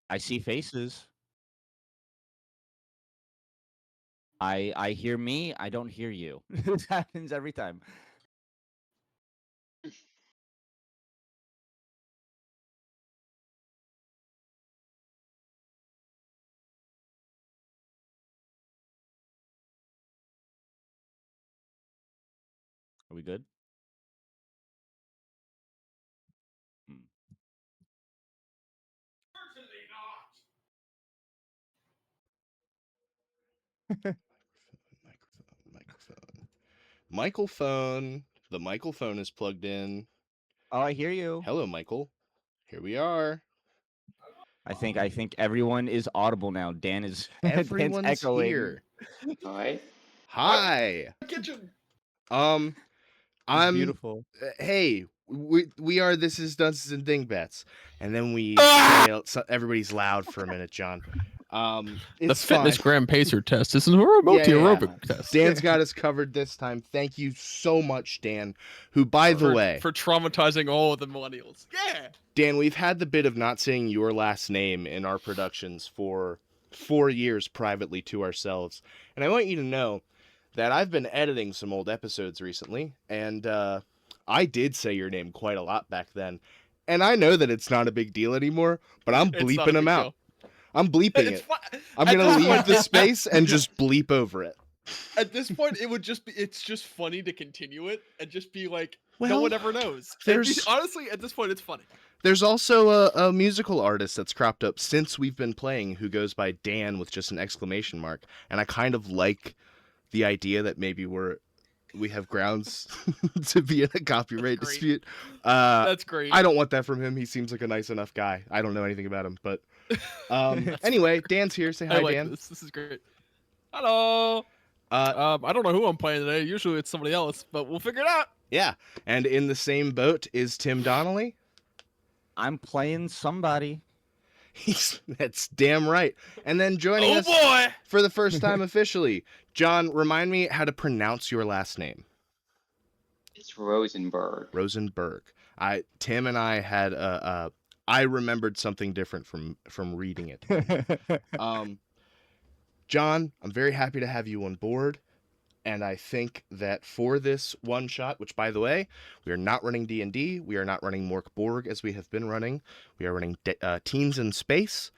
I see faces. I hear me. I don't hear you. This happens every time. Are we good? Hmm. Microphone. Michael phone. The Michael phone is plugged in. Oh, I hear you. Hello, Michael. Here we are. I think everyone is audible now. Dan is Dan's Everyone's echoing. here. Hi. Hi. Kitchen. Um, It's I'm. beautiful. Hey, we are. This is Dunces and Dingbats, and then we Ah! say everybody's loud for a minute, John. The It's fitness fine. gram pacer test. This is a multi-aerobic test. Dan's got us covered this time. Thank you so much, Dan. Who, by the way, for traumatizing all of the millennials. Yeah. Dan, we've had the bit of not saying your last name in our productions for 4 years privately to ourselves, and I want you to know that I've been editing some old episodes recently, and I did say your name quite a lot back then. And I know that it's not a big deal anymore, but I'm It's not a bleeping them big out. deal. I'm bleeping It's it. fun. I'm At gonna this leave point- the space and just bleep over it. At this point, it would just be. It's just funny to continue it and just be like, no Well, one ever knows. there's- Honestly, at this point, it's funny. There's also a musical artist that's cropped up since we've been playing who goes by Dan with just an exclamation mark, and I kind of like the idea that maybe we have grounds to be in a copyright That's great. dispute. That's great. I don't want that from him. He seems like a nice enough guy. I don't know anything about him, but anyway, Dan's here. Say hi, I like Dan. this. This is great. Hello. I don't know who I'm playing today. Usually it's somebody else, but we'll figure it out. Yeah, and in the same boat is Tim Donnelly. I'm playing somebody. That's damn right. And then joining us boy. for the first time officially, John, remind me how to pronounce your last name. It's Rosenberg. Rosenberg. Tim and I had I remembered something different from reading it. John, I'm very happy to have you on board, and I think that for this one shot, which by the way, we are not running D&D, we are not running Mork Borg as we have been running. We are running Teens in Space.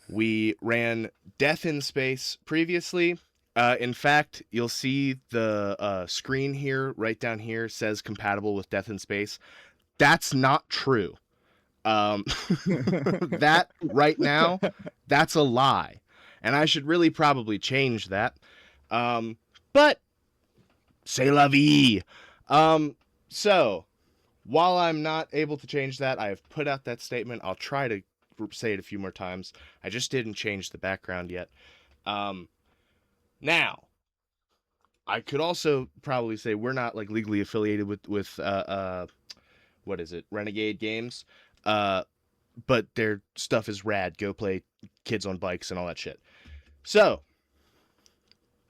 We ran Death in Space previously. In fact, you'll see the screen here, right down here, says compatible with Death in Space. That's not true. That right now, that's a lie. And I should really probably change that. But, c'est la vie. So, while I'm not able to change that, I have put out that statement. I'll try to say it a few more times. I just didn't change the background yet. Now, I could also probably say we're not like legally affiliated with what is it, Renegade Games, but their stuff is rad. Go play Kids on Bikes and all that shit. So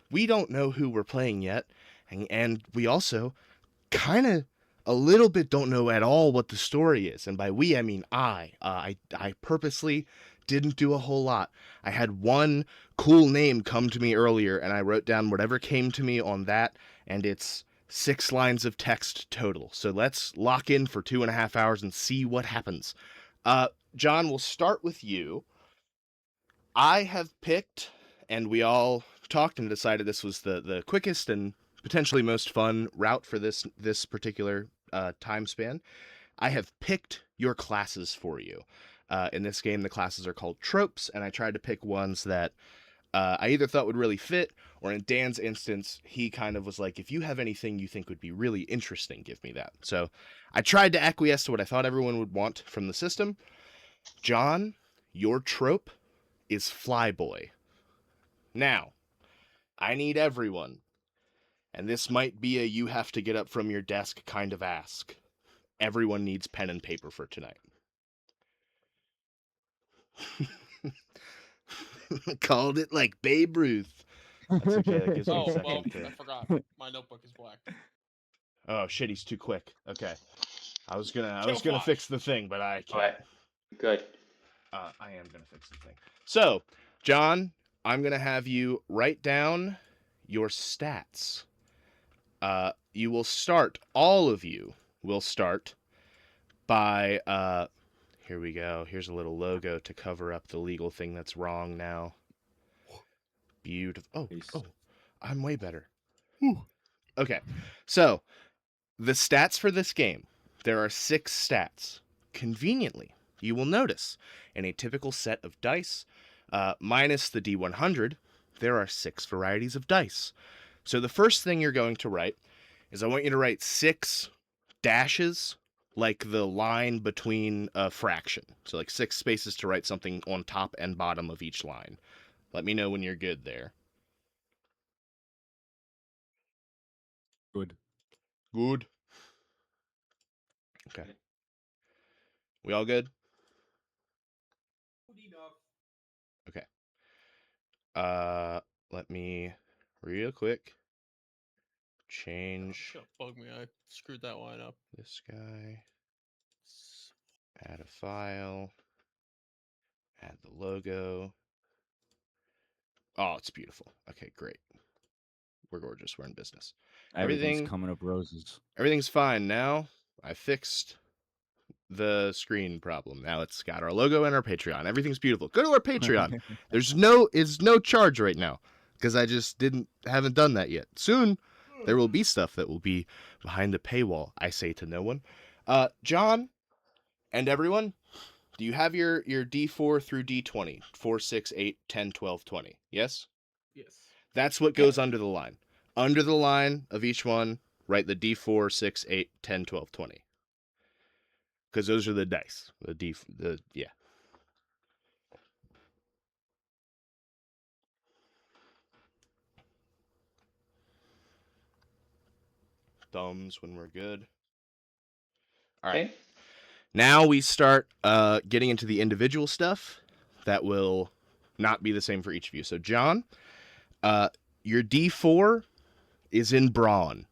we don't know who we're playing yet, and we also kind of a little bit don't know at all what the story is. And by we, I mean I purposely didn't do a whole lot. I had one cool name come to me earlier, and I wrote down whatever came to me on that, and it's 6 lines of text total. So let's lock in for 2.5 hours and see what happens. John, we'll start with you. I have picked, and we all talked and decided this was the quickest and potentially most fun route for this particular time span. I have picked your classes for you. In this game, the classes are called tropes, and I tried to pick ones that I either thought would really fit, or in Dan's instance, he kind of was like, if you have anything you think would be really interesting, give me that. So I tried to acquiesce to what I thought everyone would want from the system. John, your trope is Flyboy. Now, I need everyone, and this might be a you have to get up from your desk kind of ask. Everyone needs pen and paper for tonight. Called it like Babe Ruth. That's okay, that gives me a second to... I forgot. My notebook is black. Oh shit, he's too quick. Okay. I was gonna Camouflage. fix the thing, but I can't. Alright. Good. I am gonna fix the thing. So, John, I'm gonna have you write down your stats. You will start. All of you will start by. Here we go. Here's a little logo to cover up the legal thing that's wrong now. Beautiful. Peace. Oh, I'm way better. Whew. Okay, so the stats for this game. There are 6 stats. Conveniently, you will notice in a typical set of dice, minus the D100, there are 6 varieties of dice. So the first thing you're going to write is I want you to write 6 dashes, like the line between a fraction. So like 6 spaces to write something on top and bottom of each line. Let me know when you're good there. Good. Good. Okay. We all good? Okay. Let me real quick change Don't bug me. I screwed that line up. this guy. Add a file. Add the logo. Oh, it's beautiful. Okay, great. We're gorgeous. We're in business. Everything's coming up roses. Everything's fine now. I fixed the screen problem. Now it's got our logo and our Patreon. Everything's beautiful. Go to our Patreon. There's no charge right now because I just haven't done that yet. Soon there will be stuff that will be behind a paywall. I say to no one. John and everyone, do you have your D4 through D20? 4, 6, 8, 10, 12, 20. Yes? Yes. That's what goes under the line. Under the line of each one, write the D4, 6, 8, 10, 12, 20. Because those are the dice. Yeah. Thumbs when we're good. All right. Okay. Now we start getting into the individual stuff that will not be the same for each of you. So, John, your D4 is in brawn.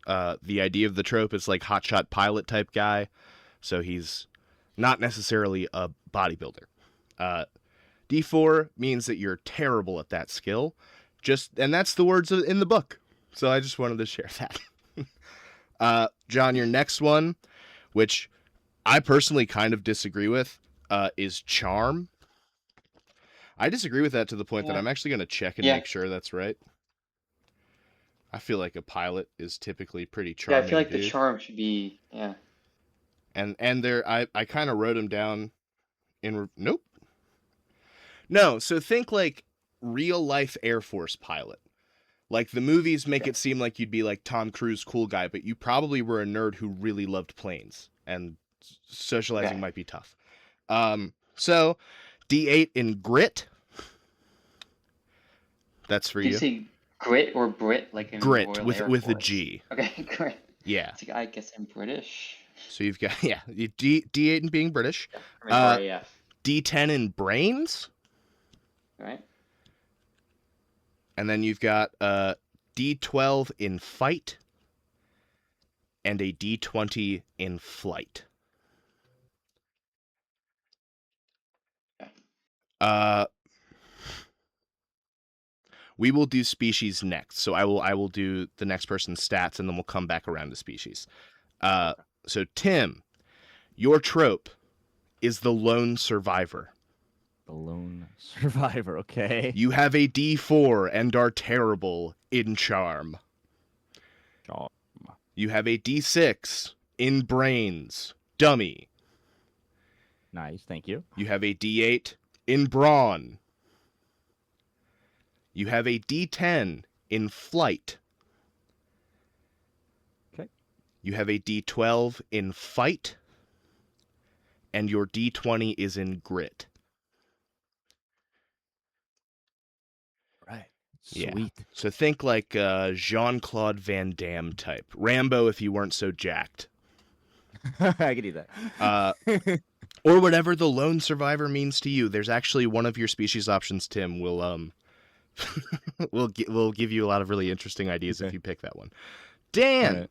The idea of the trope is like hotshot pilot type guy. So he's not necessarily a bodybuilder. D4 means that you're terrible at that skill. And that's the words in the book. So I just wanted to share that. John, your next one, which I personally kind of disagree with, is charm. I disagree with that to the point that I'm actually going to check and make sure that's right. I feel like a pilot is typically pretty charming. Yeah, I feel like the charm should be, yeah. And there, I kind of wrote them down in, nope. No, so think like real life Air Force pilot. Like the movies make it seem like you'd be like Tom Cruise, cool guy, but you probably were a nerd who really loved planes, and socializing might be tough. So D8 in grit. That's for you. Did you say grit or Brit, like in Grit Royal with Air a Force? G. Okay, grit. Yeah. It's like, I guess I'm British. So you've got D8 in being British. RAF. D10 in brains. Right. And then you've got D12 in fight and a D20 in flight. Okay. We will do species next. So I will do the next person's stats and then we'll come back around to species. So Tim, your trope is the lone survivor. The lone survivor, okay. You have a D4 and are terrible in charm. Charm. You have a D6 in brains. Dummy. Nice, thank you. You have a D8 in brawn. You have a D10 in flight. Okay. You have a D12 in fight. And your D20 is in grit. Right. Yeah. Sweet. So think like Jean-Claude Van Damme type. Rambo if you weren't so jacked. I can do that. Or whatever the lone survivor means to you. There's actually one of your species options, Tim, will will give you a lot of really interesting ideas if you pick that one. Dan,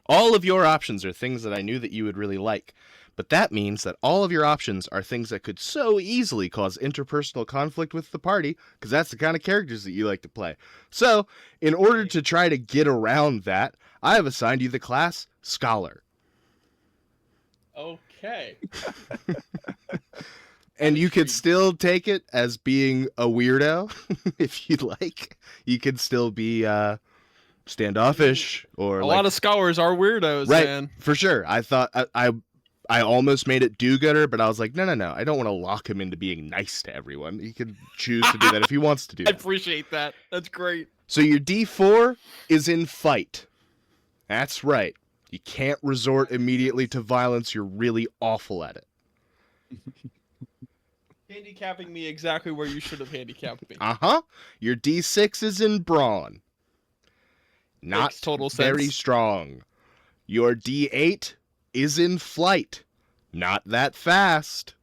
all of your options are things that I knew that you would really like, But that means that all of your options are things that could so easily cause interpersonal conflict with the party, because that's the kind of characters that you like to play. So, in order to try to get around that, I have assigned you the class Scholar. Okay. And you could still take it as being a weirdo, if you'd like. You could still be standoffish or A lot of scholars are weirdos, right, man. for sure. I thought I almost made it do-gooder, but I was like, no. I don't want to lock him into being nice to everyone. He can choose to do that if he wants to do I that. appreciate that. That's great. So your D4 is in fight. That's right. You can't resort immediately to violence. You're really awful at it. Handicapping me exactly where you should have handicapped me. Uh-huh. Your D6 is in brawn. Not Makes total very sense. strong. Your D8 is in flight. Not that fast.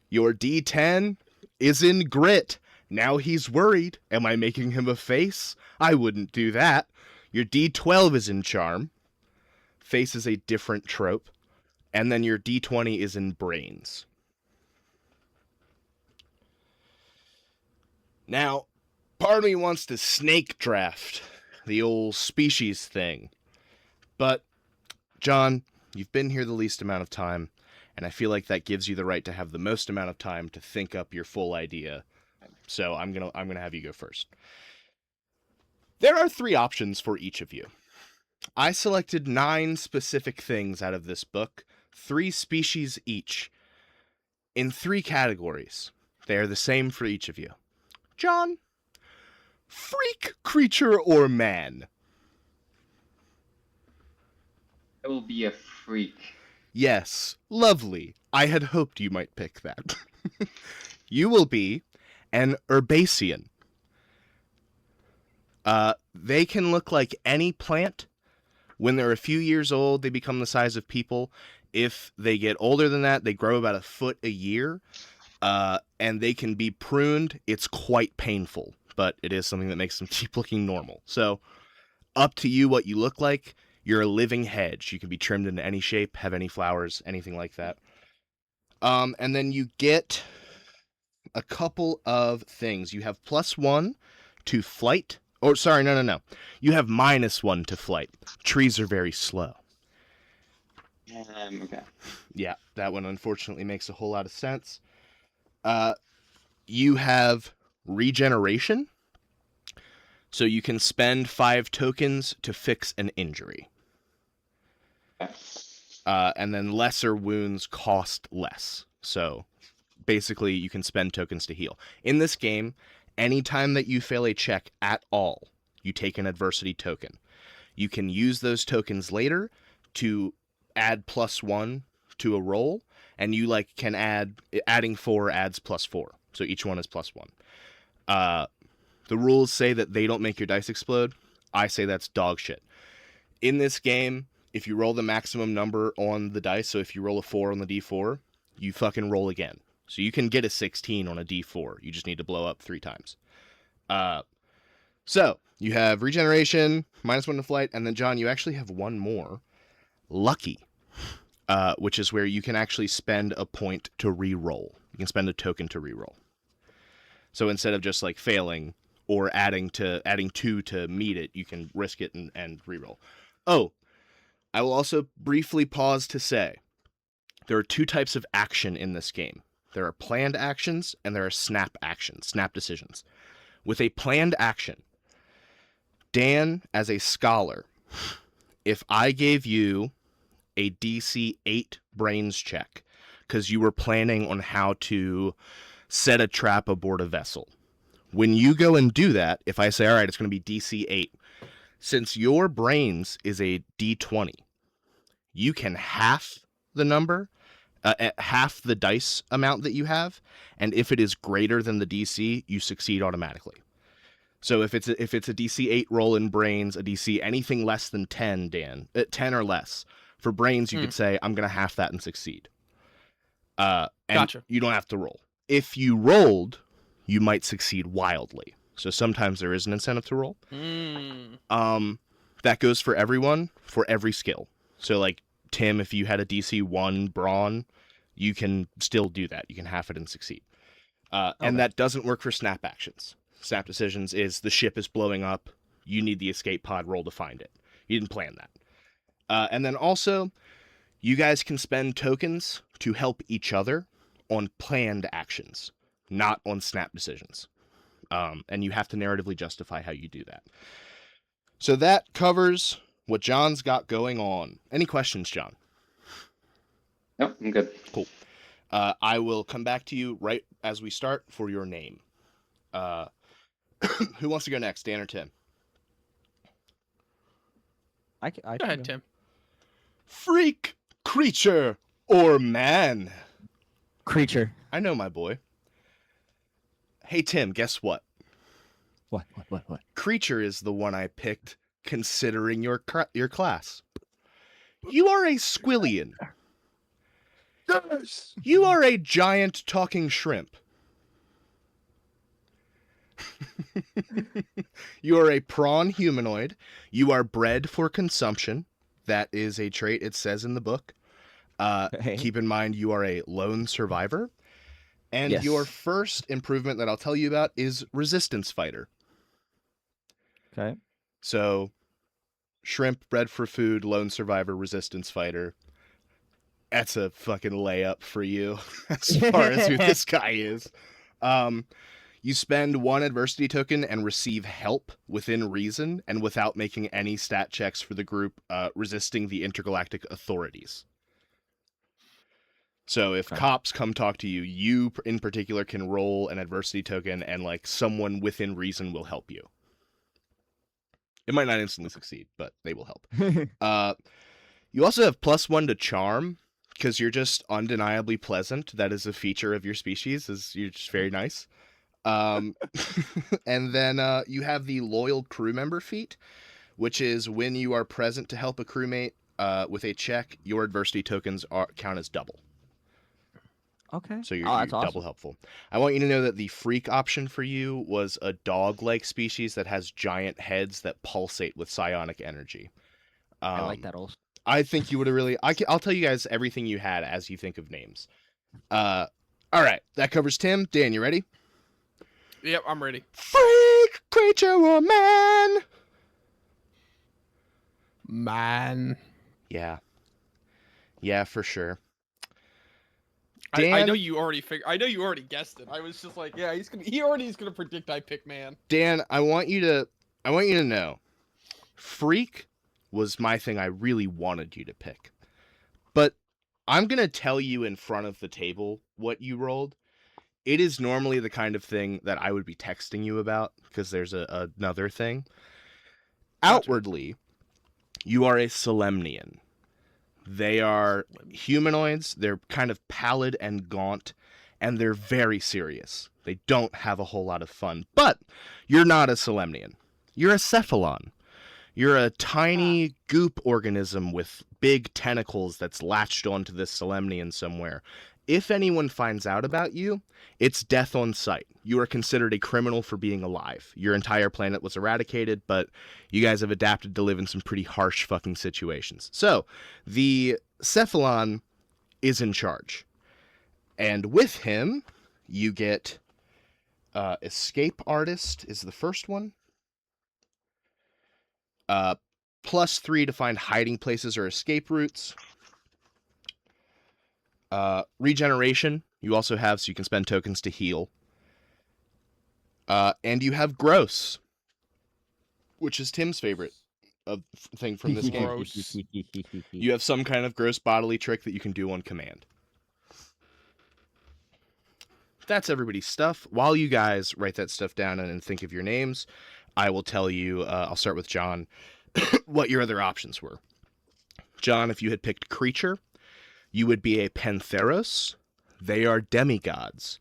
Your D10 is in grit. Now he's worried. Am I making him a face? I wouldn't do that. Your D12 is in charm. Face is a different trope. And then your D20 is in brains. Now, part of me wants to snake draft the old species thing. But, John, you've been here the least amount of time, and I feel like that gives you the right to have the most amount of time to think up your full idea. So I'm gonna have you go first. There are 3 options for each of you. I selected 9 specific things out of this book, 3 species each, in 3 categories. They are the same for each of you. John, freak, creature, or man? I will be a freak. Yes, lovely. I had hoped you might pick that. You will be an herbacean. They can look like any plant. When they're a few years old, they become the size of people. If they get older than that, they grow about a foot a year. And they can be pruned. It's quite painful, but it is something that makes them keep looking normal. So, up to you what you look like. You're a living hedge. You can be trimmed into any shape, have any flowers, anything like that. And then you get a couple of things. You have +1 to flight. Or, sorry, no. You have -1 to flight. Trees are very slow. Okay. Yeah, that one unfortunately makes a whole lot of sense. You have regeneration. So you can spend 5 tokens to fix an injury. Okay. And then lesser wounds cost less. So basically you can spend tokens to heal. In this game, anytime that you fail a check at all, you take an adversity token. You can use those tokens later to add +1 to a roll, and you can adding 4 adds +4. So each one is +1. The rules say that they don't make your dice explode. I say that's dog shit. In this game, if you roll the maximum number on the dice, so if you roll a 4 on the D4, you fucking roll again. So you can get a 16 on a D4. You just need to blow up 3 times. So you have regeneration, -1 to flight, and then John, you actually have one more. Lucky. Which is where you can actually spend a point to re-roll. You can spend a token to re-roll. So instead of just failing or adding 2 to meet it, you can risk it and re-roll. Oh, I will also briefly pause to say there are 2 types of action in this game. There are planned actions and there are snap actions, snap decisions. With a planned action, Dan, as a scholar, if I gave you a DC 8 brains check because you were planning on how to set a trap aboard a vessel. When you go and do that, if I say, all right, it's going to be DC 8, since your brains is a D20, you can half the number, half the dice amount that you have, and if it is greater than the DC, you succeed automatically. So if it's a DC 8 roll in brains, a DC anything less than 10, Dan, 10 or less, for brains, you could say, I'm going to half that and succeed. And Gotcha. You don't have to roll. If you rolled, you might succeed wildly. So sometimes there is an incentive to roll. That goes for everyone, for every skill. So Tim, if you had a DC 1 brawn, you can still do that. You can half it and succeed. And that doesn't work for snap actions. Snap decisions is the ship is blowing up. You need the escape pod roll to find it. You didn't plan that. And then also, you guys can spend tokens to help each other on planned actions, not on snap decisions. And you have to narratively justify how you do that. So that covers what John's got going on. Any questions, John? Nope, I'm good. Cool. I will come back to you right as we start for your name. Who wants to go next, Dan or Tim? I Go can ahead, go. Tim. Freak, creature, or man? Creature. I know, my boy. Hey, Tim, guess what? What? Creature is the one I picked considering your class. You are a squillion. Yes. You are a giant talking shrimp. You are a prawn humanoid. You are bred for consumption. That is a trait it says in the book. Hey. Keep in mind you are a lone survivor. And Yes. your first improvement that I'll tell you about is resistance fighter. Okay. So, shrimp, bred for food, lone survivor, resistance fighter. That's a fucking layup for you as far as who this guy is. You spend 1 adversity token and receive help within reason and without making any stat checks for the group resisting the intergalactic authorities. So if Okay. cops come talk to you, you in particular can roll an adversity token and like someone within reason will help you. It might not instantly succeed, but they will help. You also have +1 to charm because you're just undeniably pleasant. That is a feature of your species. You're just very nice. And then you have the loyal crew member feat, which is when you are present to help a crewmate with a check, your adversity tokens count as double. Okay. So you're that's double awesome. helpful. I want you to know that the freak option for you was a dog-like species that has giant heads that pulsate with psionic energy. I like that also. I think you would have really... I'll tell you guys everything you had as you think of names. All right, that covers Tim. Dan, you ready? Yep, I'm ready. Freak, creature, or man? Man. Yeah. Yeah, for sure. I Dan? know you already I know you already guessed it. I was just like, yeah, he already is gonna predict I pick man. Dan, I want you to know, freak was my thing I really wanted you to pick. But I'm going to tell you in front of the table what you rolled. It is normally the kind of thing that I would be texting you about because there's another thing. Gotcha. Outwardly, you are a Solemnian. They are humanoids. They're kind of pallid and gaunt, and they're very serious. They don't have a whole lot of fun. But you're not a Solemnian. You're a Cephalon. You're a tiny goop organism with big tentacles that's latched onto this Solemnian somewhere. If anyone finds out about you, it's death on sight. You are considered a criminal for being alive. Your entire planet was eradicated, but you guys have adapted to live in some pretty harsh fucking situations. So, the Cephalon is in charge. And with him, you get Escape Artist is the first one. +3 to find hiding places or escape routes. Regeneration, you also have, so you can spend tokens to heal. And you have Gross, which is Tim's favorite thing from this game. Gross. You have some kind of gross bodily trick that you can do on command. That's everybody's stuff. While you guys write that stuff down and think of your names, I will tell you, I'll start with John, what your other options were. John, if you had picked creature, you would be a Pantheros. They are demigods.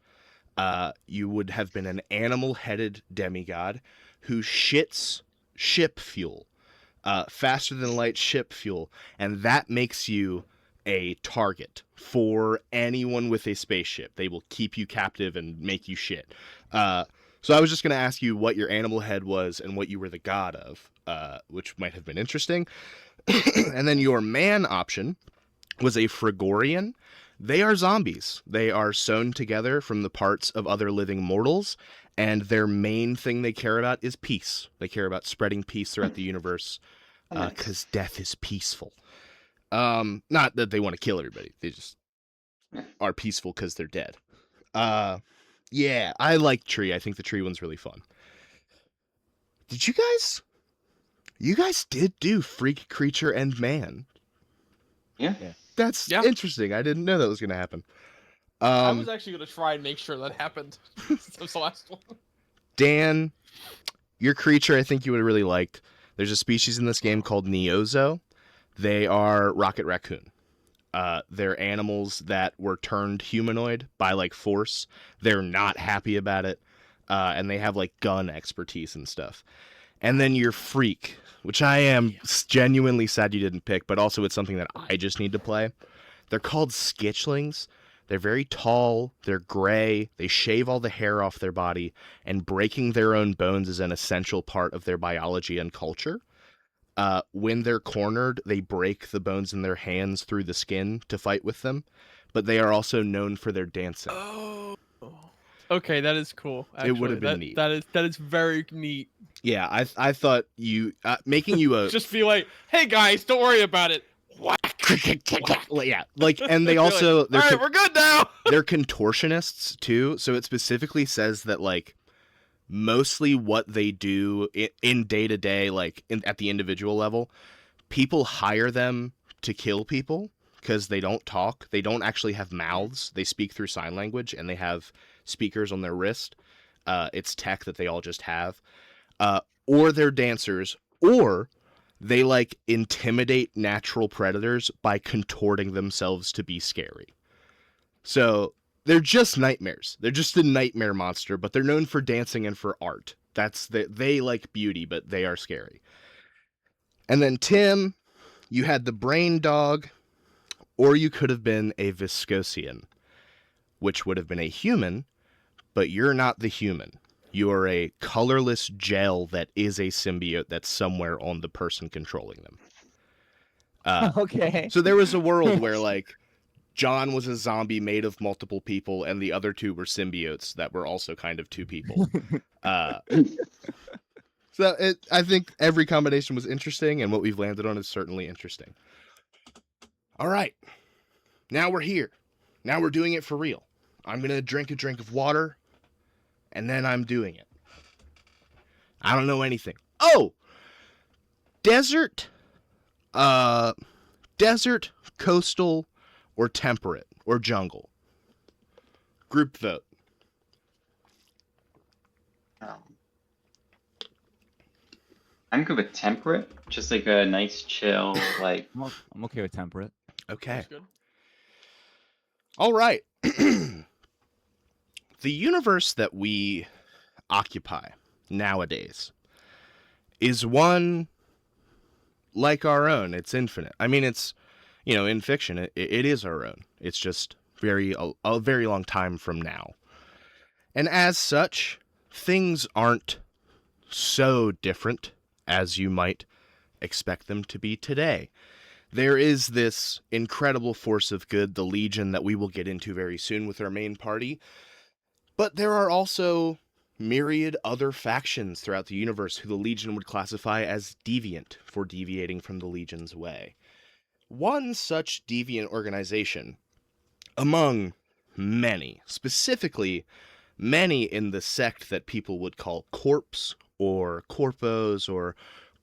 You would have been an animal-headed demigod who shits ship fuel, faster than light ship fuel, and that makes you a target for anyone with a spaceship. They will keep you captive and make you shit. So I was just going to ask you what your animal head was and what you were the god of, which might have been interesting. And then your man option was a Frigorian. They are zombies. They are sewn together from the parts of other living mortals, and their main thing they care about is peace. They care about spreading peace throughout the universe, Nice. because death is peaceful. Not that they want to kill everybody. They just are peaceful because they're dead. Yeah, I like tree. I think the tree one's really fun. Did you guys? You guys did do freak, creature, and man. Yeah. That's Yeah. interesting. I didn't know that was gonna happen. I was actually going to try and make sure that happened. Since it was the last one. Dan, your creature, I think you would have really liked. There's a species in this game called Neozo. They are rocket raccoon. They're animals that were turned humanoid by like force. They're not happy about it, and they have like gun expertise and stuff. And then your freak, which I am genuinely sad you didn't pick, but also it's something that I just need to play. They're called skitchlings. They're very tall, they're gray, they shave all the hair off their body, and breaking their own bones is an essential part of their biology and culture. When they're cornered, they break the bones in their hands through the skin to fight with them, but they are also known for their dancing. Oh. Okay, that is cool. Actually. It would have been neat. That is very neat. Yeah, I thought you making you a Just be like, hey guys, don't worry about it. Whack. yeah, like, and they also All right, we're good now. they're contortionists too, so it specifically says that like mostly what they do in day to day, like at the individual level, people hire them to kill people because they don't talk, they don't actually have mouths, they speak through sign language, and they have speakers on their wrist. It's tech that they all just have, or they're dancers, or they like intimidate natural predators by contorting themselves to be scary. So they're just nightmares. They're just a nightmare monster, but they're known for dancing and for art. They like beauty, but they are scary. And then Tim, you had the brain dog, or you could have been a Viscosian, which would have been a human, but you're not the human. You are a colorless gel that is a symbiote that's somewhere on the person controlling them. Okay. So there was a world where, like, John was a zombie made of multiple people, and the other two were symbiotes that were also kind of two people. I think every combination was interesting, and what we've landed on is certainly interesting. All right. Now we're here. Now we're doing it for real. I'm going to drink a drink of water, and then I'm doing it. I don't know anything. Oh! Desert, coastal, or temperate, or jungle. Group vote. I'm good with temperate. Just like a nice chill, like I'm okay with temperate. Okay. That's good. All right. The universe that we occupy nowadays is one like our own. It's infinite. I mean, it's, in fiction, it is our own. It's just a very long time from now. And as such, things aren't so different as you might expect them to be today. There is this incredible force of good, the Legion, that we will get into very soon with our main party. But there are also myriad other factions throughout the universe who the Legion would classify as deviant for deviating from the Legion's way. One such deviant organization, among many, specifically many in the sect that people would call corpse or corpos or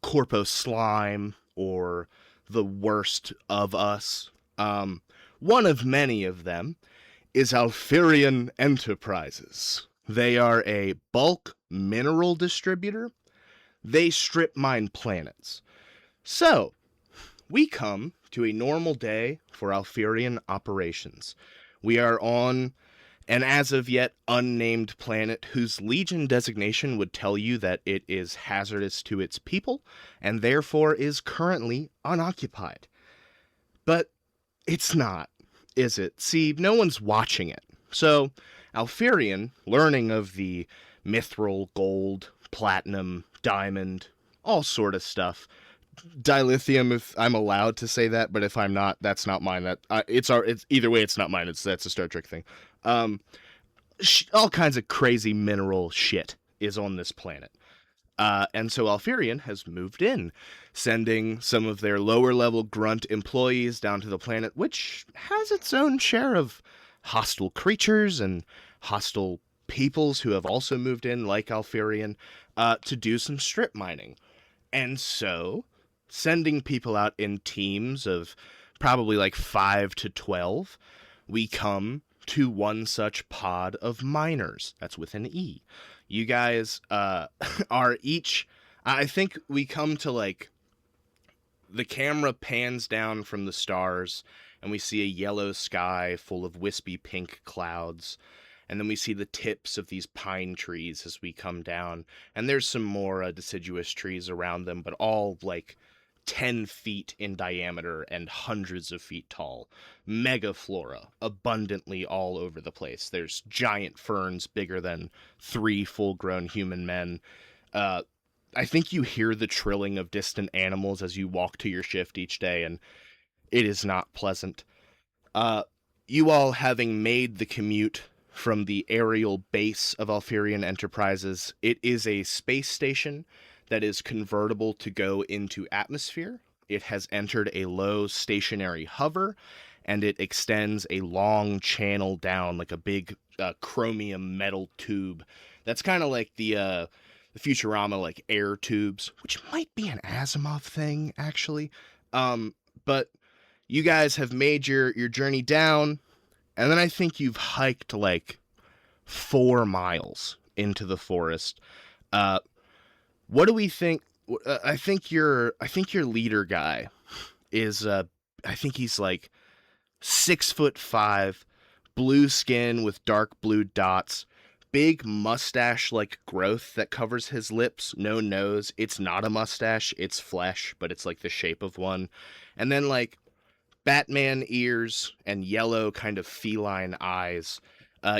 corpo slime or the worst of us, one of many of them is Alpherion Enterprises. They are a bulk mineral distributor. They strip mine planets. So, we come to a normal day for Alpherion operations. We are on an as of yet unnamed planet whose Legion designation would tell you that it is hazardous to its people and therefore is currently unoccupied. But it's not, is it? See, no one's watching it. So, Alpherion, learning of the mithril, gold, platinum, diamond, all sort of stuff, dilithium if I'm allowed to say that, but if I'm not, that's not mine. It's either way, it's not mine. That's a Star Trek thing. All kinds of crazy mineral shit is on this planet. And so Alpherion has moved in, sending some of their lower level grunt employees down to the planet, which has its own share of hostile creatures and hostile peoples who have also moved in, like Alpherion, to do some strip mining. And so, sending people out in teams of probably like 5 to 12, we come to one such pod of miners. That's with an E. You guys are each, I think we come to like, the camera pans down from the stars and we see a yellow sky full of wispy pink clouds. And then we see the tips of these pine trees as we come down. And there's some more deciduous trees around them, but all like 10 feet in diameter and hundreds of feet tall. Mega flora, abundantly all over the place. There's giant ferns bigger than 3 full-grown human men. I think you hear the trilling of distant animals as you walk to your shift each day, and it is not pleasant. You all having made the commute from the aerial base of Alpherion Enterprises, it is a space station that is convertible to go into atmosphere. It has entered a low stationary hover, and it extends a long channel down like a big chromium metal tube. That's kind of like the Futurama like air tubes, which might be an Asimov thing actually. But you guys have made your journey down, and then I think you've hiked like 4 miles into the forest. What do we think? I think your leader guy is I think he's like 6'5", blue skin with dark blue dots, big mustache like growth that covers his lips, no nose. It's not a mustache, it's flesh, but it's like the shape of one. And then like Batman ears and yellow kind of feline eyes.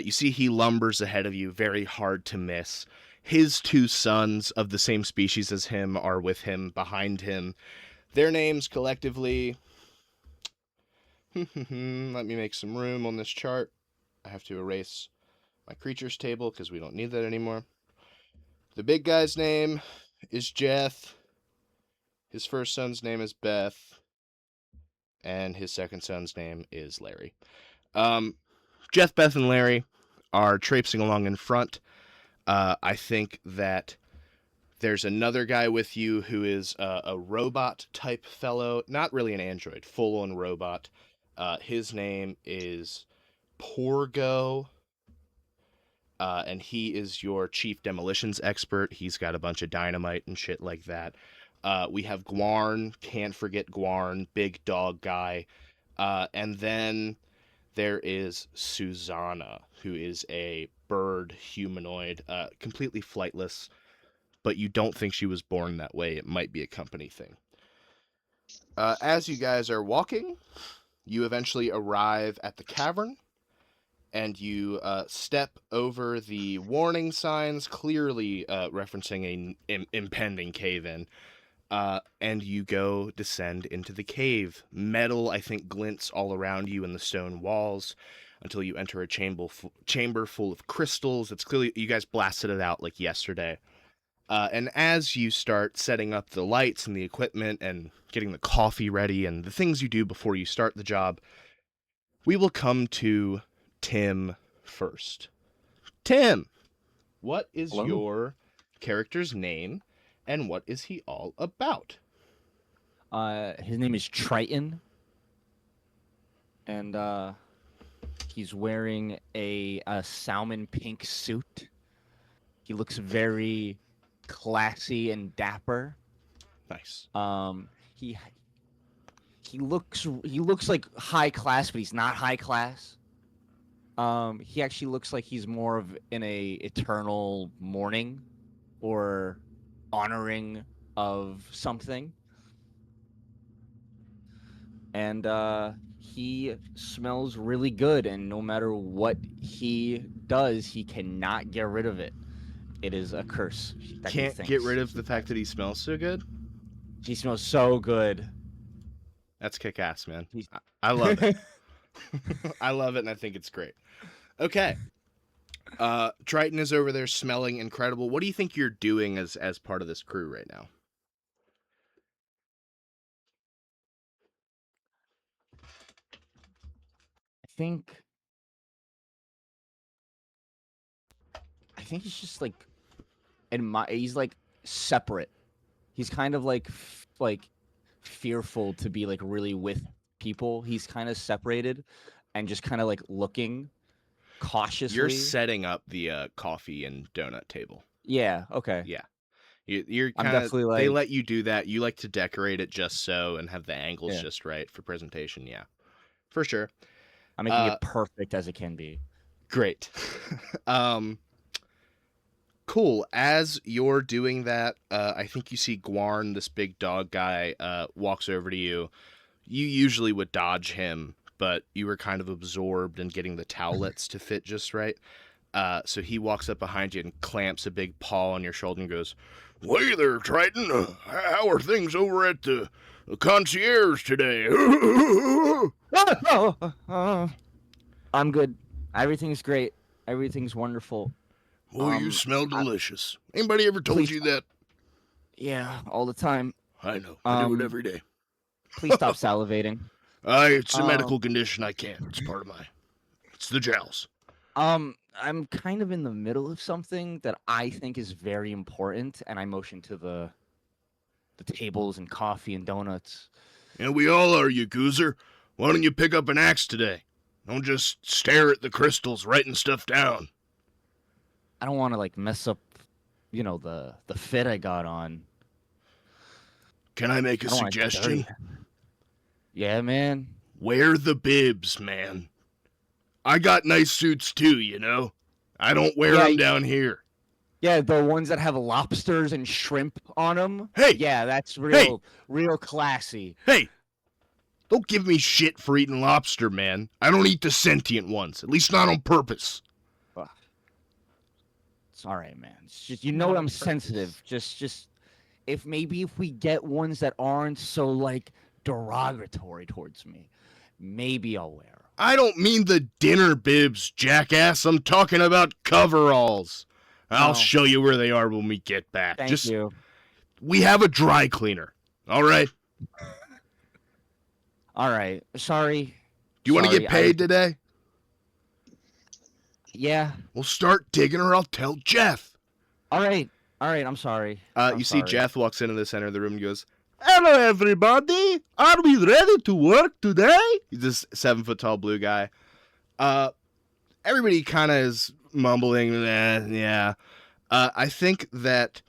You see he lumbers ahead of you, very hard to miss. His 2 sons of the same species as him are with him, behind him. Their names collectively... Let me make some room on this chart. I have to erase my creatures table because we don't need that anymore. The big guy's name is Jeth. His first son's name is Beth. And his second son's name is Larry. Jeth, Beth, and Larry are traipsing along in front. I think that there's another guy with you who is a robot-type fellow. Not really an android, full-on robot. His name is Porgo, and he is your chief demolitions expert. He's got a bunch of dynamite and shit like that. We have Gwarn, can't forget Gwarn, big dog guy. And then there is Susanna, who is a bird humanoid, completely flightless, but you don't think she was born that way. It might be a company thing. As you guys are walking, you eventually arrive at the cavern, and you step over the warning signs, clearly referencing an impending cave-in. And you go descend into the cave. Metal, I think, glints all around you in the stone walls until you enter a chamber full of crystals. It's clearly, you guys blasted it out like yesterday. And as you start setting up the lights and the equipment and getting the coffee ready and the things you do before you start the job, we will come to Tim first. Tim, what is Hello? your character's name? And what is he all about? His name is Triton, and he's wearing a salmon pink suit. He looks very classy and dapper. Nice. He looks like high class, but he's not high class. He actually looks like he's more of in a eternal mourning or honoring of something. And he smells really good, and no matter what he does, he cannot get rid of it. It is a curse. That he Can't get thinks. rid of the fact that he smells so good? She smells so good. That's kick-ass, man. He's- I love it. I love it, and I think it's great. Okay. Triton is over there smelling incredible. What do you think you're doing as part of this crew right now? I think he's just like he's like separate. He's kind of like like fearful to be like really with people. He's kind of separated and just kind of like looking cautiously. You're setting up the coffee and donut table. Yeah, okay. Yeah. You're I'm kind of, definitely they like, let you do that. You like to decorate it just so and have the angles Yeah. just right for presentation. Yeah, for sure. I'm making it perfect as it can be. Great. Cool. As you're doing that, I think you see Gwarn, this big dog guy, walks over to you. You usually would dodge him, but you were kind of absorbed in getting the towelettes to fit just right. So he walks up behind you and clamps a big paw on your shoulder and goes, "Hey there, Triton. How are things over at the concierge today?" I'm good. Everything's great. Everything's wonderful. Oh, you smell delicious. Anybody ever told please- you that? Yeah, all the time. I know. I do it Um, every day. Please stop salivating. It's a medical condition. I can't. It's part of it's the jowls. I'm kind of in the middle of something that I think is very important, and I motion to the tables and coffee and donuts. And we all are, you goozer. Why don't you pick up an axe today? Don't just stare at the crystals writing stuff down. I don't want to like mess up, the fit I got on. Can I make a I don't wanna get suggestion? dirty. Yeah, man. Wear the bibs, man. I got nice suits too, you know? I don't wear them down here. Yeah, the ones that have lobsters and shrimp on them. Hey! Yeah, that's real classy. Hey! Don't give me shit for eating lobster, man. I don't eat the sentient ones. At least not on purpose. It's all right, man. It's just I'm sensitive. Just if we get ones that aren't so like derogatory towards me, maybe I'll wear 'em. I don't mean the dinner bibs, jackass. I'm talking about coveralls. I'll show you where they are when we get back. Thank you. We have a dry cleaner. All right? All right. Sorry. Do you want to get paid today? Yeah. We'll start digging or I'll tell Jeff. All right. I'm sorry. You see Jeff walks into the center of the room and goes, "Hello, everybody. Are we ready to work today?" He's this 7-foot tall blue guy. Everybody kind of is mumbling, yeah. I think that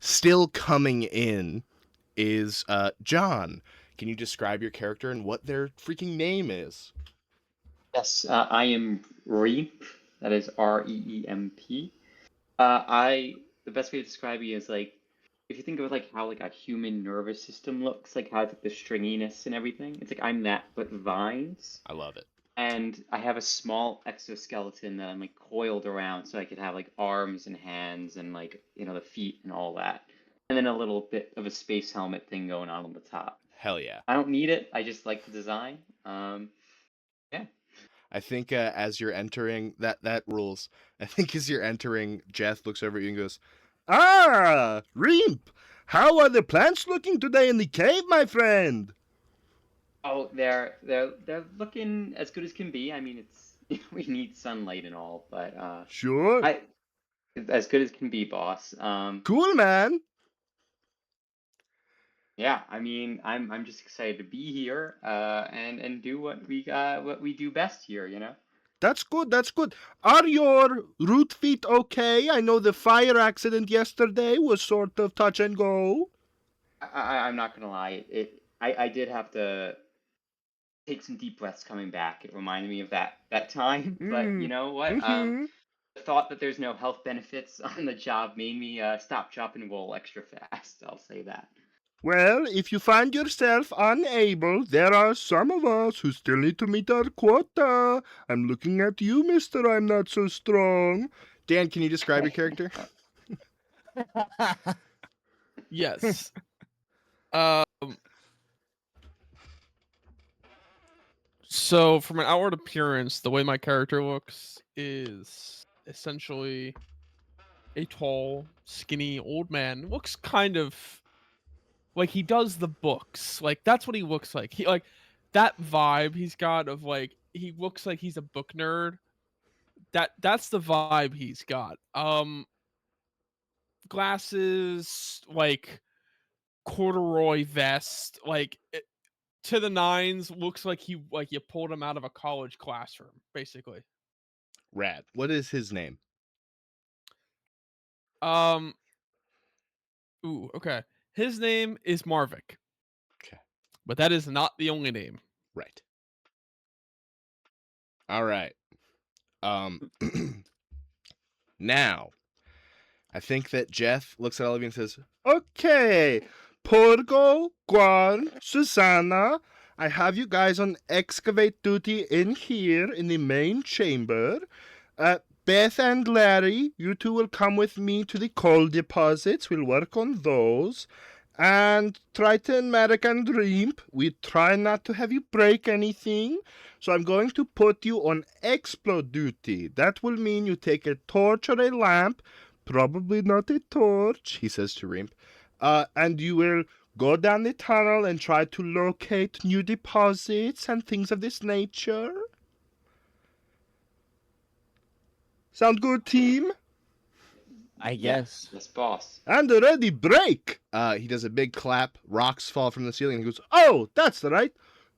still coming in is John. Can you describe your character and what their freaking name is? Yes, I am Reemp. That is REEMP. The best way to describe me is like, if you think of like how like a human nervous system looks, like how it's like the stringiness and everything. It's like I'm that, but vines. I love it. And I have a small exoskeleton that I'm like coiled around so I could have like arms and hands and like, the feet and all that. And then a little bit of a space helmet thing going on the top. Hell yeah. I don't need it. I just like the design. Yeah. I think as you're entering, that rules. I think as you're entering, Jeff looks over at you and goes, "Ah, Reemp, how are the plants looking today in the cave, my friend?" Oh, they're looking as good as can be. I mean, it's we need sunlight and all, but Sure. as good as can be, boss. Cool, man. Yeah, I mean, I'm just excited to be here, and do what we do best here, That's good, that's good. Are your root feet okay? I know the fire accident yesterday was sort of touch and go. I'm not gonna lie, I did have to take some deep breaths coming back. It reminded me of that time, but you know what? The thought that there's no health benefits on the job made me stop, drop, and roll extra fast. I'll say that. Well, if you find yourself unable, there are some of us who still need to meet our quota. I'm looking at you, mister. I'm not so strong. Dan, can you describe your character? Yes. Um. So, from an outward appearance, the way my character looks is essentially a tall, skinny old man. Looks kind of like he does the books. Like that's what he looks like. He like that vibe he's got of like he looks like he's a book nerd. That's the vibe he's got. Glasses, like corduroy vest, like to the nines. Looks like you pulled him out of a college classroom, basically. Rad. What is his name? Um. Ooh. Okay. His name is Marvik. Okay. But that is not the only name. Right. All right. Now, I think that Jeff looks at Olivia and says, "Okay, Porgo, Guan, Susanna, I have you guys on excavate duty in here in the main chamber. Beth and Larry, you two will come with me to the coal deposits. We'll work on those. And Triton, Merrick, and Reemp, we try not to have you break anything. So I'm going to put you on explode duty. That will mean you take a torch or a lamp, probably not a torch," he says to Reemp, "and you will go down the tunnel and try to locate new deposits and things of this nature. Sound good, team?" I guess. Yes, boss. "And ready, break!" He does a big clap, rocks fall from the ceiling, and he goes, "Oh, that's right.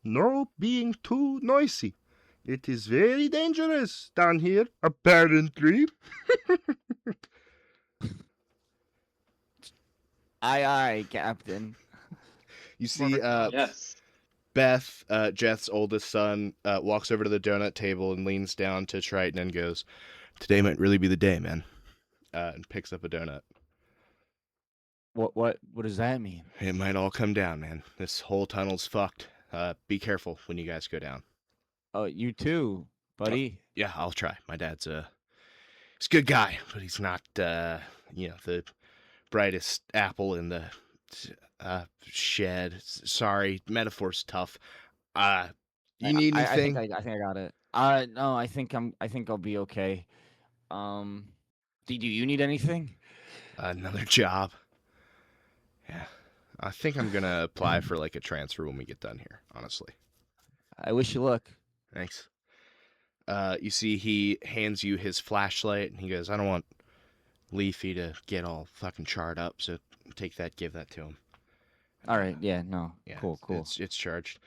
No being too noisy. It is very dangerous down here, apparently." Aye, Captain. You see, Yes. Beth, Jeth's oldest son, walks over to the donut table and leans down to Triton and goes, "Today might really be the day, man," and picks up a donut. What does that mean? "It might all come down, man. This whole tunnel's fucked. Be careful when you guys go down." Oh, you too, buddy. "Yeah, I'll try. My dad's he's a good guy, but he's not, the brightest apple in the shed. Sorry, metaphor's tough. You need anything?" I think I got it. No, I think I'll be okay. Do you need anything? Another job. Yeah. I think I'm gonna apply for like a transfer when we get done here, honestly. I wish you luck. Thanks. You see he hands you his flashlight and he goes, "I don't want Leafy to get all fucking charred up, so take that, give that to him." All right, yeah, no. Yeah, Cool. It's charged.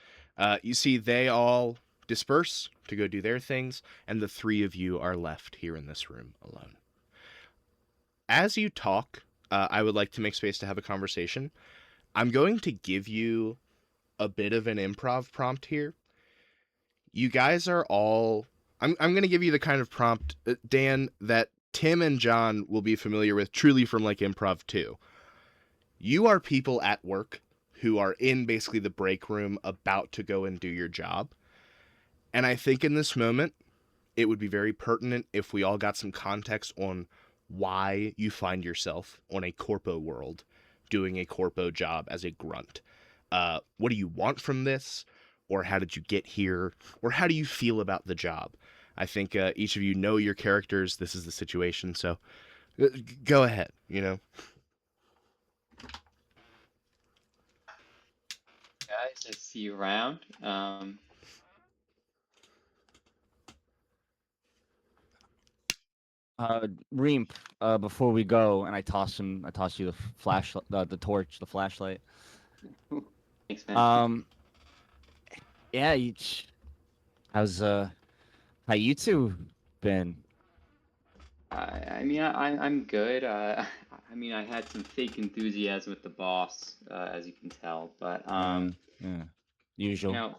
You see they all disperse to go do their things, and the three of you are left here in this room alone. As you talk, I would like to make space to have a conversation. I'm going to give you a bit of an improv prompt here. You guys are all... I'm going to give you the kind of prompt, Dan, that Tim and John will be familiar with truly from like improv too. You are people at work who are in basically the break room about to go and do your job. And I think in this moment, it would be very pertinent if we all got some context on why you find yourself on a corpo world doing a corpo job as a grunt. What do you want from this? Or how did you get here? Or how do you feel about the job? I think each of you know your characters. This is the situation. So go ahead, Guys, I see you around. Reemp, before we go, and I toss you the flashlight, the torch, the flashlight. Thanks, man. Yeah, how's how you two been? I mean, I'm good. I mean, I had some fake enthusiasm with the boss, as you can tell, but Yeah. Usual.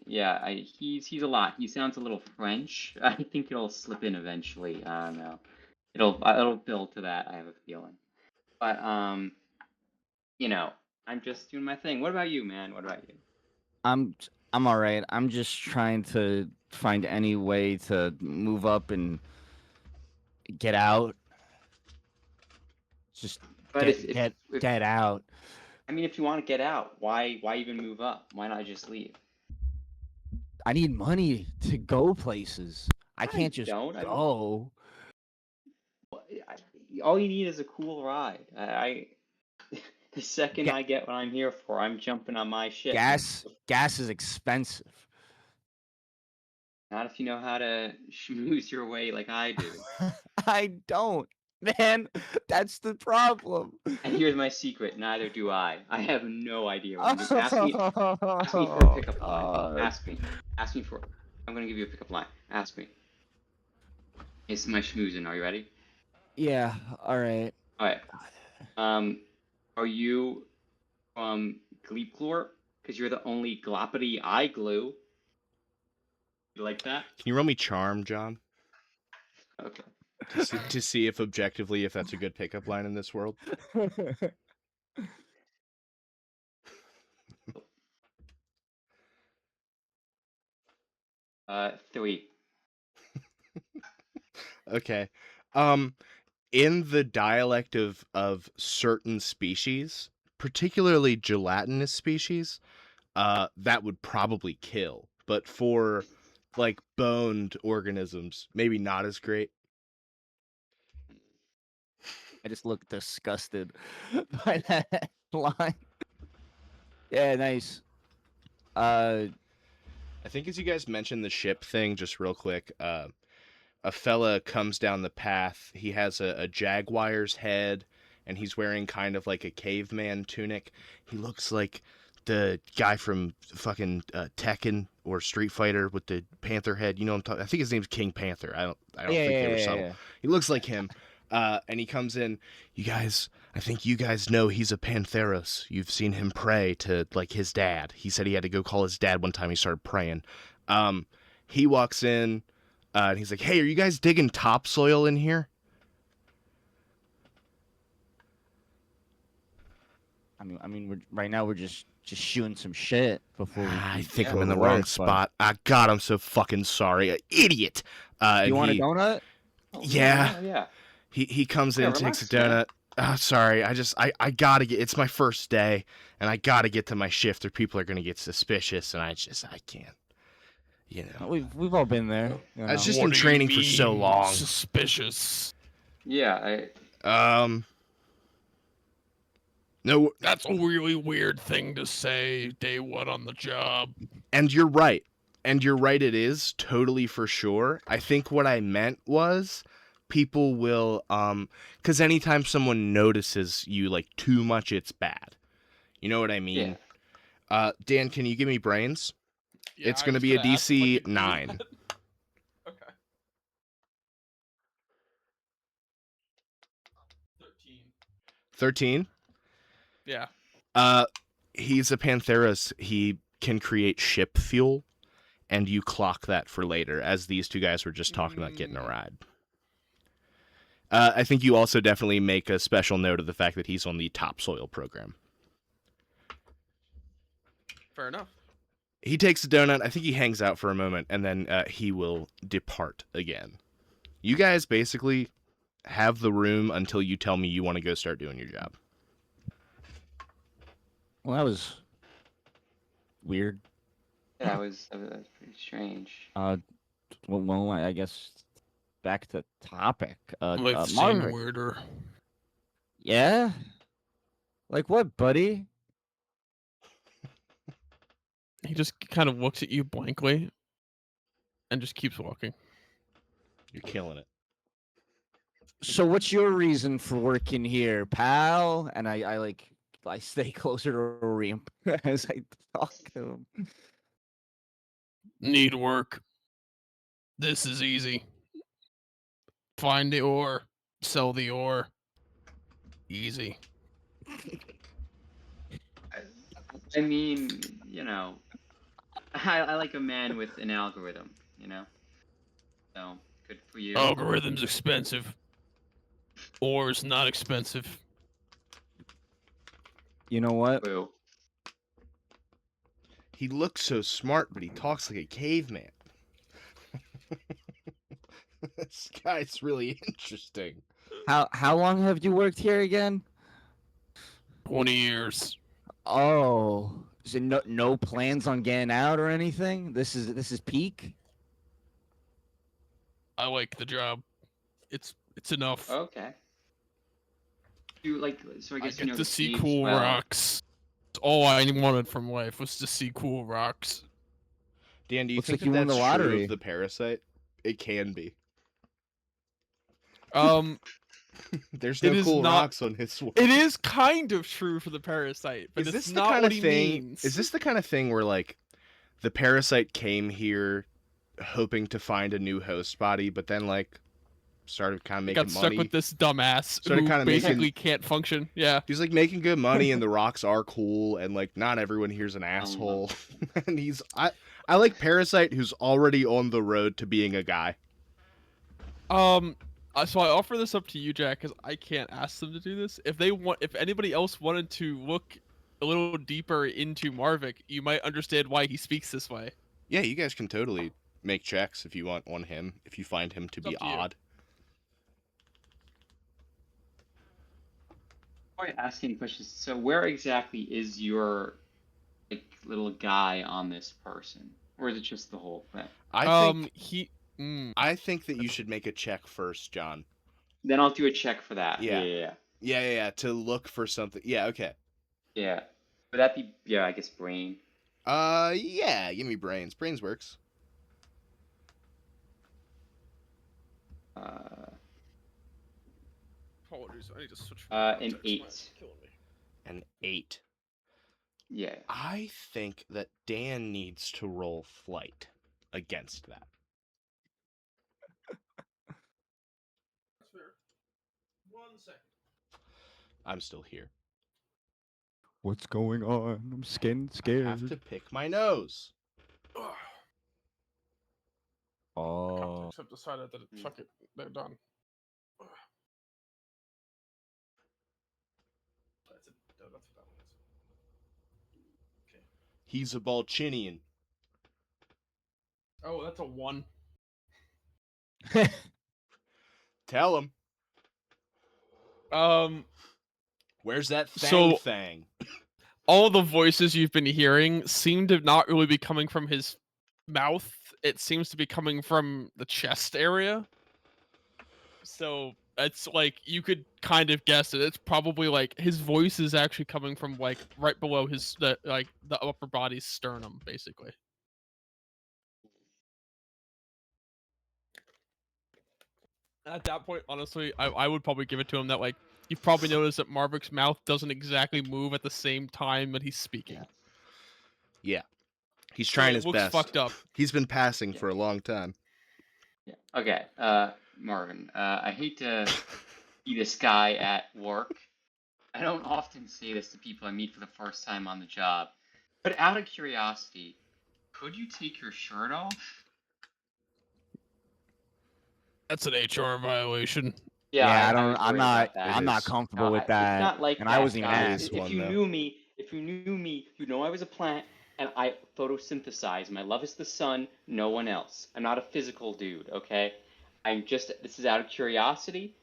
yeah, he's a lot. He sounds a little French. I think it'll slip in eventually. I don't know. It'll build to that. I have a feeling. But I'm just doing my thing. What about you, man? What about you? I'm all right. I'm just trying to find any way to move up and get out. Just But get out. I mean, if you want to get out, why even move up? Why not just leave? I need money to go places. I can't just don't. go. All you need is a cool ride. The second Ga- I get what I'm here for, I'm jumping on my ship. gas is expensive. Not if you know how to schmooze your way like I do. I don't, man. That's the problem. And here's my secret: neither do I. I have no idea what I'm doing. Ask me for a pickup line. God. Ask me for. I'm gonna give you a pickup line. Ask me. It's my schmoozing. Are you ready? Yeah. All right. All right. Are you from Gleepglor? Because you're the only gloppity eye glue. You like that? Can you roll me charm, John? Okay. To see if objectively if that's a good pickup line in this world. 3. Okay. In the dialect of certain species, particularly gelatinous species, that would probably kill. But for like boned organisms, maybe not as great. I just look disgusted by that line. Yeah, nice. I think as you guys mentioned the ship thing, just real quick, a fella comes down the path. He has a jaguar's head, and he's wearing kind of like a caveman tunic. He looks like the guy from fucking Tekken or Street Fighter with the panther head. You know what I'm talking? I think his name's King Panther. I don't think they were subtle. Yeah. He looks like him. And he comes in. You guys, I think you guys know he's a Pantheros. You've seen him pray to like his dad. He said he had to go call his dad one time. He started praying. He walks in. And he's like, "Hey, are you guys digging topsoil in here?" I mean, right now we're just shooting some shit before we. I think go I'm in to the wrong work, but- spot. God, I'm so fucking sorry, idiot. You want a donut? Oh, Yeah. Yeah. He comes in, Yeah, takes a relax, man. donut. Oh, sorry, I gotta get. It's my first day, and I gotta get to my shift, or people are gonna get suspicious, and I can't. You know, We've all been there. You I was know. just What in do you training for so mean, long. Suspicious. Yeah. No, That's a really weird thing to say day one on the job. and you're right. And you're right, it is totally for sure. I think what I meant was people will because anytime someone notices you like too much, it's bad. You know what I mean? Dan, can you give me brains? Yeah, It's I gonna was be a gonna ask if I DC could do 9. that. Okay. 13. 13. Yeah. He's a Pantheros. He can create ship fuel, and you clock that for later, as these two guys were just talking about getting a ride. I think you also definitely make a special note of the fact that he's on the topsoil program. Fair enough. He takes a donut. I think he hangs out for a moment, and then he will depart again. You guys basically have the room until you tell me you want to go start doing your job. Well, that was weird. Yeah, that was pretty strange. Well, I guess back to topic. I've seen Margaret. weirder. Yeah. Like what, buddy? He just kind of looks at you blankly and just keeps walking. You're killing it. So what's your reason for working here, pal? And I stay closer to Reem as I talk to him. Need work. This is easy. Find the ore. Sell the ore. Easy. I mean, I like a man with an algorithm, So, good for you. Algorithm's expensive. Ore's not expensive. You know what? Boo. He looks so smart, but he talks like a caveman. This guy's really interesting. How long have you worked here again? 20 years. Oh, so no plans on getting out or anything? This is peak. I like the job. It's enough. Okay. You like so I I guess get the to see caves cool well. rocks. All I wanted from life was to see cool rocks. Dan, do you Looks think like you that won the that's true lottery. of the parasite? It can be. Um, There's It no is cool not- rocks on his world. it is kind of true for the parasite, but Is it's this the not kind what of he thing? means. Is this the kind of thing where like the parasite came here hoping to find a new host body, but then like started kind of He making got stuck money? with this dumbass Started who kinda basically making- can't function. Yeah. He's like making good money, and the rocks are cool, and like not everyone here's an asshole. And I like Parasite, who's already on the road to being a guy. So I offer this up to you, Jack, because I can't ask them to do this. If anybody else wanted to look a little deeper into Marvik, you might understand why he speaks this way. Yeah, you guys can totally make checks if you want on him, if you find him to It's be up to you. odd. Before asking questions, so where exactly is your like little guy on this person, or is it just the whole thing? I think that you should make a check first, John. Then I'll do a check for that. Yeah. Yeah. Yeah, to look for something. Yeah, okay. Yeah. Would that be I guess brain. Yeah, give me brains. Brains works. Apologies, I need to switch. An 8. An 8. Yeah. I think that Dan needs to roll flight against that. That's fair. 1 second. I'm still here. What's going on? I'm I scared. have to pick my nose. Oh, Contacts have decided that fuck it, they're done. That's it. That's what that one is. Okay. He's a Balchinian. Oh, that's a 1. Tell him. Where's that So- thang? All the voices you've been hearing seem to not really be coming from his mouth. It seems to be coming from the chest area. So it's like you could kind of guess it. It's probably like his voice is actually coming from like right below the upper body's sternum, basically. At that point, honestly, I would probably give it to him that like you've probably noticed that Marvik's mouth doesn't exactly move at the same time that he's speaking. Yeah. He's So trying it his looks best. fucked up. He's been passing for a long time. Yeah. Okay. Marvin. I hate to be this guy at work. I don't often say this to people I meet for the first time on the job, but out of curiosity, could you take your shirt off? That's an HR violation. Yeah, I was don't. worried I'm about not. that. I'm not is. comfortable with that. It's not like and that, I wasn't even guys. asked. It is If you one, though. knew me, you know I was a plant, and I photosynthesize. My love is the sun, no one else. I'm not a physical dude, okay? This is out of curiosity.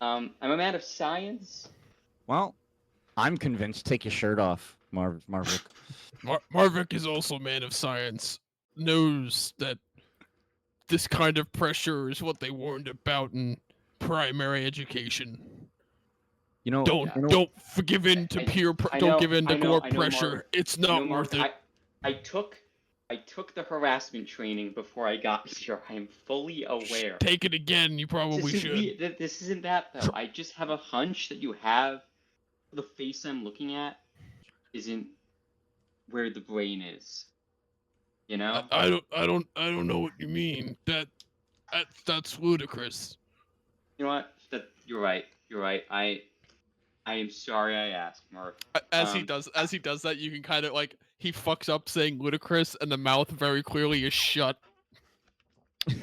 I'm a man of science. Well, I'm convinced. Take your shirt off, Marvick. Marvik is also a man of science. Knows that this kind of pressure is what they warned about in primary education. You know, Don't give in to don't give in to gore pressure. Marvin. It's You know, not worth Marvin, it. I took the harassment training before I got here. I am fully aware. Take it again. You probably should. This isn't that though. I just have a hunch that you have the face I'm looking at isn't where the brain is. You know? I don't know what you mean. That's ludicrous. You know what? You're right. You're right. I am sorry I asked, Mark. As he does that, you can kind of like he fucks up saying ludicrous, and the mouth very clearly is shut.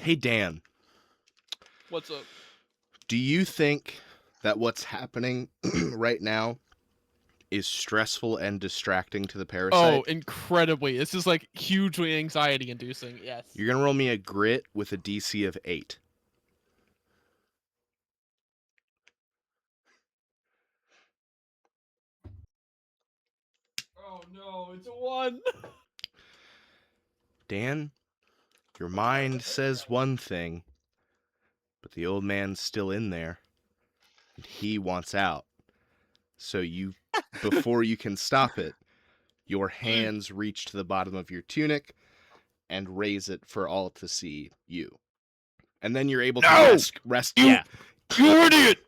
Hey, Dan. What's up? Do you think that what's happening right now is stressful and distracting to the parasite? Oh, incredibly! This is like hugely anxiety-inducing. Yes. You're gonna roll me a grit with a DC of 8. no, it's a 1. Dan, your mind says one thing, but the old man's still in there, and he wants out. So before you can stop it, your hands reach to the bottom of your tunic and raise it for all to see you. And then you're able to rest. Yeah. You idiot!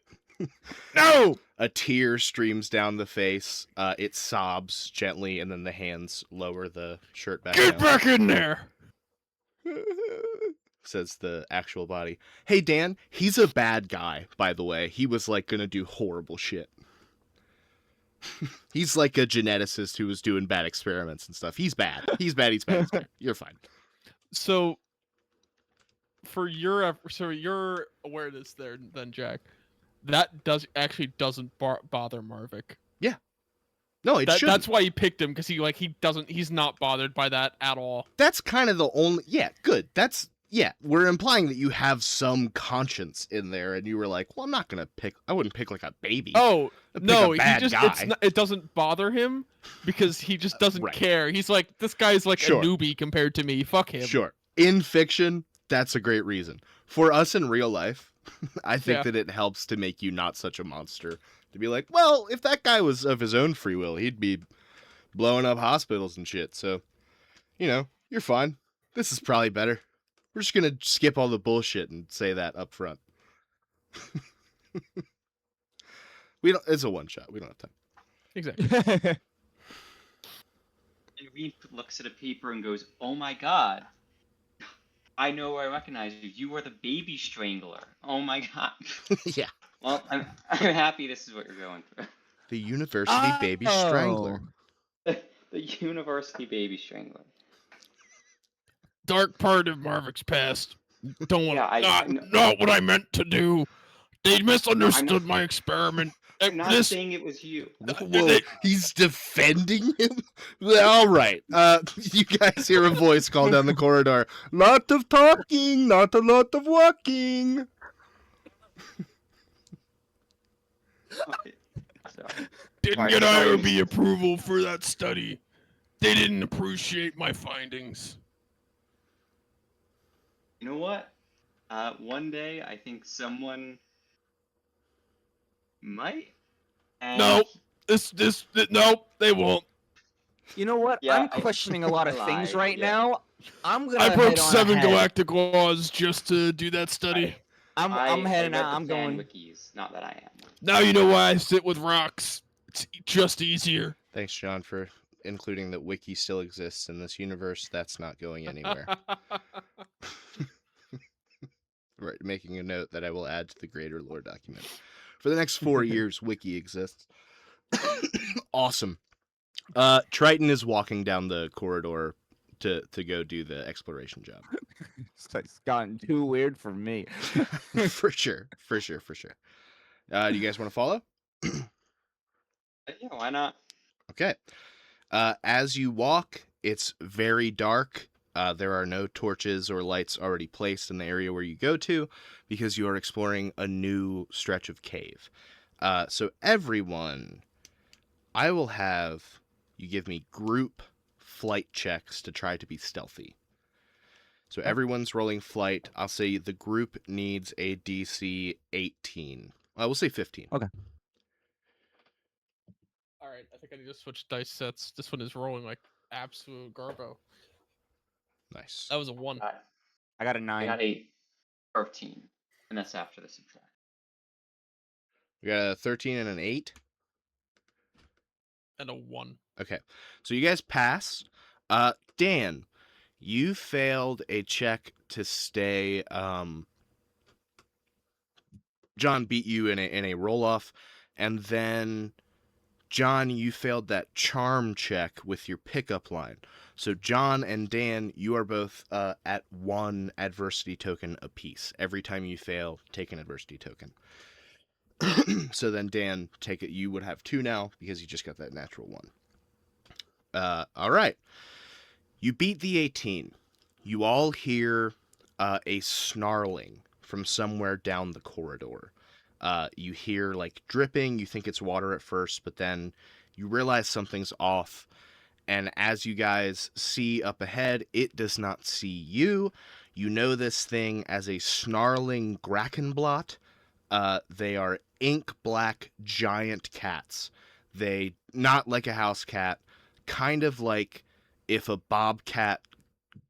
No! A tear streams down the face. It sobs gently, and then the hands lower the shirt back Get down. back in there! Says the actual body. Hey, Dan, he's a bad guy, by the way. He was, like, gonna do horrible shit. He's like a geneticist who was doing bad experiments and stuff. He's bad. He's bad. You're fine. So, for your awareness there, then, Jack, that doesn't bother Marvick. No, That's why he picked him, because he's not bothered by that at all. That's kind of the only. Yeah, good. We're implying that you have some conscience in there, and you were like, well, I wouldn't pick like a baby. Oh, I'd pick no, a bad guy. it doesn't bother him because he just doesn't Right. care. He's like, this guy's like Sure. a newbie compared to me. Fuck him. Sure. In fiction, that's a great reason. For us in real life, I think that it helps to make you not such a monster. To be like, well, if that guy was of his own free will, he'd be blowing up hospitals and shit. So, you're fine. This is probably better. We're just going to skip all the bullshit and say that up front. It's a one shot. We don't have time. Exactly. And Reed looks at a paper and goes, "Oh my god. I know I recognize you. You are the baby strangler. Oh my god." Yeah. Well, I'm happy this is what you're going through. The University Baby Strangler. The University Baby Strangler. Dark part of Marvick's past. Don't want Yeah, not what I meant to do. They misunderstood my experiment. I'm not saying it was you. Whoa, he's defending him? All right. You guys hear a voice call down the corridor. Lot of talking, not a lot of walking. Okay. Sorry. Didn't get IRB approval for that study. They didn't appreciate my findings. You know what? One day I think someone might. And No, no, they won't. You know what? Yeah, I'm questioning a lot of I things lied, right yeah. now. I'm gonna. I broke head on 7 ahead. galactic laws just to do that study. I'm heading I read out. the I'm fan going. wikis, not that I am. Now you know why I sit with rocks. It's just easier. Thanks, John, for including that Wiki still exists in this universe. That's not going anywhere. Right, making a note that I will add to the greater lore document. For the next 4 years, Wiki exists. Awesome. Triton is walking down the corridor to go do the exploration job. It's gotten too weird for me. For sure. Do you guys want to follow? Yeah, why not? Okay. As you walk, it's very dark. There are no torches or lights already placed in the area where you go to because you are exploring a new stretch of cave. So everyone, I will have you give me group flight checks to try to be stealthy. So everyone's rolling flight. I'll say the group needs a DC 18. We'll say 15. Okay. All right, I think I need to switch dice sets. This one is rolling like absolute garbo. Nice. That was a 1. I got a I 9. got a 13, and that's after the subtract. We got a 13 and an 8. And a 1. Okay. So you guys pass. Dan, you failed a check to stay. John beat you in a roll off, and then John, you failed that charm check with your pickup line. So John and Dan, you are both at 1 adversity token apiece. Every time you fail, take an adversity token. So then Dan, take it. You would have 2 now because you just got that natural 1. All right. You beat the 18. You all hear a snarling from somewhere down the corridor. You hear like dripping. You think it's water at first, but then you realize something's off, And as you guys see up ahead, it does not see you. You know this thing as a snarling Grakenblot. They are ink black giant cats. They, not like a house cat, kind of like if a bobcat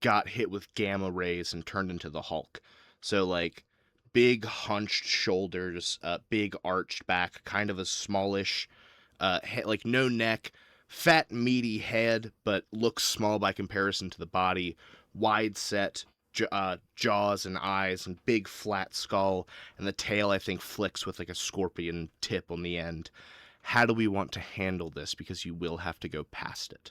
got hit with gamma rays and turned into the Hulk. So, like, big hunched shoulders, big arched back, kind of a smallish, like no neck, fat meaty head, but looks small by comparison to the body, wide set jaws and eyes, and big flat skull, and the tail I think flicks with like a scorpion tip on the end. How do we want to handle this? Because you will have to go past it.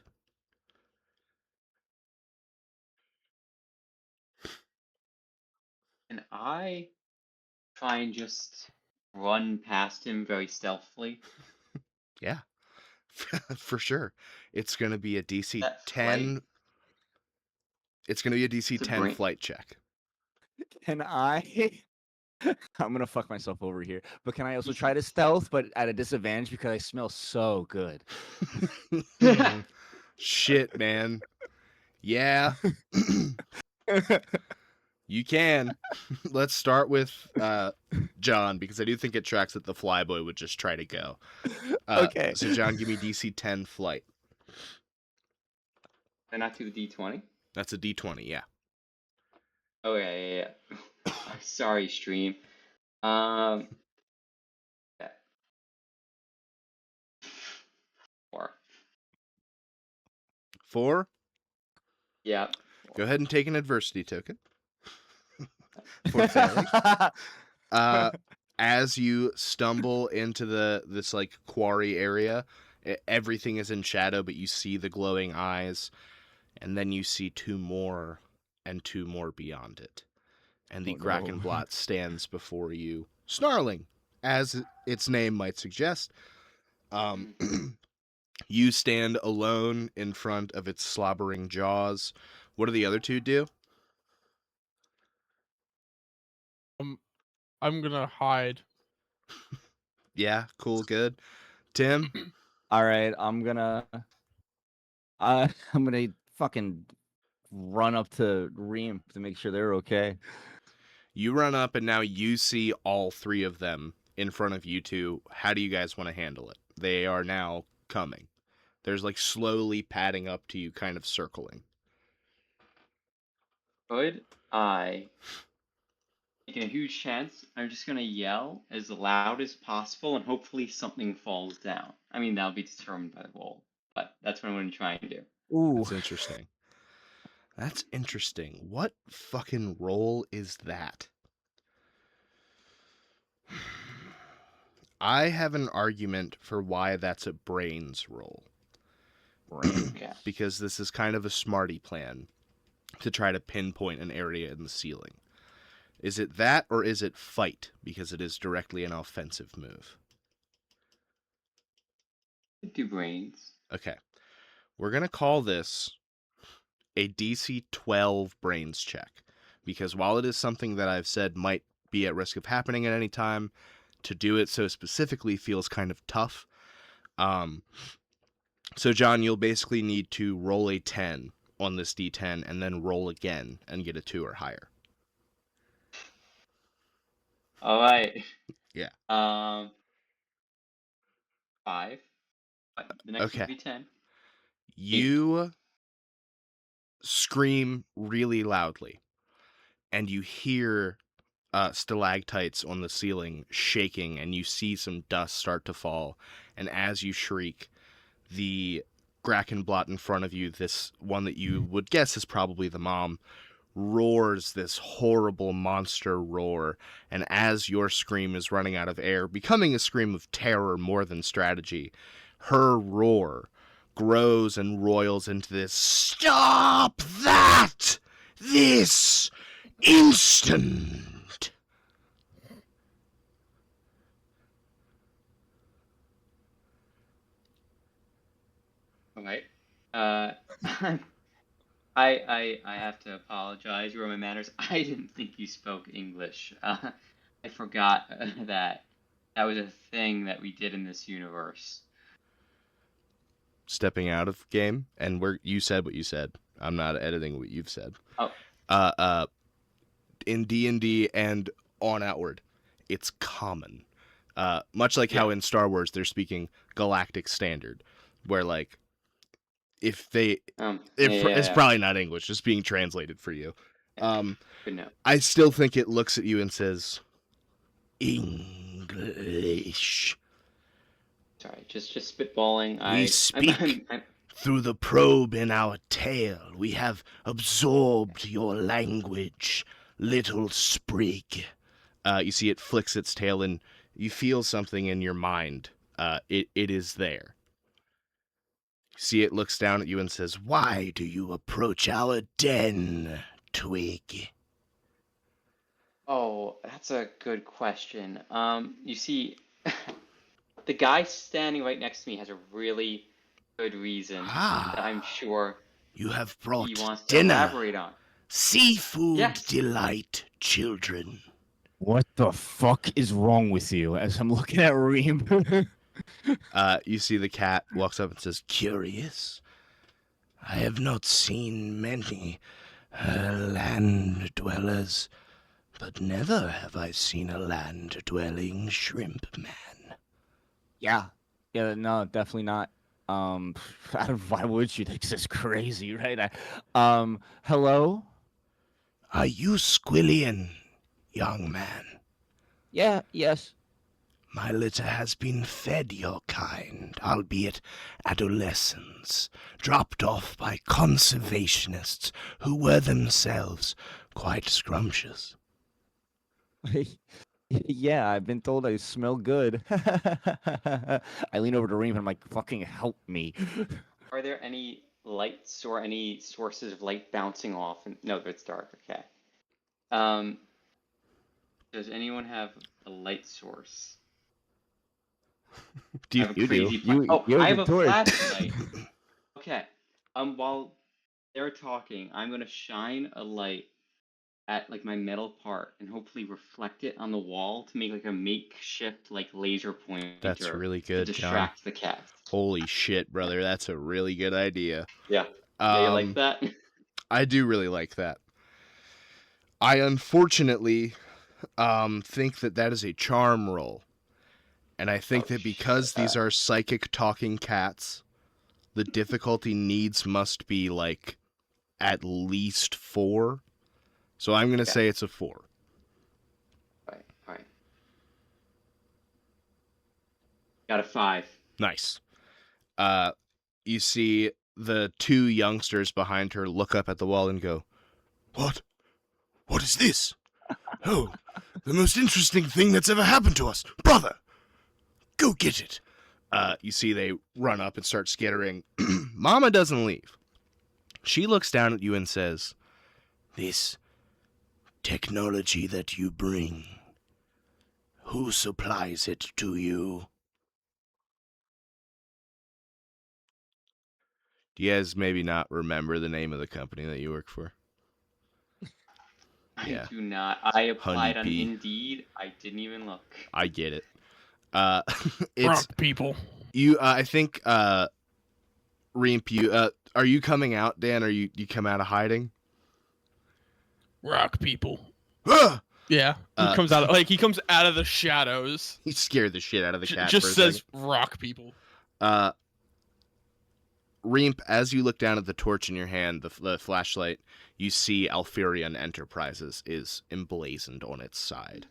And I try and just run past him very stealthily. Yeah, for sure. It's going to be a DC That 10. flight, It's going to be a DC it's a 10 brain. flight check. Can I? I'm gonna fuck myself over here. But can I also try to stealth, but at a disadvantage because I smell so good? Shit, man. Yeah. You can. Let's start with John, because I do think it tracks that the flyboy would just try to go. Okay. So, John, give me DC 10 flight. And not to the D20. That's a D20, yeah. Oh yeah. Sorry, stream. Yeah. 4. 4. Yeah. Go ahead and take an adversity token for failing. As you stumble into this like quarry area, everything is in shadow, but you see the glowing eyes, and then you see 2 more and 2 more beyond it. And the Oh, no. Grakenblot stands before you, snarling, as its name might suggest. You stand alone in front of its slobbering jaws. What do the other 2 do? I'm gonna hide. Yeah, cool, good. Tim? All right, I'm gonna fucking run up to Reem to make sure they're okay. You run up, and now you see all 3 of them in front of you 2. How do you guys want to handle it? They are now coming. There's like slowly padding up to you, kind of circling. Could I, taking a huge chance, I'm just gonna yell as loud as possible and hopefully something falls down. I mean, that'll be determined by the roll, but that's what I'm gonna try and do. Ooh. That's interesting. That's interesting. What fucking roll is that? I have an argument for why that's a brains roll. Okay. Because this is kind of a smarty plan to try to pinpoint an area in the ceiling. Is it that, or is it fight? Because it is directly an offensive move. Do brains. Okay. We're going to call this a DC 12 brains check. Because while it is something that I've said might be at risk of happening at any time, to do it so specifically feels kind of tough. So, John, you'll basically need to roll a 10 on this D10 and then roll again and get a 2 or higher. All right. Yeah. 5. The next Okay. would be 10. You scream really loudly, and you hear stalactites on the ceiling shaking, and you see some dust start to fall. And as you shriek, the Grakenblot in front of you, this one that you would guess is probably the mom, roars this horrible monster roar. And as your scream is running out of air, becoming a scream of terror more than strategy, her roar grows and roils into this, "Stop that! This instant!" All right. I have to apologize, Roman Manners. I didn't think you spoke English. I forgot that that was a thing that we did in this universe. stepping out of game, and you said what you said. I'm not editing what you've said. Oh. In D&D and on outward, it's common. Much like how in Star Wars they're speaking galactic standard, where like it's probably not English, just being translated for you. Good note. I still think it looks at you and says English. Sorry, just spitballing. We speak through the probe in our tail. We have absorbed your language, little sprig. You see it flicks its tail and you feel something in your mind. It is there. You see it looks down at you and says, "Why do you approach our den, Twig?" Oh, that's a good question. You see, the guy standing right next to me has a really good reason that I'm sure You have brought he wants to dinner. elaborate on. Seafood Yes. delight, children. What the fuck is wrong with you? As I'm looking at Reem. You see the cat walks up and says, "Curious. I have not seen many land dwellers, but never have I seen a land-dwelling shrimp man." Yeah, no, definitely not. Why would you? Think this is crazy, right? Hello. Are you Squillian, young man? Yeah, yes. My litter has been fed your kind, albeit adolescents, dropped off by conservationists who were themselves quite scrumptious. Yeah, I've been told I smell good. I lean over to Reem and I'm like, fucking help me. Are there any lights or any sources of light bouncing off? No, it's dark. Okay. Does anyone have a light source? You Oh, you I have have the a torch. flashlight. Okay. While they're talking, I'm gonna shine a light at like my metal part and hopefully reflect it on the wall to make like a makeshift like laser pointer. That's really to good, distract John. the cat. Holy shit, brother. That's a really good idea. Yeah. Yeah, you like that? I do really like that. I unfortunately think that is a charm roll. And I think that because these are psychic talking cats, the difficulty must be like at least 4. So I'm going to say it's a 4. All right. Got a 5. Nice. You see the 2 youngsters behind her look up at the wall and go, "What? What is this? Oh, the most interesting thing that's ever happened to us. Brother, go get it." You see they run up and start skittering. Mama doesn't leave. She looks down at you and says, "This technology that you bring, who supplies it to you?" Do you guys maybe not remember the name of the company that you work for? I do not. I applied on Honeybee. Indeed. I didn't even look. I get it. It's Rock people. you. I think Reemp, you are you coming out, Dan? Or you come out of hiding? Rock people. Ah! Yeah, he comes out of the shadows. He scared the shit out of the cat. Just for a says second. rock people. Reemp, as you look down at the torch in your hand, the flashlight, you see Alpherion Enterprises is emblazoned on its side.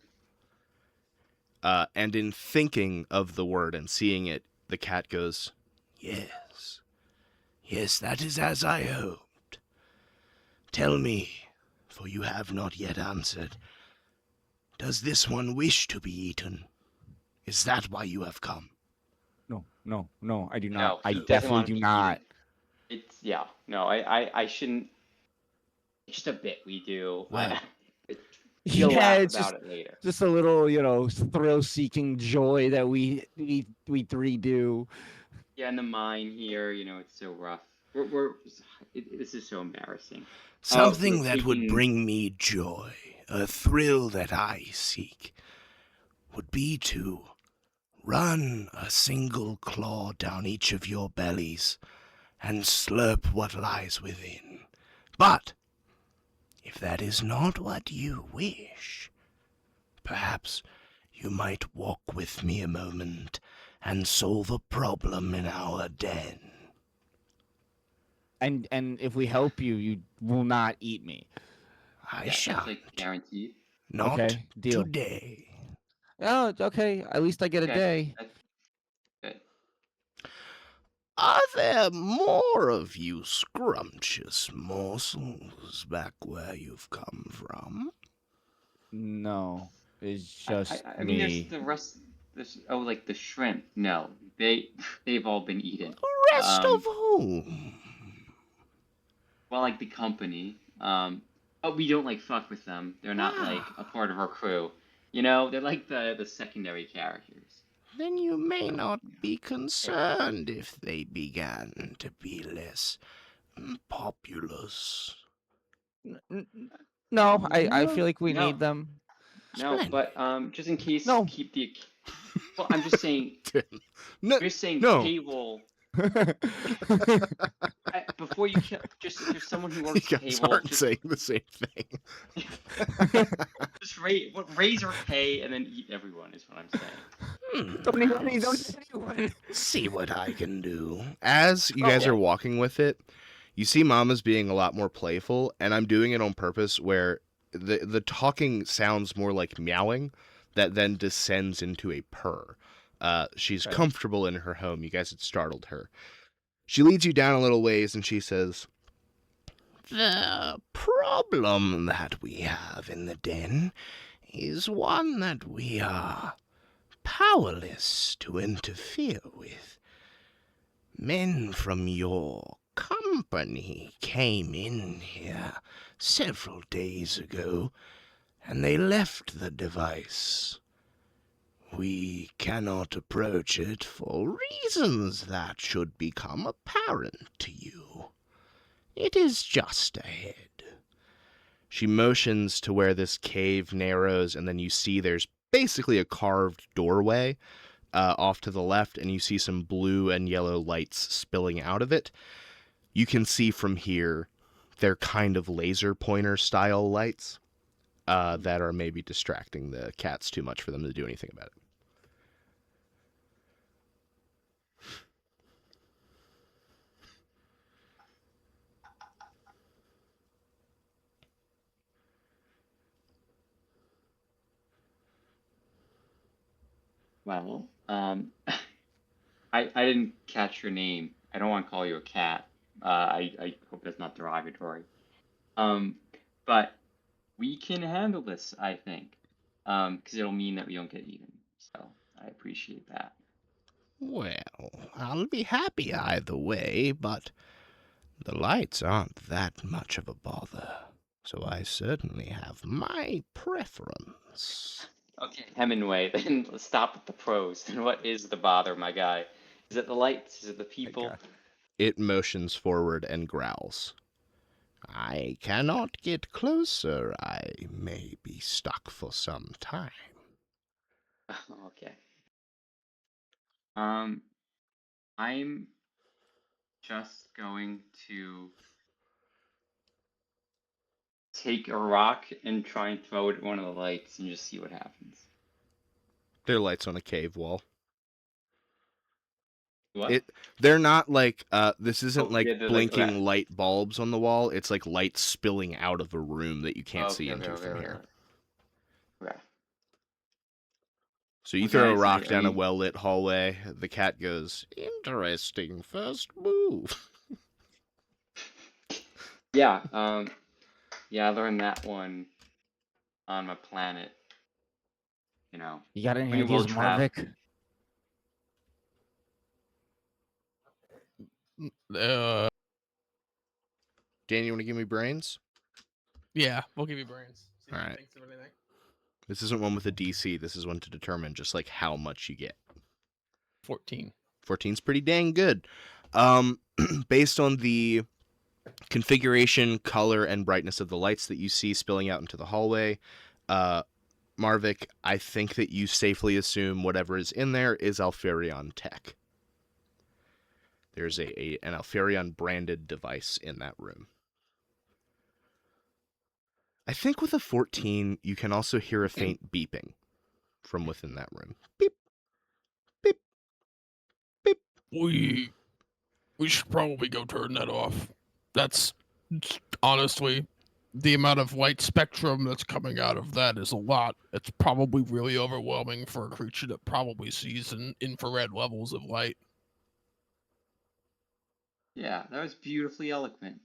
And in thinking of the word and seeing it, the cat goes, "Yes. Yes, that is as I hoped. Tell me, for you have not yet answered, does this one wish to be eaten? Is that why you have come?" No, I do not. No, I he doesn't definitely want do to be not. eaten. No, I shouldn't. It's just a bit we do. What? You'll laugh It's about it later. just a little, thrill-seeking joy that we 3 do. Yeah, in the mine here, it's so rough. This is so embarrassing. Something that would taking- bring me joy, a thrill that I seek, would be to Run a single claw down each of your bellies and slurp what lies within. But if that is not what you wish, perhaps you might walk with me a moment and solve a problem in our den. And if we help you, you will not eat me. I Yeah, shan't. that's like guaranteed. Not Okay, deal. today. Oh, it's okay. At least I get a Okay. day. That's good. Are there more of you scrumptious morsels back where you've come from? No, it's I, just I mean, there's me. the rest. There's like the shrimp. No, they've all been eaten. The rest of whom? Well, like the company. But we don't like fuck with them. They're not like a part of our crew. You know, they're like the secondary characters. Then you may not be concerned if they began to be less populous. No, I feel like we No, need them. no, but just in case, No. keep the. Well, I'm just saying. No, You're saying no. payroll. Before you kill, just if there's someone who You works guys payroll, aren't just saying the same thing. just raise our pay and then eat everyone is what I'm saying. Don't eat any, don't eat anyone. See what I can do. As you Oh, guys yeah. are walking with it, you see Mama's being a lot more playful, and I'm doing it on purpose where the talking sounds more like meowing that then descends into a purr. She's Okay. comfortable in her home. You guys had startled her. She leads you down a little ways and she says, "The problem that we have in the den is one that we are powerless to interfere with. Men from your company came in here several days ago, and they left the device. We cannot approach it for reasons that should become apparent to you. It is just ahead." She motions to where this cave narrows, and then you see there's basically a carved doorway off to the left, and you see some blue and yellow lights spilling out of it. You can see from here they're kind of laser pointer style lights that are maybe distracting the cats too much for them to do anything about it. Well, I didn't catch your name. I don't want to call you a cat. I hope that's not derogatory. But we can handle this, I think. Because it'll mean that we don't get eaten. So I appreciate that. Well, I'll be happy either way, but the lights aren't that much of a bother, so I certainly have my preference. Okay, Hemingway, then let's stop with the pros. Then what is the bother, my guy? Is it the lights? Is it the people? God. It motions forward and growls. I cannot get closer. I may be stuck for some time. Okay. I'm just going to take a rock and try and throw it at one of the lights and just see what happens. There are lights on a cave wall. What? They're not like this isn't Oh, like yeah, they're blinking okay. light bulbs on the wall. It's like lights spilling out of a room that you can't Okay, see into okay, from okay, here. okay. So you Okay, throw a I see. rock I down a mean- well-lit hallway. The cat goes, "Interesting first move." Yeah, yeah, I learned that one on my planet. You know, You got any when you ideas, will travel. Marvick? Dan, you want to give me brains? Yeah, we'll give you brains. See if All he right. thinks of anything. This isn't one with a DC. This is one to determine just like how much you get. 14. 14's pretty dang good. Based on the configuration, color, and brightness of the lights that you see spilling out into the hallway, Marvik, I think that you safely assume whatever is in there is Alpherion tech. There's an Alpherion branded device in that room. I think with a 14, you can also hear a faint beeping from within that room. Beep, beep, beep. We should probably go turn that off. That's honestly, the amount of light spectrum that's coming out of that is a lot. It's probably really overwhelming for a creature that probably sees in infrared levels of light. Yeah, that was beautifully eloquent.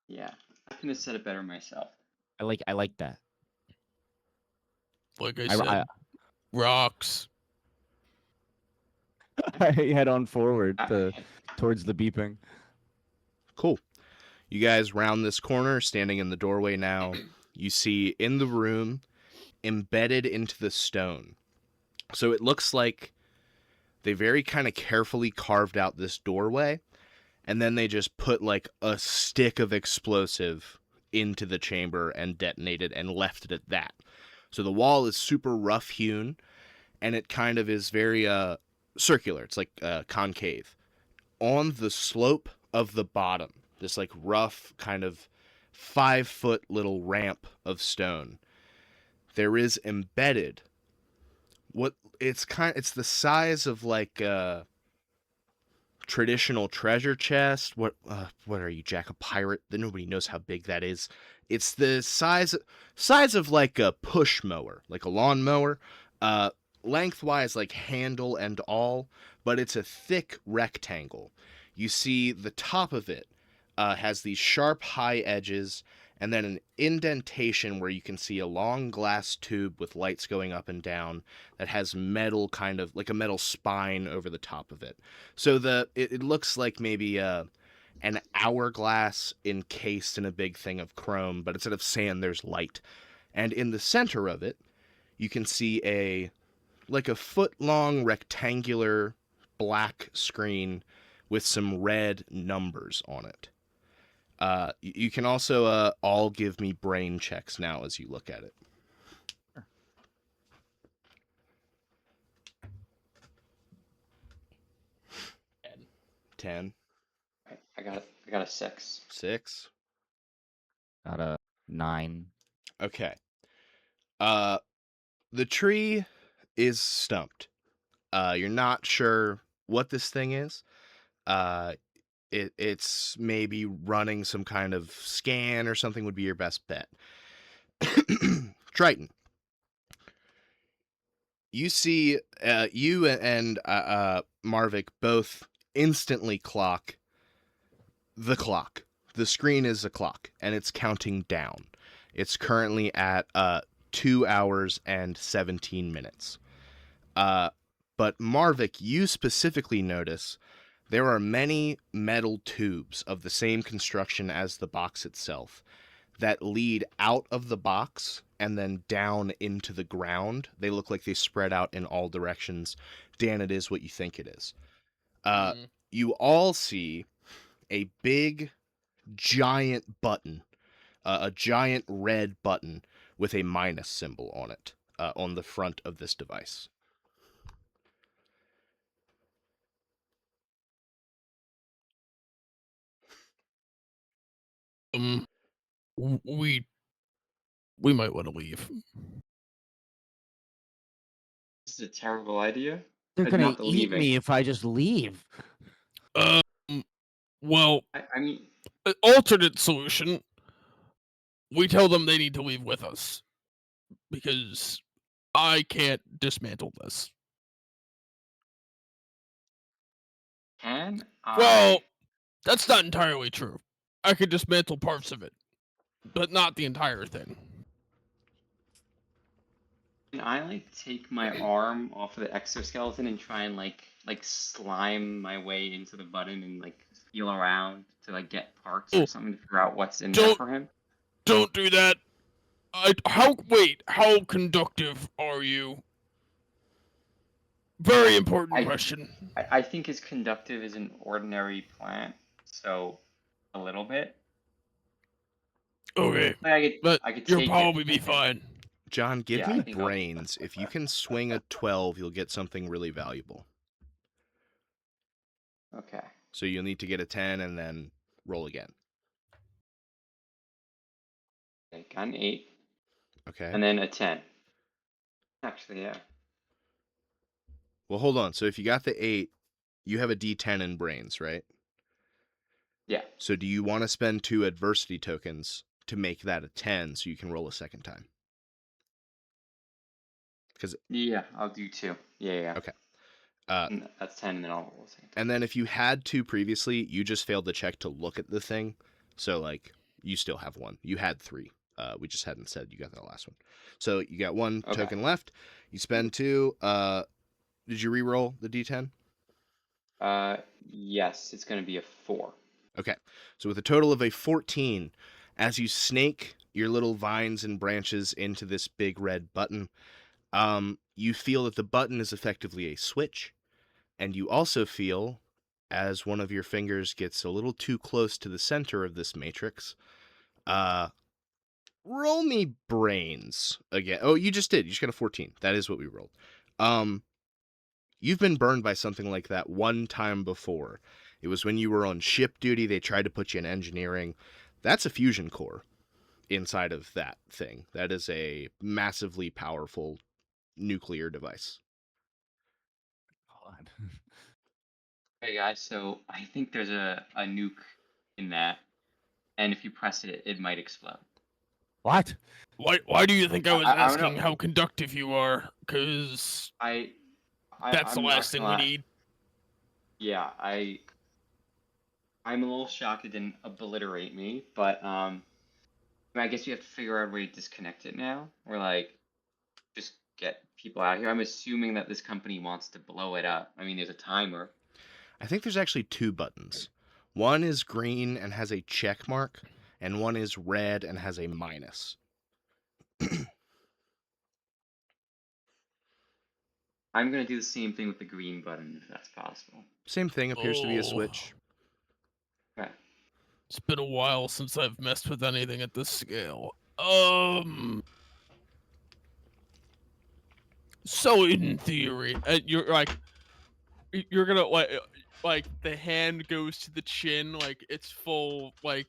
Yeah, I couldn't have said it better myself. I like that. Like I said, rocks. I head on forward towards the beeping. Cool. You guys round this corner, standing in the doorway now. You see in the room, embedded into the stone. So it looks like they very kind of carefully carved out this doorway, and then they just put like a stick of explosive into the chamber and detonated and left it at that. So the wall is super rough hewn, and it kind of is very circular. It's like concave. On the slope of the bottom, this like rough kind of 5-foot little ramp of stone, there is embedded it's the size of like a traditional treasure chest. What are you, Jack, a pirate? Nobody knows how big that is. It's the size of like a push mower, like a lawn mower, lengthwise like handle and all, but it's a thick rectangle. You see the top of it has these sharp high edges, and then an indentation where you can see a long glass tube with lights going up and down that has metal, kind of like a metal spine over the top of it. So it looks like maybe an hourglass encased in a big thing of chrome, but instead of sand, there's light. And in the center of it, you can see a 1-foot-long rectangular black screen with some red numbers on it. You can also all give me brain checks now as you look at it. Sure. 10. I got a 6. 6. Got a 9. Okay. The tree is stumped. You're not sure what this thing is. It's maybe running some kind of scan or something would be your best bet. Triton. You see, you and Marvik both instantly clock the clock. The screen is a clock, and it's counting down. It's currently at 2 hours and 17 minutes. But Marvik, you specifically notice there are many metal tubes of the same construction as the box itself that lead out of the box and then down into the ground. They look like they spread out in all directions. Dan, it is what you think it is. You all see a big, giant button, a giant red button with a minus symbol on it, on the front of this device. We might want to leave. This is a terrible idea. They're But gonna not the eat leaving. me if I just leave. Well, I mean, an alternate solution. We tell them they need to leave with us because I can't dismantle this. can Well, I? that's not entirely true. I could dismantle parts of it, but not the entire thing. Can I like take my arm off of the exoskeleton and try and like slime my way into the button and like feel around to like get parts or something to figure out what's in there for him? Don't do that. How conductive are you? Very important question. I think as conductive as an ordinary plant, so a little bit. Okay, Like but I could you'll take probably it. be fine. John, give Yeah, I me think I'll. brains. If you can swing a 12, you'll get something really valuable. Okay. So you'll need to get a 10 and then roll again. Okay, got an 8, Okay. and then a 10. Actually, yeah. Well, hold on. So if you got the 8, you have a D10 in brains, right? Yeah. So do you want to spend 2 adversity tokens to make that a 10 so you can roll a second time? Because Yeah, I'll do 2. Yeah. okay. That's 10, and then I'll roll a second. And then if you had 2 previously, you just failed the check to look at the thing. So like you still have 1. You had 3. We just hadn't said you got that last one. So you got 1 Okay. token left. You spend 2. Did you re-roll the D10? Yes, it's gonna be a 4. Okay. So with a total of a 14, as you snake your little vines and branches into this big red button, you feel that the button is effectively a switch, and you also feel, as one of your fingers gets a little too close to the center of this matrix, roll me brains again. Oh, you just did. You just got a 14. That is what we rolled. You've been burned by something like that one time before. It was when you were on ship duty. They tried to put you in engineering. That's a fusion core inside of that thing. That is a massively powerful nuclear device. God. Hey guys, so I think there's a nuke in that, and if you press it, it might explode. What? Why do you think I was I don't know. asking how conductive you are? Because that's the I'm last not thing gonna we lie. need. Yeah, I'm a little shocked it didn't obliterate me, but I guess you have to figure out a way to disconnect it now, or like just get people out of here. I'm assuming that this company wants to blow it up. I mean, there's a timer. I think there's actually 2 buttons. One is green and has a check mark, and one is red and has a minus. I'm gonna do the same thing with the green button if that's possible. Same thing, appears to be a Oh. switch. Okay. It's been a while since I've messed with anything at this scale. So in theory, you're like, you're gonna like the hand goes to the chin, like it's full, like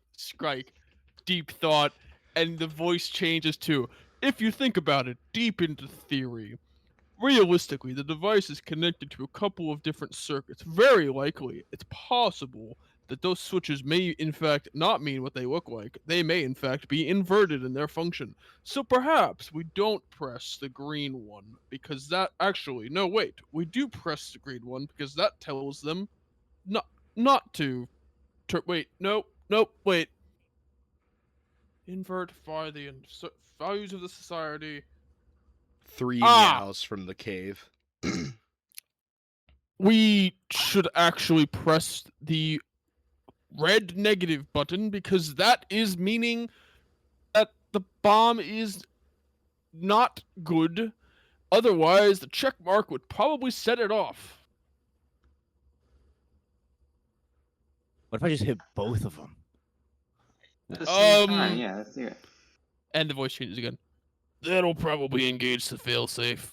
deep thought, and the voice changes to, if you think about it, deep into theory. Realistically, the device is connected to a couple of different circuits. Very likely, it's possible that those switches may, in fact, not mean what they look like. They may, in fact, be inverted in their function. So perhaps we don't press the green one, because that actually, no, wait, we do press the green one because that tells them not to. Wait, nope, wait. Invert via the values of the society. 3 Ah! meows from the cave. We should actually press the red negative button because that is meaning that the bomb is not good. Otherwise, the check mark would probably set it off. What if I just hit both of them? At the same time, Um, yeah, let's do it. And the voice changes again. That'll probably engage the failsafe.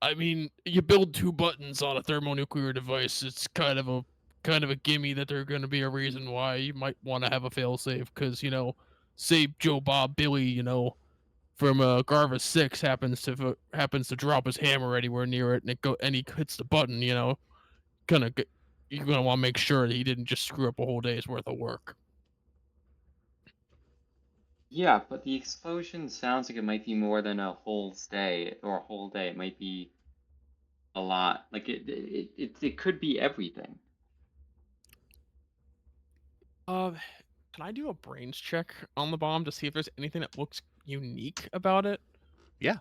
I mean, you build 2 buttons on a thermonuclear device. It's kind of a gimme that there's going to be a reason why you might want to have a failsafe. Because say Joe Bob Billy, from Garva 6 happens to drop his hammer anywhere near it, and he hits the button. You're gonna want to make sure that he didn't just screw up a whole day's worth of work. Yeah, but the explosion sounds like it might be more than a whole day or a whole day. It might be a lot. Like it could be everything. Can I do a brains check on the bomb to see if there's anything that looks unique about it? Yeah.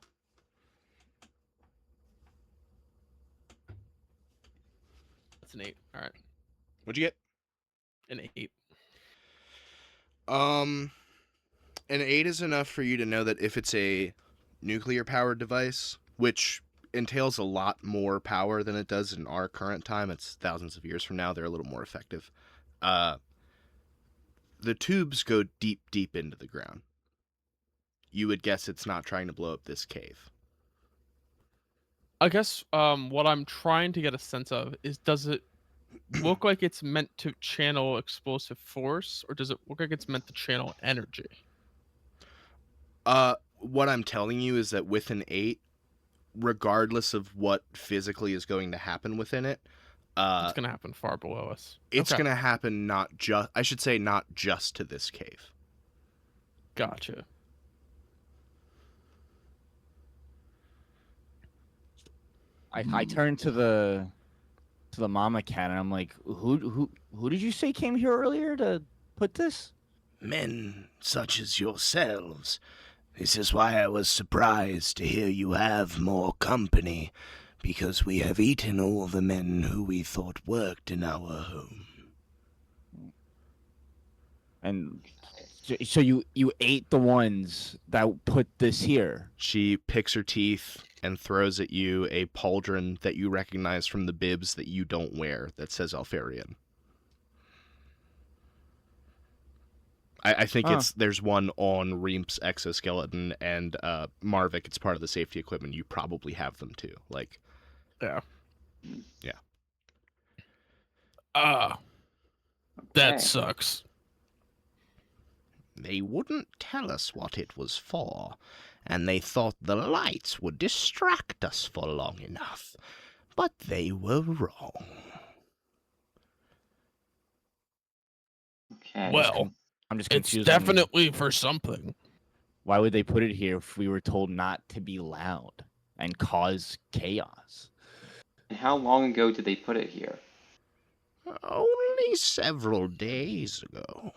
That's an 8. All right, What'd you get? an 8. An 8 is enough for you to know that if it's a nuclear powered device, which entails a lot more power than it does in our current time, it's thousands of years from now, they're a little more effective. The tubes go deep into the ground. you would guess it's not trying to blow up this cave. I guess what I'm trying to get a sense of is, does it look like it's meant to channel explosive force, or does it look like it's meant to channel energy? What I'm telling you is that with an 8, regardless of what physically is going to happen within it, It's gonna happen far below us. it's Okay. going to happen not just to this cave. Gotcha. I turn to the mama cat and I'm like, who did you say came here earlier to put this? Men such as yourselves. This is why I was surprised to hear you have more company, because we have eaten all the men who we thought worked in our home. And so you ate the ones that put this here. She picks her teeth and throws at you a pauldron that you recognize from the bibs that you don't wear that says Alpherion. I think there's one on Reemp's exoskeleton, and Marvik, it's part of the safety equipment. You probably have them too. Like, Yeah. Yeah. That Okay. sucks. They wouldn't tell us what it was for, and they thought the lights would distract us for long enough. But they were wrong. Okay. Well, I'm just it's confused. on definitely for something. why would they put it here if we were told not to be loud and cause chaos? And how long ago did they put it here? Only several days ago.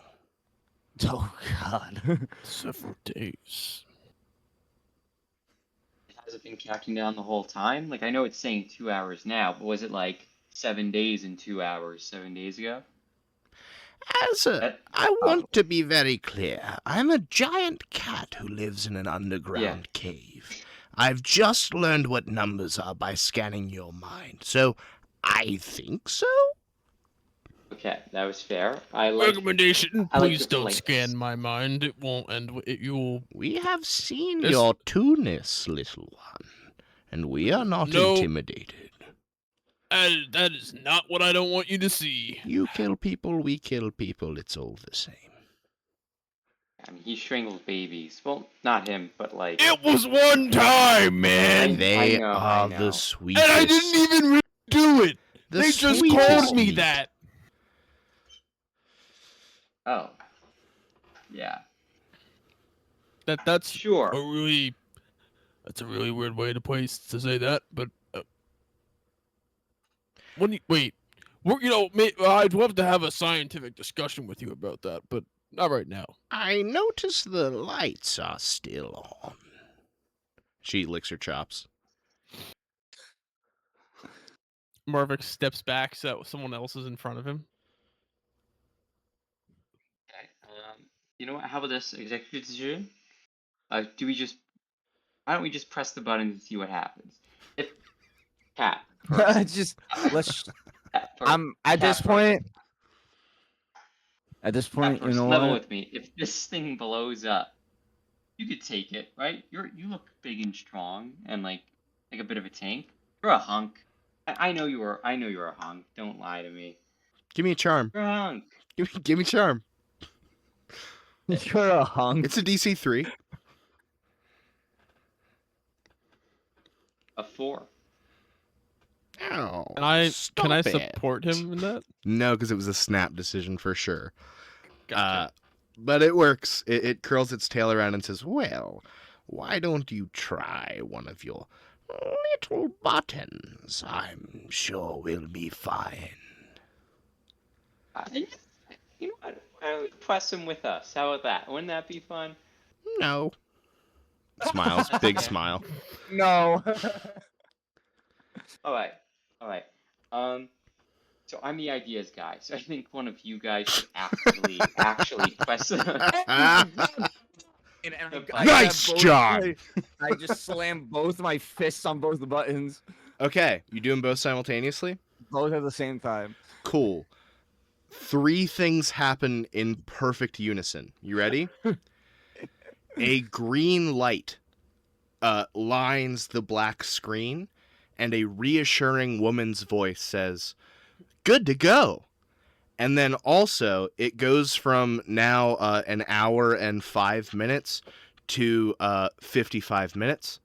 Oh God. Several days. Has it been counting down the whole time? Like, I know it's saying 2 hours now, but was it like 7 days and 2 hours 7 days ago? I want to be very clear. I'm a giant cat who lives in an underground cave. I've just learned what numbers are by scanning your mind, so I think so? Okay, that was fair. I like. Recommendation: I like please the don't flavors. scan my mind. It won't end. You'll. We have seen This- your two-ness, little one, and we are not No. intimidated. That is not what I don't want you to see. You kill people, we kill people, it's all the same. I mean, he strangles babies. Well, not him, but like. It was one time, man, They know, are I know. the sweetest. and I didn't even really do it. the They just sweetest called me meat. that. Oh. Yeah. That's Sure. a really. That's a really weird way to say that, but. Wait. I'd love to have a scientific discussion with you about that, but not right now. I notice the lights are still on. she licks her chops. Marvik steps back so someone else is in front of him. Okay. You know what? How about this executive decision? Why don't we just press the button and see what happens? If cat. Just let's. Cat I'm at cat this first. point. At this Cat point, you first, know level what? with me. If this thing blows up, you could take it, right? You look big and strong and like a bit of a tank. You're a hunk. I know you're a hunk. Don't lie to me. Give me a charm. You're a hunk. Give me charm. You're a hunk. It's a DC 3. A 4. Oh, Can I stop it. support him in that? No, because it was a snap decision for sure. Gotcha. But it works. It curls its tail around and says, "Well, why don't you try one of your little buttons? I'm sure we'll be fine." You know what? Why don't we press him with us? How about that? Wouldn't that be fun? No. Smiles, big smile. No. All right. So I'm the ideas guy. So I think one of you guys should actually press. Nice job! I just slammed both my fists on both the buttons, Okay, you do them both simultaneously? both at the same time. Cool. 3 things happen in perfect unison. You ready? A green light lines the black screen, and a reassuring woman's voice says, "Good to go." And then also, it goes from now an hour and 5 minutes to 55 minutes.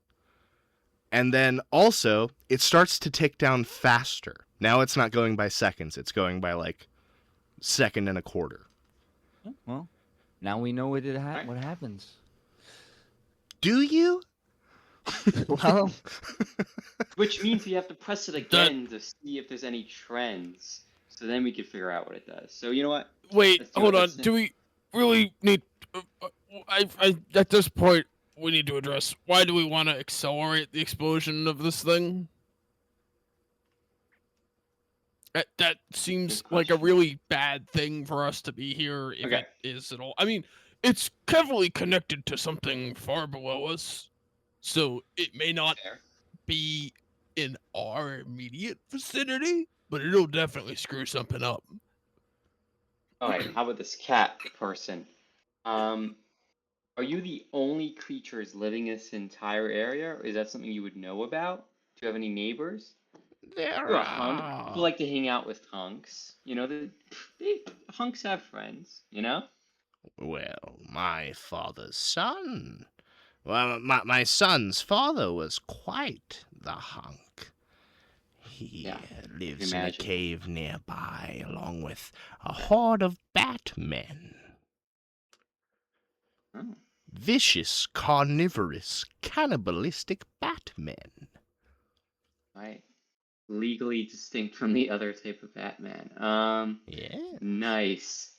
And then also, it starts to tick down faster. Now it's not going by seconds, it's going by like second and a quarter. Well, now we know what Right. what happens. Do you? Well, Which means we have to press it again to see if there's any trends. So then we can figure out what it does. So you know what? Wait, Let's do hold it. on. Let's Do we really need? I at this point we need to address why do we want to accelerate the explosion of this thing? That seems Good like a question. really bad thing for us to be here if Okay. it is at all. I mean, it's heavily connected to something far below us, so it may not Fair. be in our immediate vicinity, but it'll definitely screw something up. All right. How about this cat person? Are you the only creatures living in this entire area, or is that something you would know about? Do you have any neighbors? There You're a hunk. People are. like to hang out with hunks. You know, hunks have friends. You know. Well, my father's son. Well, my son's father was quite the hunk. He Yeah, lives in a imagine. cave nearby, along with a horde of batmen. Oh, Vicious, carnivorous, cannibalistic batmen. right. Legally distinct from the other type of Batman. Yeah. Nice.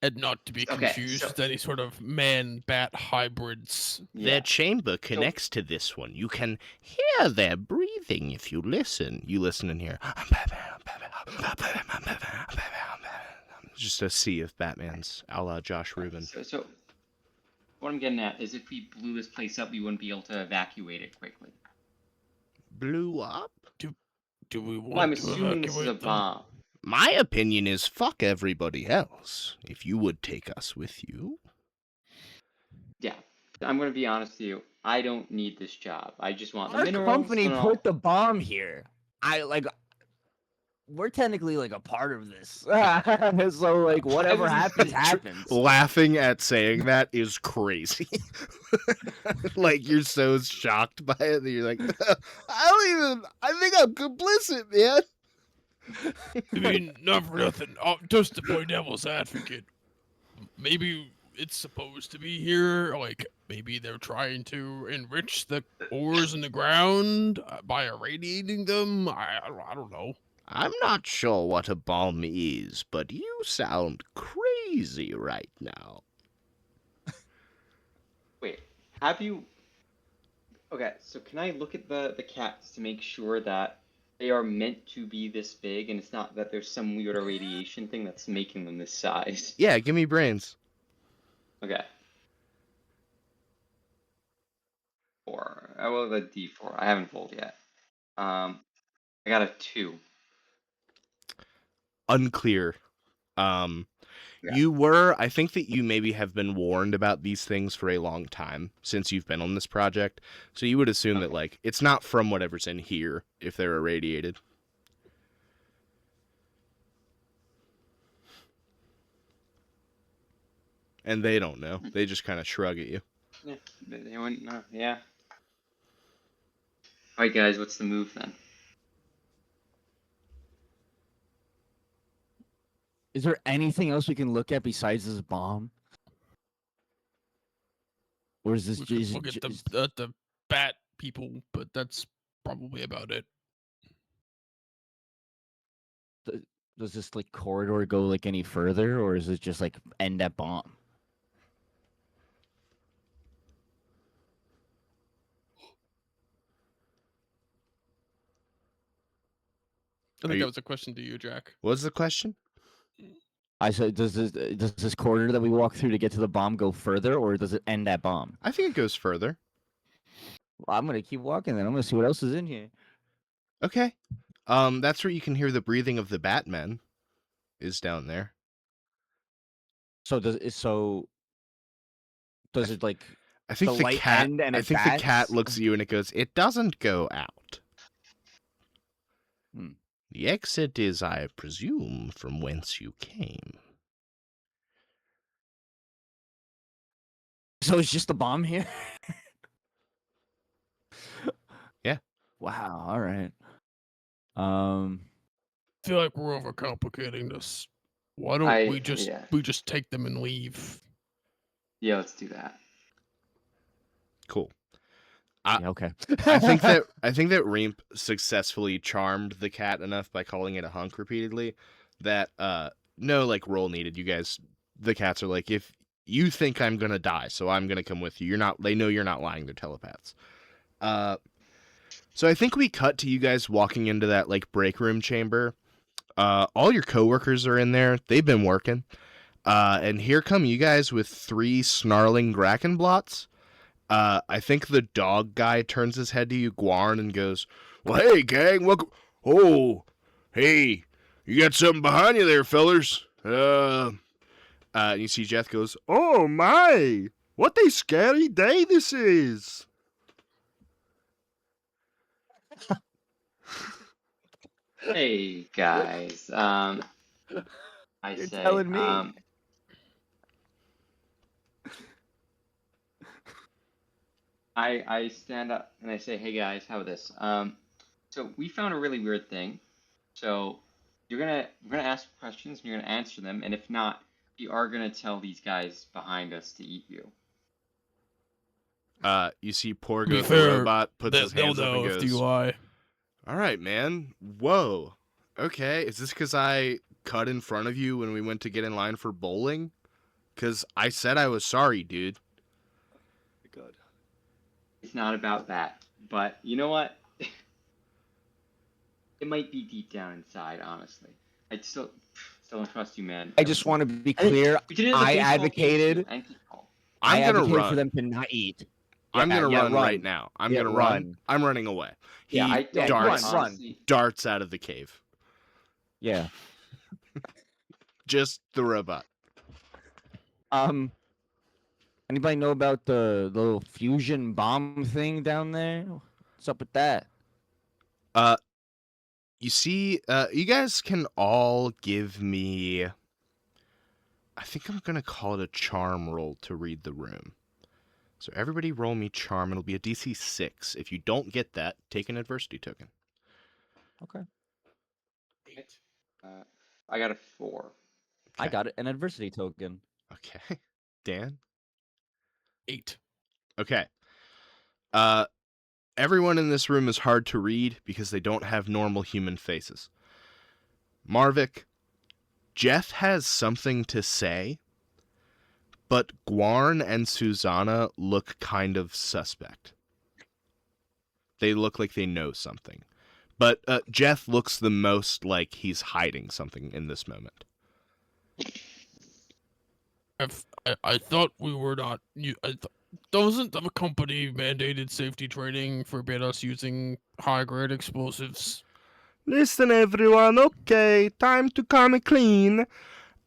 And not to be Okay, confused so with any sort of man-bat hybrids. Their yeah. chamber connects to this one. You can hear their breathing if you listen. You listen and hear. Just a sea of Batmans, a la Josh Rubin. So what I'm getting at is if we blew this place up, we wouldn't be able to evacuate it quickly. Blew up? Do we want Well, I'm to assuming this is a evacuate them? bomb. My opinion is fuck everybody else. If you would take us with you. Yeah, I'm gonna be honest with you. I don't need this job. I just want the our minerals. company and all. put the bomb here. We're technically like a part of this. So like whatever happens, happens. Laughing at saying that is crazy. Like you're so shocked by it that you're like, I think I'm complicit, man. I mean, not for nothing. Just to play devil's advocate, maybe it's supposed to be here. Like maybe they're trying to enrich the ores in the ground by irradiating them. I don't know. I'm not sure what a bomb is, but you sound crazy right now. Wait, have you? Okay, so can I look at the cats to make sure that they are meant to be this big, and it's not that there's some weird irradiation thing that's making them this size? Yeah, give me brains. Okay. 4. I will have a D4. I haven't rolled yet. I got a 2. Unclear. Yeah. I think that you maybe have been warned about these things for a long time since you've been on this project. So you would assume that, Okay. like, it's not from whatever's in here if they're irradiated. And they don't know. They just kind of shrug at you. Yeah, they wouldn't know. Yeah. All right, guys, what's the move then? Is there anything else we can look at besides this bomb? Or is this We could just look at the bat people, but that's probably about it. does this like corridor go like any further, or is it just like end at bomb? I think you- that was a question to you, Jack. What was the question? I said, does this corridor that we walk through to get to the bomb go further, or does it end at bomb? I think it goes further. Well, I'm gonna keep walking then. I'm gonna see what else is in here. Okay. That's where you can hear the breathing of the Batmen. Is down there. So does it like I think the the light cat. end and I it think the cat bats? looks at you and it goes, "It doesn't go out. Hmm. The exit is, I presume, from whence you came." So it's just a bomb here? Yeah. Wow. All right. Um. I feel like we're overcomplicating this. Why don't we Yeah. just take them and leave? Yeah, let's do that. Cool. Yeah. Okay. I think that Reemp successfully charmed the cat enough by calling it a hunk repeatedly that no like roll needed. You guys, the cats are like, if you think I'm gonna die, so I'm gonna come with you. You're not. They know you're not lying. They're telepaths. So I think we cut to you guys walking into that like break room chamber. All your coworkers are in there. They've been working. And here come you guys with 3 snarling Grakenblots. I think the dog guy turns his head to you, Guarn, and goes, "Well, hey, gang, welcome. Oh, hey, you got something behind you there, fellers." And you see Jeff goes, "Oh, my, what a scary day this is." Hey guys, I You're say, telling me. I stand up and I say, hey guys, how about this? So we found a really weird thing. So we're gonna ask questions and you're gonna answer them, and if not, you are gonna tell these guys behind us to eat you. You see To be Porgo the fair, robot puts his they'll hands up and know if you goes, lie. "All right, man. Whoa. Okay, is this because I cut in front of you when we went to get in line for bowling? Because I said I was sorry, dude." Good. It's not about that, but you know what? It might be deep down inside, honestly. I still don't trust you, man. I just want to be I think clear. we could do the I baseball game too, advocated. and kickball. I I'm gonna advocated for run. them to not eat. I'm gonna yeah, run right now. I'm Yeah, gonna run. run. I'm running away. He Yeah, I don't darts, mind, honestly. darts out of the cave. Yeah. Just the robot. Anybody know about the little fusion bomb thing down there? What's up with that? You see, you guys can all give me. I think I'm gonna call it a charm roll to read the room. So everybody roll me charm. It'll be a DC 6. If you don't get that, take an adversity token. Okay. I got a 4. I Okay. got it. An adversity token. Okay. Dan? 8. Okay. Everyone in this room is hard to read because they don't have normal human faces. Marvik, Jeff has something to say, but Guarn and Susanna look kind of suspect. They look like they know something. But Jeff looks the most like he's hiding something in this moment. I thought we were not. Doesn't the company mandated safety training forbid us using high-grade explosives? Listen, everyone, okay, time to come clean.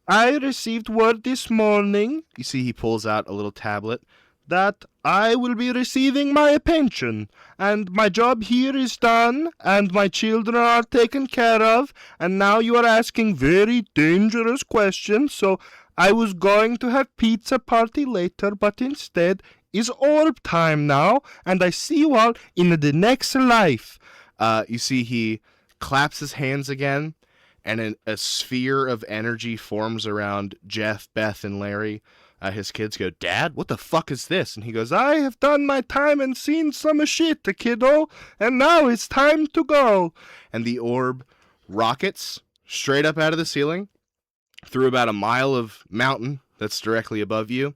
I received word this morning, you see he pulls out a little tablet, that I will be receiving my pension, and my job here is done, and my children are taken care of, and now you are asking very dangerous questions, so I was going to have pizza party later, but instead is orb time now, and I see you all in the next life. You see he claps his hands again, and a sphere of energy forms around Jeff, Beth, and Larry. His kids go, "Dad, what the fuck is this?" And he goes, "I have done my time and seen some shit, kiddo, and now it's time to go." And the orb rockets straight up out of the ceiling through about a mile of mountain that's directly above you,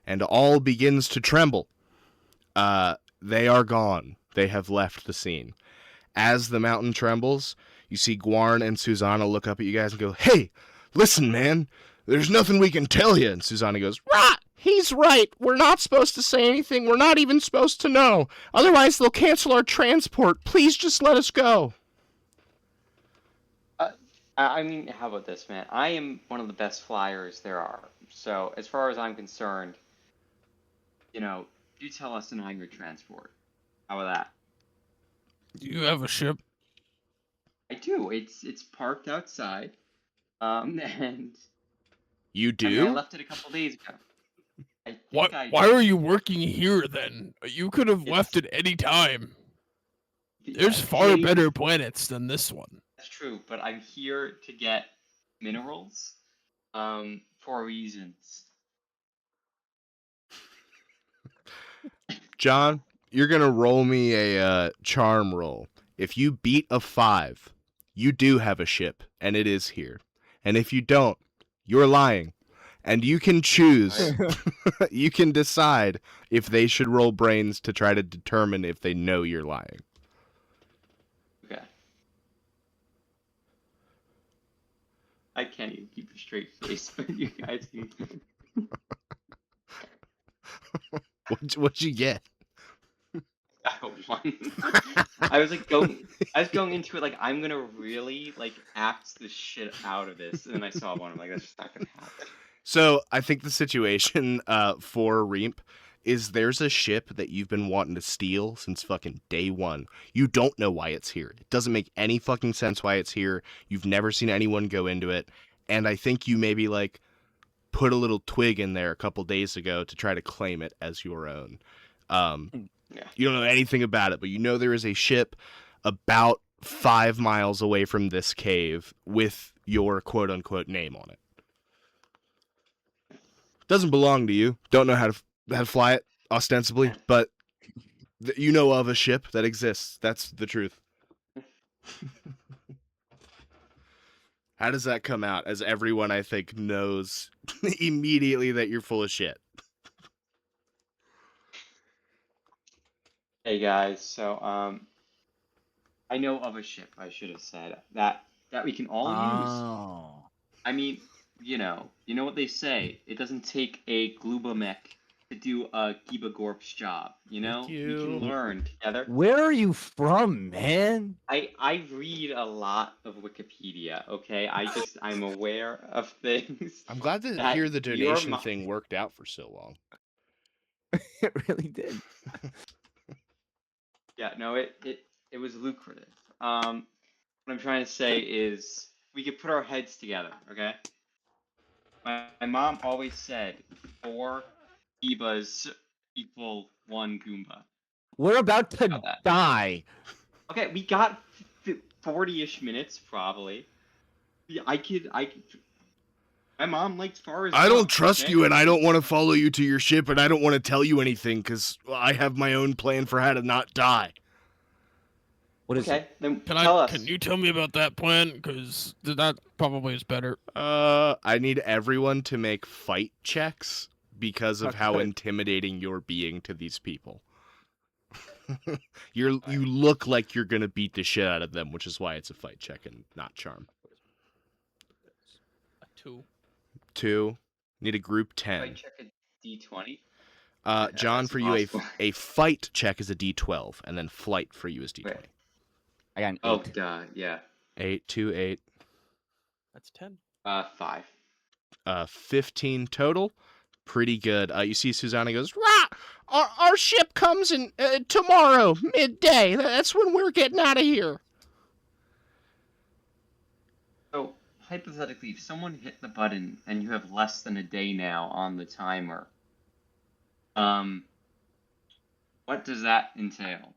and all begins to tremble. They are gone. They have left the scene. As the mountain trembles, you see Guarn and Susanna look up at you guys and go, "Hey, listen, man, there's nothing we can tell you." And Susanna goes, "Rah, he's right. We're not supposed to say anything. We're not even supposed to know. Otherwise, they'll cancel our transport. Please just let us go." I mean, how about this, man? I am one of the best flyers there are. So as far as I'm concerned, you know, you tell us an angry transport. How about that? Do you have a ship? I do. It's parked outside. And You I mean, I do? left it a couple days ago. I Why think I why do. are you working here then? You could have left It's- at any time. Yeah, There's far hey, better planets than this one. That's true, but I'm here to get minerals. For reasons. John, you're gonna roll me a charm roll. If you beat a 5, you do have a ship, and it is here. And if you don't, you're lying. And you can choose. You can decide if they should roll brains to try to determine if they know you're lying. Okay. I can't even keep a straight face, but you guys can. What'd you get? I won. I was like going. I was going into it like I'm gonna really like act the shit out of this, and then I saw one. I'm like, that's just not gonna happen. So I think the situation for Reemp is there's a ship that you've been wanting to steal since fucking day one. You don't know why it's here. It doesn't make any fucking sense why it's here. You've never seen anyone go into it. And I think you maybe like put a little twig in there a couple days ago to try to claim it as your own. Yeah. You don't know anything about it, but you know there is a ship about 5 miles away from this cave with your quote unquote name on it. Doesn't belong to you. Don't know how to fly it ostensibly, but you know of a ship that exists. That's the truth. How does that come out? As everyone I think knows immediately that you're full of shit. Hey guys, so I know of a ship. I should have said that we can all use. Oh. I mean, you know what they say. It doesn't take a Glubamech to do a Gibagorp's job. You know, Thank we you. can learn together. Where are you from, man? I read a lot of Wikipedia. Okay, I'm aware of things. I'm glad to that hear the your donation mi- thing worked out for so long. It really did. Yeah, no, it was lucrative. What I'm trying to say is we could put our heads together. Okay. My mom always said 4 Gibas equal 1 Goomba. We're about to Got that. die. Okay, we got 40-ish minutes probably. Yeah, I could. My mom likes Forrest I don't Gump, trust okay? you, and I don't want to follow you to your ship, and I don't want to tell you anything because I have my own plan for how to not die. What is Okay, it? then Can tell us. Can you tell me about that plan? Because that probably is better. I need everyone to make fight checks because of how Okay. intimidating you're being to these people. You look like you're gonna beat the shit out of them, which is why it's a fight check and not charm. A 2. 2. Need a group If I 10. check a D20. John, that's for you, impossible. a fight check is a D12, and then flight for you is D20. Wait. I got an 8. Oh, yeah. 8, 2, 8. That's 10. 5. 15 total. Pretty good. You see Susanna goes, Rah! Our ship comes in tomorrow, midday. That's when we're getting out of here. So hypothetically, if someone hit the button and you have less than a day now on the timer, what does that entail?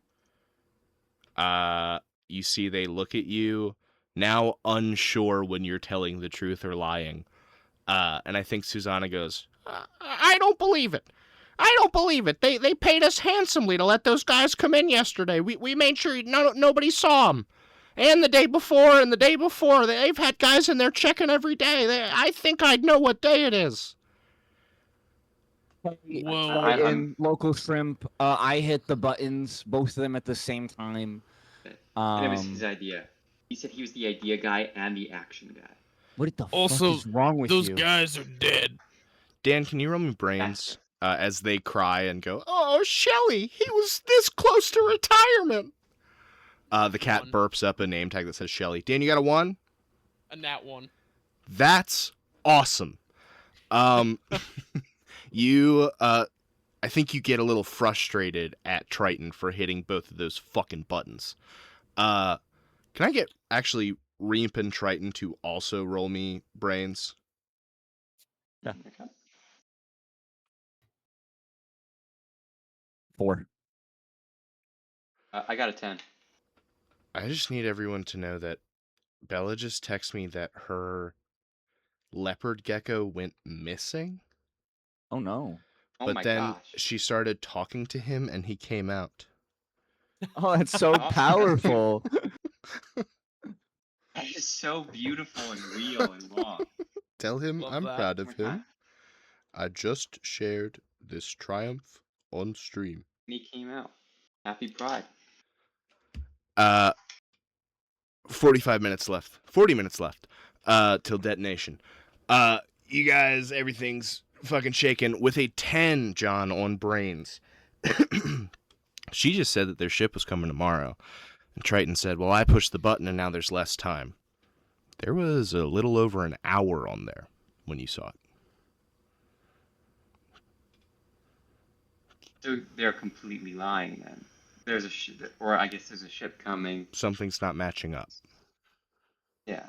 You see they look at you, now unsure when you're telling the truth or lying. And I think Susanna goes, I don't believe it. I don't believe it. They paid us handsomely to let those guys come in yesterday. We made sure nobody saw them. And the day before, they've had guys in there checking every day. I think I'd know what day it is. Well, In local shrimp, I hit the buttons, both of them at the same time. And it was his idea. He said he was the idea guy and the action guy. What the Also, fuck is wrong with those you? guys are dead. Dan, can you roll me brains as they cry and go, oh, Shelly, he was this close to retirement. The cat 1. burps up a name tag that says Shelly. Dan, you got a 1? A nat 1. That's awesome. You I think you get a little frustrated at Triton for hitting both of those fucking buttons. Can I get actually Reap and Triton to also roll me brains? Yeah. Okay. 4. I got a 10. I just need everyone to know that Bella just texted me that her leopard gecko went missing, Oh no. Oh but my then gosh. she started talking to him and he came out. Oh, that's so Awesome. powerful. That is so beautiful and real and raw. Tell him Love I'm that. proud of Okay. him. I just shared this triumph on stream. And he came out. Happy Pride. 45 minutes left. 40 minutes left. Till detonation. You guys, everything's fucking shaken with a 10, John, on brains. She just said that their ship was coming tomorrow. And Triton said, well, I pushed the button and now there's less time. There was a little over an hour on there when you saw it. So they're completely lying then. There's a ship, or I guess there's a ship coming. Something's not matching up. Yeah.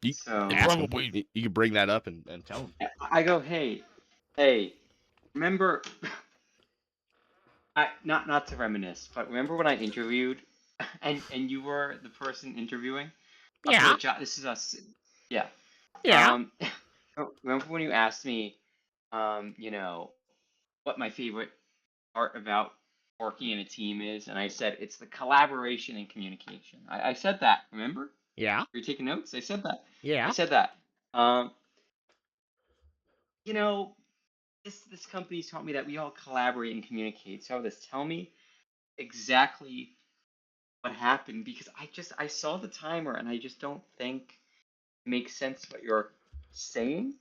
You So ask 'em. Probably- You can bring that up and tell them. I go, hey, remember? Not to reminisce, but remember when I interviewed, and you were the person interviewing? Yeah. This is us. Yeah. Yeah. Remember when you asked me, you know, what my favorite part about working in a team is, and I said it's the collaboration and communication. I said that. Remember? Yeah. You're taking notes. I said that. I Yeah. said that. You know, this company's taught me that we all collaborate and communicate. So this, tell me exactly what happened, because I saw the timer and I just don't think it makes sense what you're saying.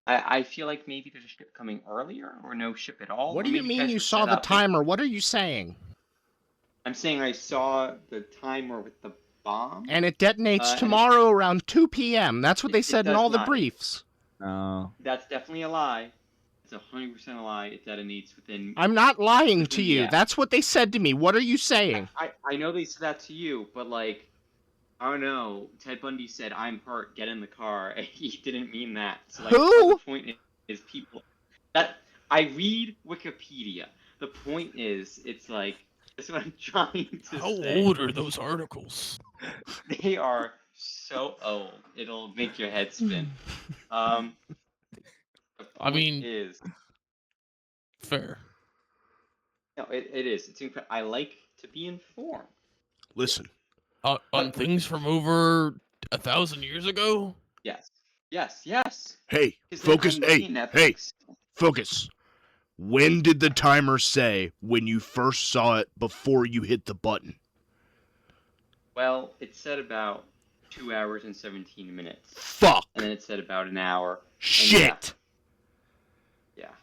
I feel like maybe there's a ship coming earlier or no ship at all. What or do you maybe mean guys you were saw set the up. timer? What are you saying? I'm saying I saw the timer with the bomb. And it detonates and tomorrow around 2 p.m. That's what they It said in does all the not. briefs. No. That's definitely a lie. It's 100% a lie. It detonates within. I'm not lying within to the you. app. That's what they said to me. What are you saying? I know they said that to you, but like, I don't know. Ted Bundy said, "I'm hurt. Get in the car." And he didn't mean that. So like, Who? the point is people that I read Wikipedia. The point is, it's like that's what I'm trying to How say. old are those articles? They are so old. It'll make your head spin. The I point mean- is, Fair. no, it is. It's I like to be informed. Listen, On But- things from over 1,000 years ago? Yes, yes. hey, 'Cause then focus. I'm Hey, looking at hey, Netflix. focus. When did the timer say when you first saw it before you hit the button? Well, it said about 2 hours and 17 minutes, Fuck. and then it said about an hour. Shit. Yeah.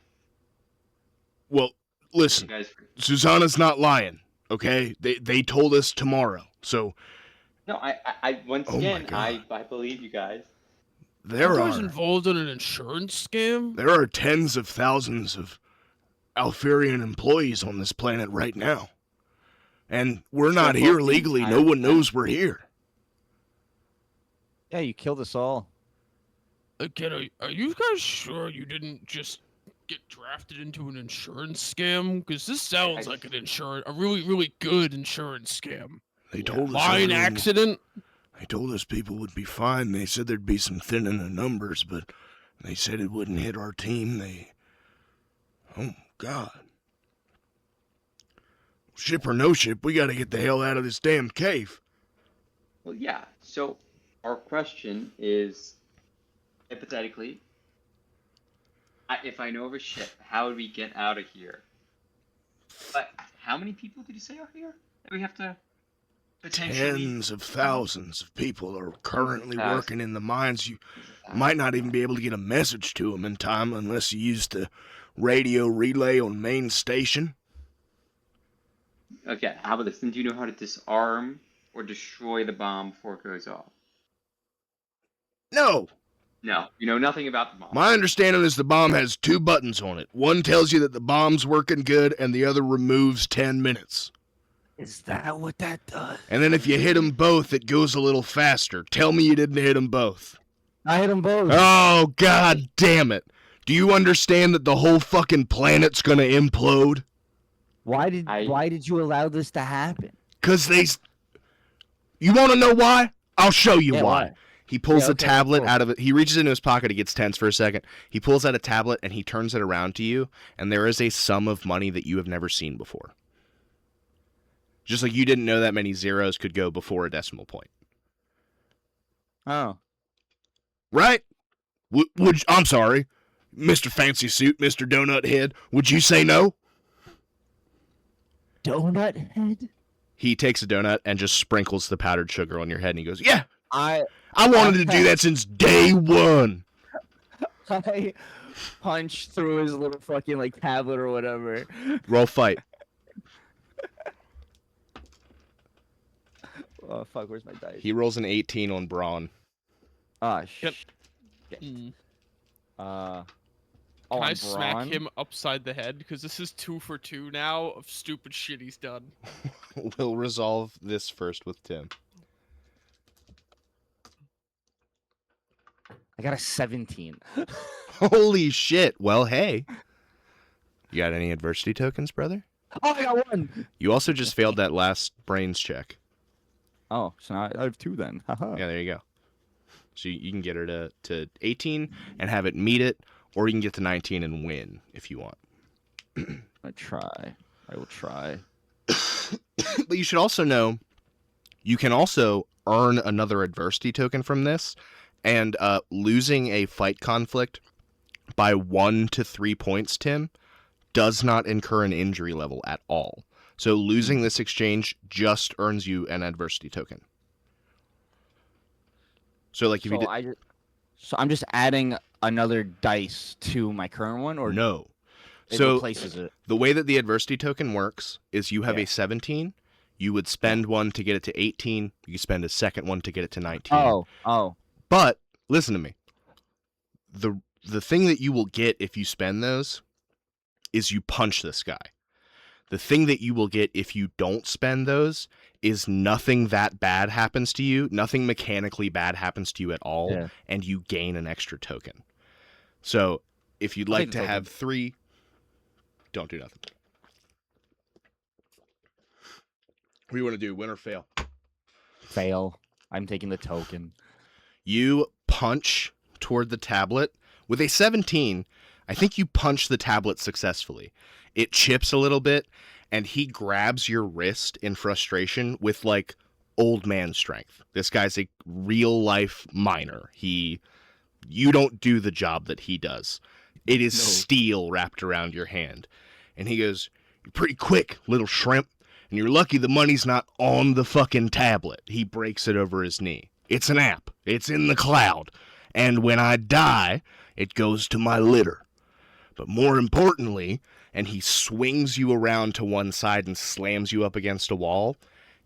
Well, You listen, guys. Susanna's not lying, okay? They told us tomorrow. So No, I once Oh my again, God. I believe you guys. there You guys are involved in an insurance scam? there are tens of thousands of Alpherion employees on this planet right now. And we're not here legally. No one knows we're here. Yeah, you killed us all. Again, are you guys sure you didn't just get drafted into an insurance scam? Because this sounds like a really, really good insurance scam. They told us Mine everyone- accident? They told us people would be fine. They said there'd be some thinning of numbers, but they said it wouldn't hit our team. Oh, God. Ship or no ship, we gotta get the hell out of this damn cave. Well, yeah. So our question is, hypothetically, if I know of a ship, how would we get out of here? But how many people did you say are here that we have to potentially? Tens of thousands of people are currently Thousands. working in the mines. You might not even be able to get a message to them in time unless you use the radio relay on main station. Okay, how about this? Then do you know how to disarm or destroy the bomb before it goes off? No, No, you know nothing about the bomb. My understanding is the bomb has 2 buttons on it. One tells you that the bomb's working good, and the other removes 10 minutes. Is that what that does? And then if you hit them both, it goes a little faster. Tell me you didn't hit them both. I hit them both. Oh, god damn it. Do you understand that the whole fucking planet's gonna implode? Why did you allow this to happen? Because You want to know why? I'll show you Yeah, why. why? He pulls Yeah, the okay, tablet cool. out of it. He reaches into his pocket. He gets tense for a second. He pulls out a tablet and he turns it around to you. And there is a sum of money that you have never seen before. Just like you didn't know that many zeros could go before a decimal point. Oh. Right? I'm sorry. Mr. Fancy Suit, Mr. Donut Head. Would you say no? Donut head? He takes a donut and just sprinkles the powdered sugar on your head. And he goes, yeah, I wanted to do that since day one. punch through his little fucking like tablet or whatever. Roll fight. Oh fuck, where's my dice? He rolls an 18 on brawn. Ah Yep. shit. Mm. Oh, Can I on smack brawn? him upside the head? Because this is 2 for 2 now of stupid shit he's done. We'll resolve this first with Tim. I got a 17. Holy shit. Well, hey. You got any adversity tokens, brother? Oh, I got one. You also just failed that last brains check. Oh, so now I have 2 then. Haha. Yeah, there you go. So you can get her to 18 and have it meet it, or you can get to 19 and win if you want. I try. I will try. But you should also know, you can also earn another adversity token from this, and losing a fight conflict by 1 to 3 points, Tim, does not incur an injury level at all. So losing this exchange just earns you an adversity token. So like if you did... So I'm just adding another dice to my current one, or No. it So replaces it? the way that the adversity token works is you have Yeah. a 17, you would spend one to get it to 18, you spend a second one to get it to 19. Oh. But listen to me. The thing that you will get if you spend those is you punch this guy. The thing that you will get if you don't spend those is nothing that bad happens to you, nothing mechanically bad happens to you at all, Yeah. and you gain an extra token. So if you'd I'll like take to the have 3, don't do nothing. What do you want to do, win or fail? Fail. I'm taking the token. You punch toward the tablet. With a 17, I think you punch the tablet successfully. It chips a little bit, and he grabs your wrist in frustration with, like, old man strength. This guy's a real-life miner. You don't do the job that he does. It is steel wrapped around your hand. And he goes, "You're pretty quick, little shrimp, and you're lucky the money's not on the fucking tablet." He breaks it over his knee. "It's an app. It's in the cloud. And when I die, it goes to my litter. But more importantly," and he swings you around to one side and slams you up against a wall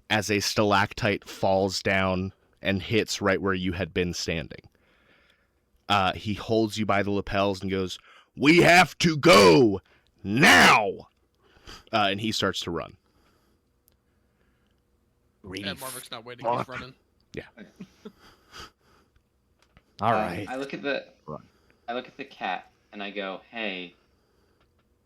as a stalactite falls down and hits right where you had been standing. He holds you by the lapels and goes, "We have to go now!" And he starts to run. Yeah, Marvik's not waiting, fuck. he's running. All right. I look at the cat and I go, "Hey,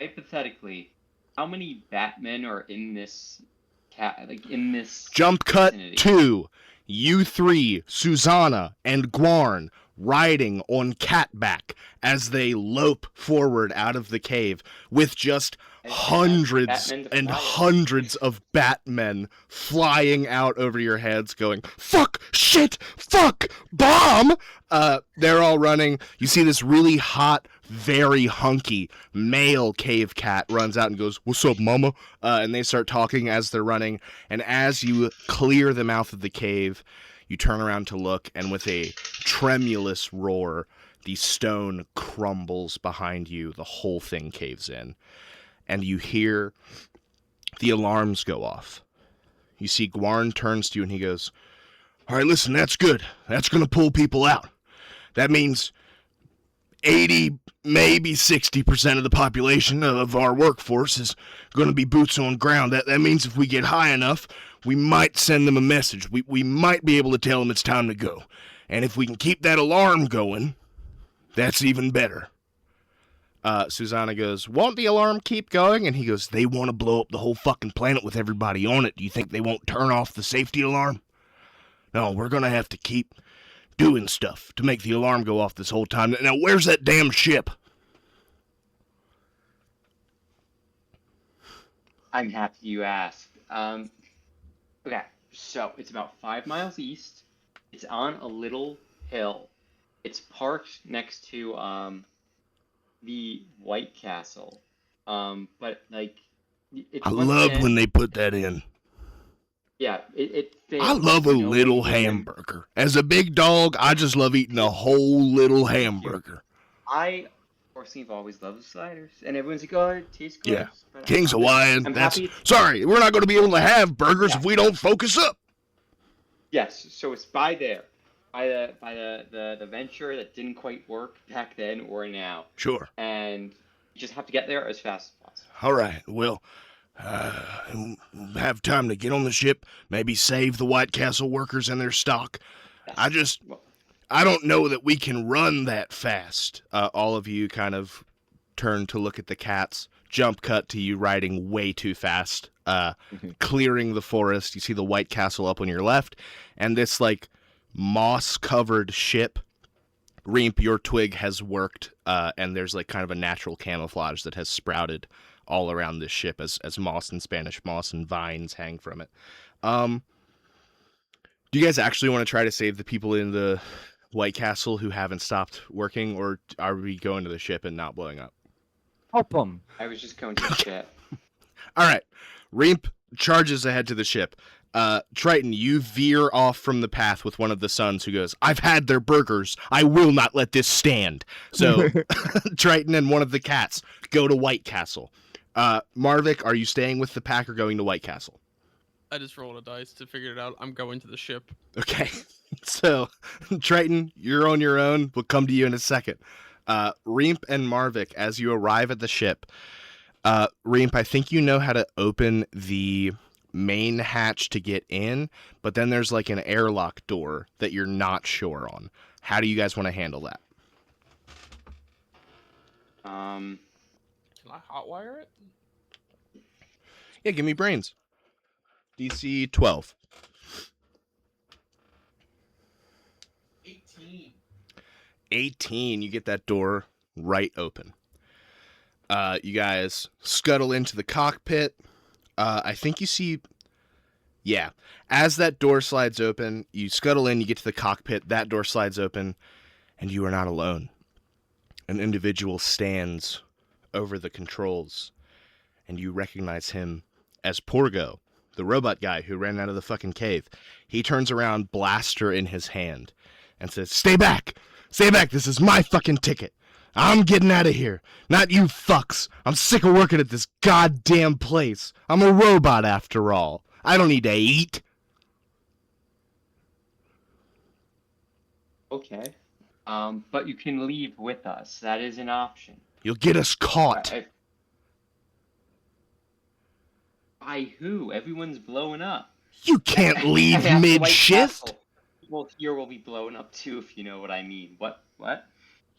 hypothetically, how many Batmen are in this cat? Like in this Jump cut vicinity?" 2. You 3, Susanna and Gwarn, riding on Catback as they lope forward out of the cave with just And hundreds Batman to and fly. hundreds of Batmen flying out over your heads going, "Fuck, shit, fuck, bomb!" They're all running. You see this really hot, very hunky male cave cat runs out and goes, "What's up, mama?" And they start talking as they're running. And as you clear the mouth of the cave, you turn around to look, and with a tremulous roar, the stone crumbles behind you. The whole thing caves in. And you hear the alarms go off. You see Gwarn turns to you and he goes, "All right, listen, that's good. That's going to pull people out. That means 80, maybe 60% of the population of our workforce is going to be boots on ground. That means if we get high enough, we might send them a message. We might be able to tell them it's time to go. And if we can keep that alarm going, that's even better. Susanna goes, won't the alarm keep going? And he goes, they want to blow up the whole fucking planet with everybody on it. Do you think they won't turn off the safety alarm? No, we're going to have to keep doing stuff to make the alarm go off this whole time. Now, where's that damn ship? I'm happy you asked. Okay, so it's about 5 miles east. It's on a little hill. It's parked next to the White Castle. But like it's I once love again, when they put that in. yeah, it fails. I love a You know, when little you give them- hamburger. As a big dog, I just love eating a whole little hamburger. I personally have always loved the sliders, and everyone's like, "Oh, it tastes good." Yeah. But King's Hawaiian, I'm that's... happy. Sorry, we're not going to be able to have burgers if we don't focus up. Yes, so it's by there, by the venture that didn't quite work back then or now, Sure. and you just have to get there as fast as possible. All right, well, we'll have time to get on the ship, maybe save the White Castle workers and their stock. Yes. Well, I don't know that we can run that fast. All of you kind of turn to look at the cats. Jump cut to you riding way too fast, clearing the forest. You see the White Castle up on your left, and this, like, moss-covered ship. Reemp, your twig has worked, and there's, like, kind of a natural camouflage that has sprouted all around this ship as moss and Spanish moss and vines hang from it. Do you guys actually want to try to save the people in the White Castle who haven't stopped working, or are we going to the ship and not blowing up? Help him. I was just going to the ship. All right. Reemp charges ahead to the ship. Triton, you veer off from the path with one of the sons who goes, I've had their burgers. I will not let this stand. So Triton and one of the cats go to White Castle. Marvik, are you staying with the pack or going to White Castle? I just rolled a dice to figure it out. I'm going to the ship. Okay. So, Triton, you're on your own. We'll come to you in a second. Reemp and Marvik, as you arrive at the ship, Reemp, I think you know how to open the main hatch to get in, but then there's like an airlock door that you're not sure on. How do you guys want to handle that? Um, Can I hotwire it? Yeah, give me brains. DC 12. 18. 18. You get that door right open. You guys scuttle into the cockpit. I think you see... Yeah. As that door slides open, you scuttle in, you get to the cockpit, that door slides open, and you are not alone. An individual stands over the controls, and you recognize him as Porgo, the robot guy who ran out of the fucking cave. He turns around, blaster in his hand, and says, Stay back! Stay back! This is my fucking ticket! I'm getting out of here! Not you fucks! I'm sick of working at this goddamn place! I'm a robot after all! I don't need to eat! okay. But you can leave with us. That is an option. You'll get us caught! By who? Everyone's blowing up. You can't leave At the White mid-shift! Castle, people here will be blown up too, if you know what I mean. What?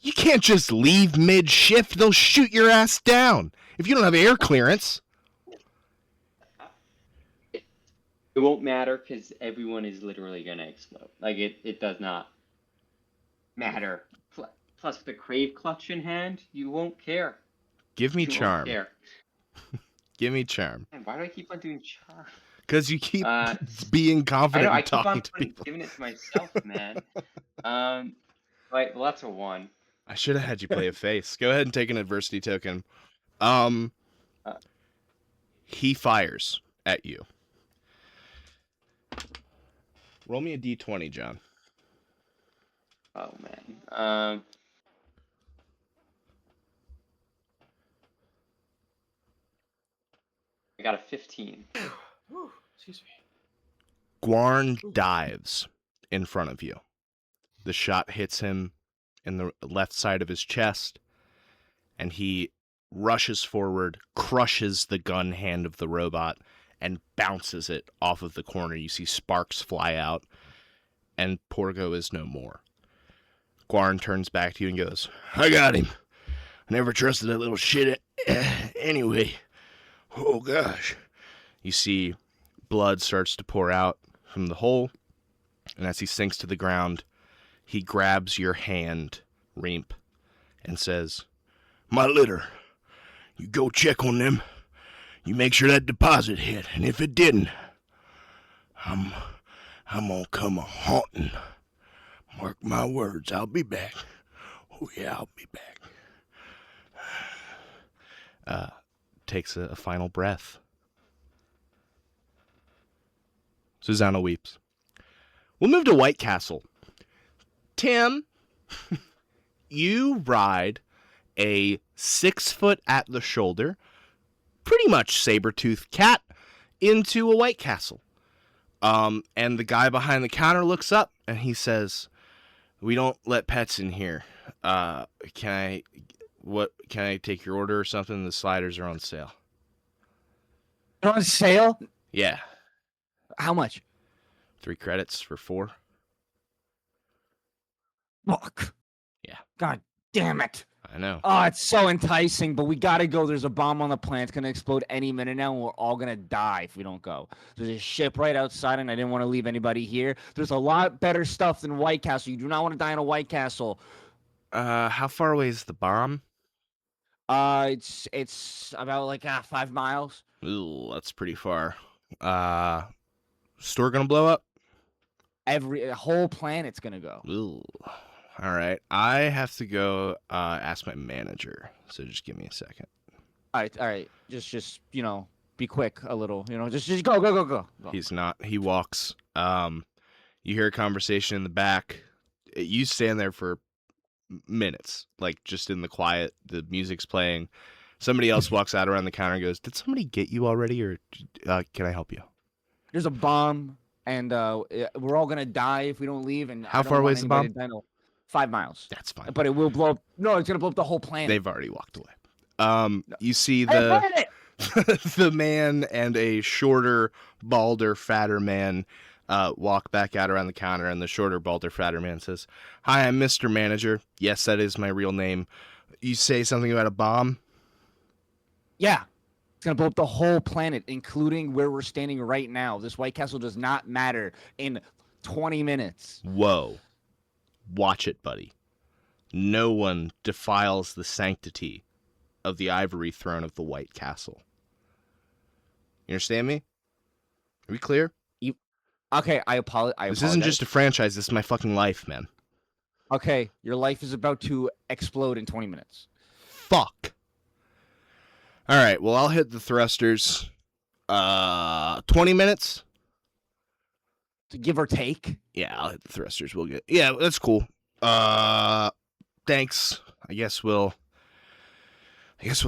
You can't just leave mid-shift. They'll shoot your ass down if you don't have air clearance. It won't matter because everyone is literally gonna explode. Like it does not matter. Plus, with the crave clutch in hand, you won't care. Give me You won't charm. care. Give me charm. Man, why do I keep on doing charm? Because you keep being I know. confident I and keep on talking to people. giving it to myself, man. Right. Well, that's a 1. I should have had you play a face. Go ahead and take an adversity token. He fires at you. Roll me a d20, John. Oh man. I got a 15. Excuse me. Guarn dives in front of you. The shot hits him in the left side of his chest, and he rushes forward, crushes the gun hand of the robot, and bounces it off of the corner. You see sparks fly out, and Porgo is no more. Guarn turns back to you and goes, I got him. I never trusted that little shit anyway. Oh, gosh. You see blood starts to pour out from the hole, and as he sinks to the ground, he grabs your hand, Reemp, and says, My litter. You go check on them. You make sure that deposit hit, and if it didn't, I'm gonna come a-haunting. Mark my words, I'll be back. Oh, yeah, I'll be back. Takes a final breath. Susanna weeps. We'll move to White Castle. Tim, you ride a 6-foot at the shoulder, pretty much saber-toothed cat into a White Castle. And the guy behind the counter looks up and he says, we don't let pets in here. Can I take your order or something? The sliders are on sale. They're on sale? Yeah. How much? 3 credits for 4. Fuck. Yeah. God damn it. I know. Oh, it's so enticing, but we gotta go. There's a bomb on the planet. It's gonna explode any minute now, and we're all gonna die if we don't go. There's a ship right outside, and I didn't want to leave anybody here. There's a lot better stuff than White Castle. You do not want to die in a White Castle. How far away is the bomb? It's about like 5 miles. Ooh, that's pretty far. Store gonna blow up? A whole planet's gonna go. Ooh. All right. I have to go ask my manager. So just give me a second. All right. Just be quick a little. Just go. He's not. He walks. You hear a conversation in the back. You stand there for minutes, like just in the quiet. The music's playing. Somebody else walks out around the counter and goes, "Did somebody get you already, or can I help you?" There's a bomb, and we're all gonna die if we don't leave. And how far away is the bomb? 5 miles. That's fine. But it will blow up. No, it's gonna blow up the whole planet. They've already walked away. You see the man and a shorter, balder, fatter man walk back out around the counter, and the shorter, balder, fatter man says, "Hi, I'm Mr. Manager. Yes, that is my real name. You say something about a bomb?" Yeah. It's going to blow up the whole planet, including where we're standing right now. This White Castle does not matter in 20 minutes. Whoa. Watch it, buddy. No one defiles the sanctity of the ivory throne of the White Castle. You understand me? Are we clear? Okay, I apologize. This isn't just a franchise. This is my fucking life, man. Okay, your life is about to explode in 20 minutes. Fuck. All right, well, I'll hit the thrusters. 20 minutes? Give or take? Yeah, I'll hit the thrusters. We'll get... Yeah, that's cool. Thanks. I guess we'll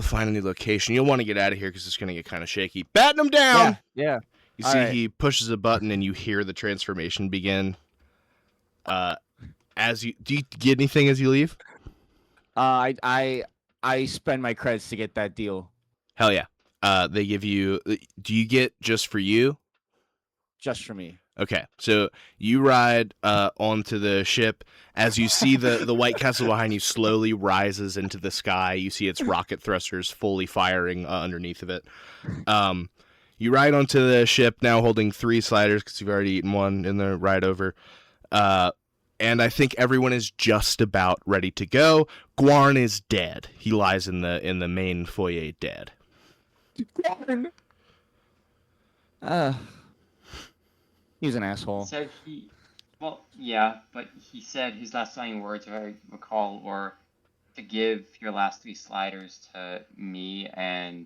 find a new location. You'll want to get out of here because it's going to get kind of shaky. Batten them down! Yeah. You see he pushes a button and you hear the transformation begin. Do you get anything as you leave? I spend my credits to get that deal. Hell yeah. They give you... Do you get just for you? Just for me. Okay, so you ride onto the ship. As you see the White Castle behind you slowly rises into the sky. You see its rocket thrusters fully firing underneath of it. You ride onto the ship now holding 3 sliders because you've already eaten one in the ride over. And I think everyone is just about ready to go. Guarn is dead. He lies in the main foyer dead. Guarn! He was an asshole. Said yeah, but he said his last dying words, if I recall, were to give your last 3 sliders to me, and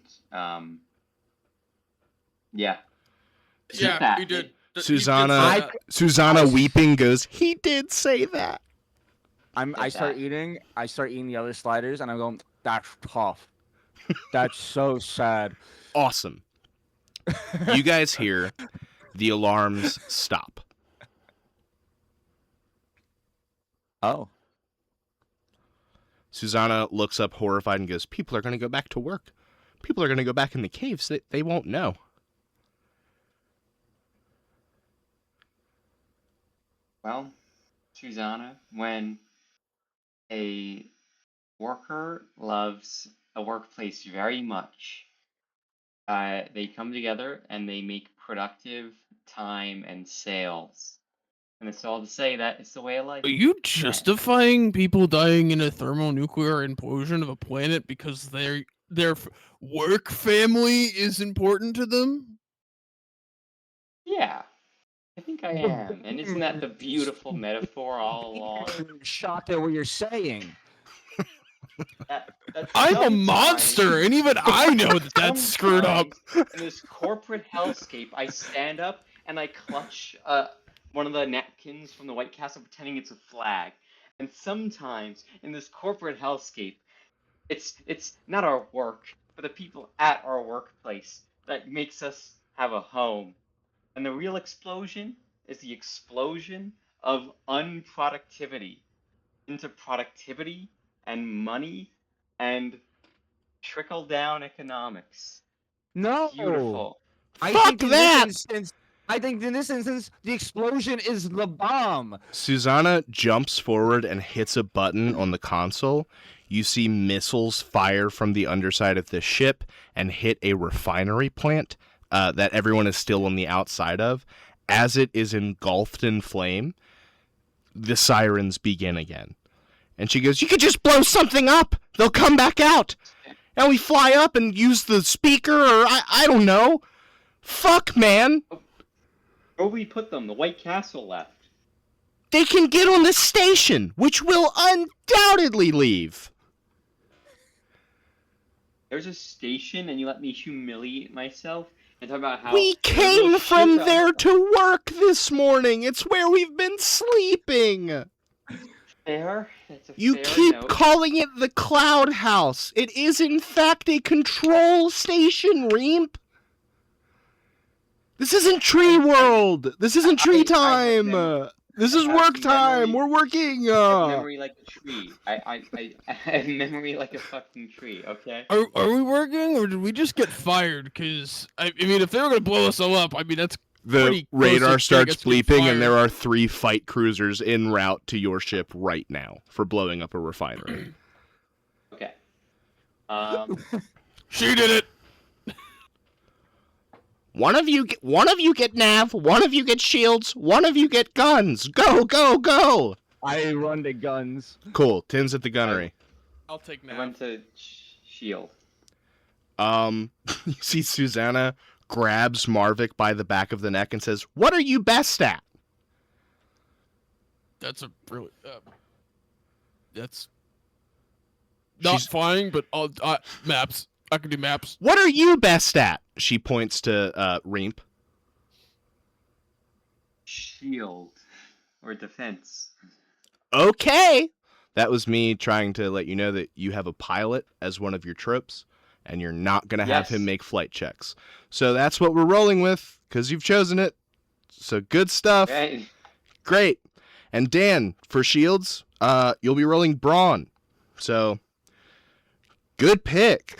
yeah. Yeah, he did. Susanna weeping goes, "He did say that." I start eating the other sliders, and I'm going, "That's tough. That's so sad." Awesome. You guys hear the alarms stop. Oh. Susanna looks up horrified and goes, people are going to go back to work. People are going to go back in the caves. They won't know. Well, Susanna, when a worker loves a workplace very much, they come together and they make productive time and sales. And it's all to say that it's the way of life. Are you justifying people dying in a thermonuclear implosion of a planet because their work family is important to them? Yeah, I think I am. And isn't that the beautiful metaphor all along? I'm shocked at what you're saying. That I'm a sometimes- monster, and even I know that that's screwed up. sometimes In this corporate hellscape, I stand up and I clutch one of the napkins from the White Castle, pretending it's a flag. And sometimes in this corporate hellscape, it's not our work, but the people at our workplace that makes us have a home. And the real explosion is the explosion of unproductivity into productivity and money and trickle down economics. No. Beautiful. Fuck that! I think in this instance, the explosion is the bomb. Susanna jumps forward and hits a button on the console. You see missiles fire from the underside of the ship and hit a refinery plant that everyone is still on the outside of. As it is engulfed in flame, the sirens begin again. And she goes, you could just blow something up. They'll come back out. And we fly up and use the speaker, or I don't know. Fuck, man. Where we put them? The White Castle left. They can get on the station, which will undoubtedly leave. There's a station, and you let me humiliate myself and talk about how We came from there to work this morning. It's where we've been sleeping. Fair. That's a You fair keep note. calling it the Cloud House. It is, in fact, a control station, Reemp. This isn't Tree World. This isn't Tree Time. This is I have work time. memory- We're working. I have memory like a tree. I have memory like a fucking tree, okay? Are we working, or did we just get fired? Because I mean, if they were gonna blow us all up, I mean that's The pretty close radar to starts us getting bleeping, and there fired. are 3 fight cruisers en route to your ship right now for blowing up a refinery. Okay. She did it. One of you get nav, one of you get shields, one of you get guns. Go, go, go! I run to guns. Cool. Tim's at the gunnery. I'll take I now. went to shield. You see Susanna grabs Marvik by the back of the neck and says, "What are you best at?" That's a really that's not She's- flying, but maps. I can do maps. What are you best at? She points to Reemp. Shield. Or defense. Okay. That was me trying to let you know that you have a pilot as one of your tropes, and you're not going to have Yes. him make flight checks. So that's what we're rolling with, because you've chosen it. So good stuff. Right? Great. And Dan, for shields, you'll be rolling brawn. So, good pick.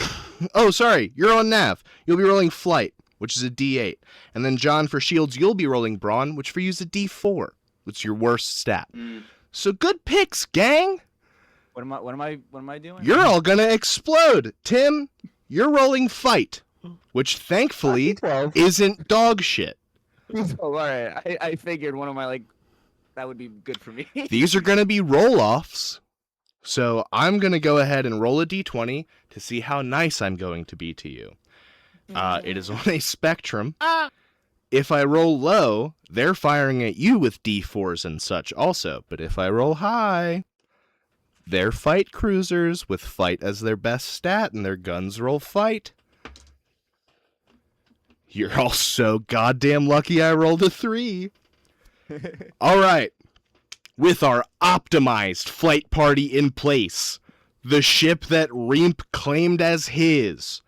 Oh, sorry, you're on nav. You'll be rolling flight, which is a D8. And then John, for shields, you'll be rolling brawn, which for you is a D4, which is your worst stat. Mm. So good picks, gang. What am I doing? You're all gonna explode. Tim, you're rolling fight, which thankfully 12. isn't dog shit. Oh, all right. I figured one of my that would be good for me. These are gonna be roll-offs. So I'm going to go ahead and roll a d20 to see how nice I'm going to be to you. It is on a spectrum. If I roll low, they're firing at you with d4s and such also. But if I roll high, they're fight cruisers with fight as their best stat, and their guns roll fight. You're all so goddamn lucky I rolled a 3. All right. With our optimized flight party in place, the ship that Reemp claimed as his,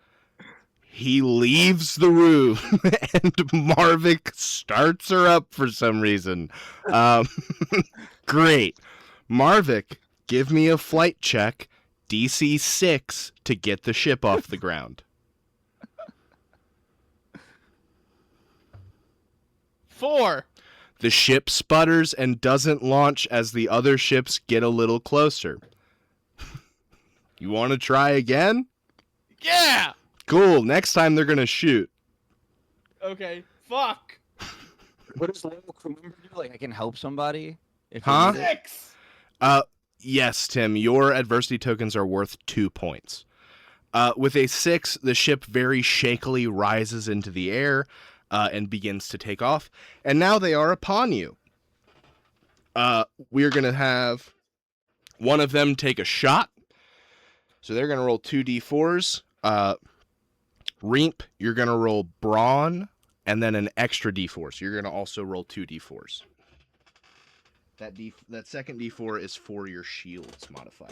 he leaves the room, and Marvik starts her up for some reason. Great. Marvik, give me a flight check. DC 6 to get the ship off the ground. 4. The ship sputters and doesn't launch as the other ships get a little closer. You want to try again? Yeah. Cool. Next time they're going to shoot. Okay. Fuck. What does loyal crew member do? Like, I can help somebody? If you Huh? need it? 6. Yes, Tim, your adversity tokens are worth 2 points. With a 6, the ship very shakily rises into the air and begins to take off. And now they are upon you. We're going to have one of them take a shot. So they're going to roll 2d4s. Reemp, you're going to roll brawn and then an extra d4. So you're going to also roll 2d4s. That second d4 is for your shields modifier.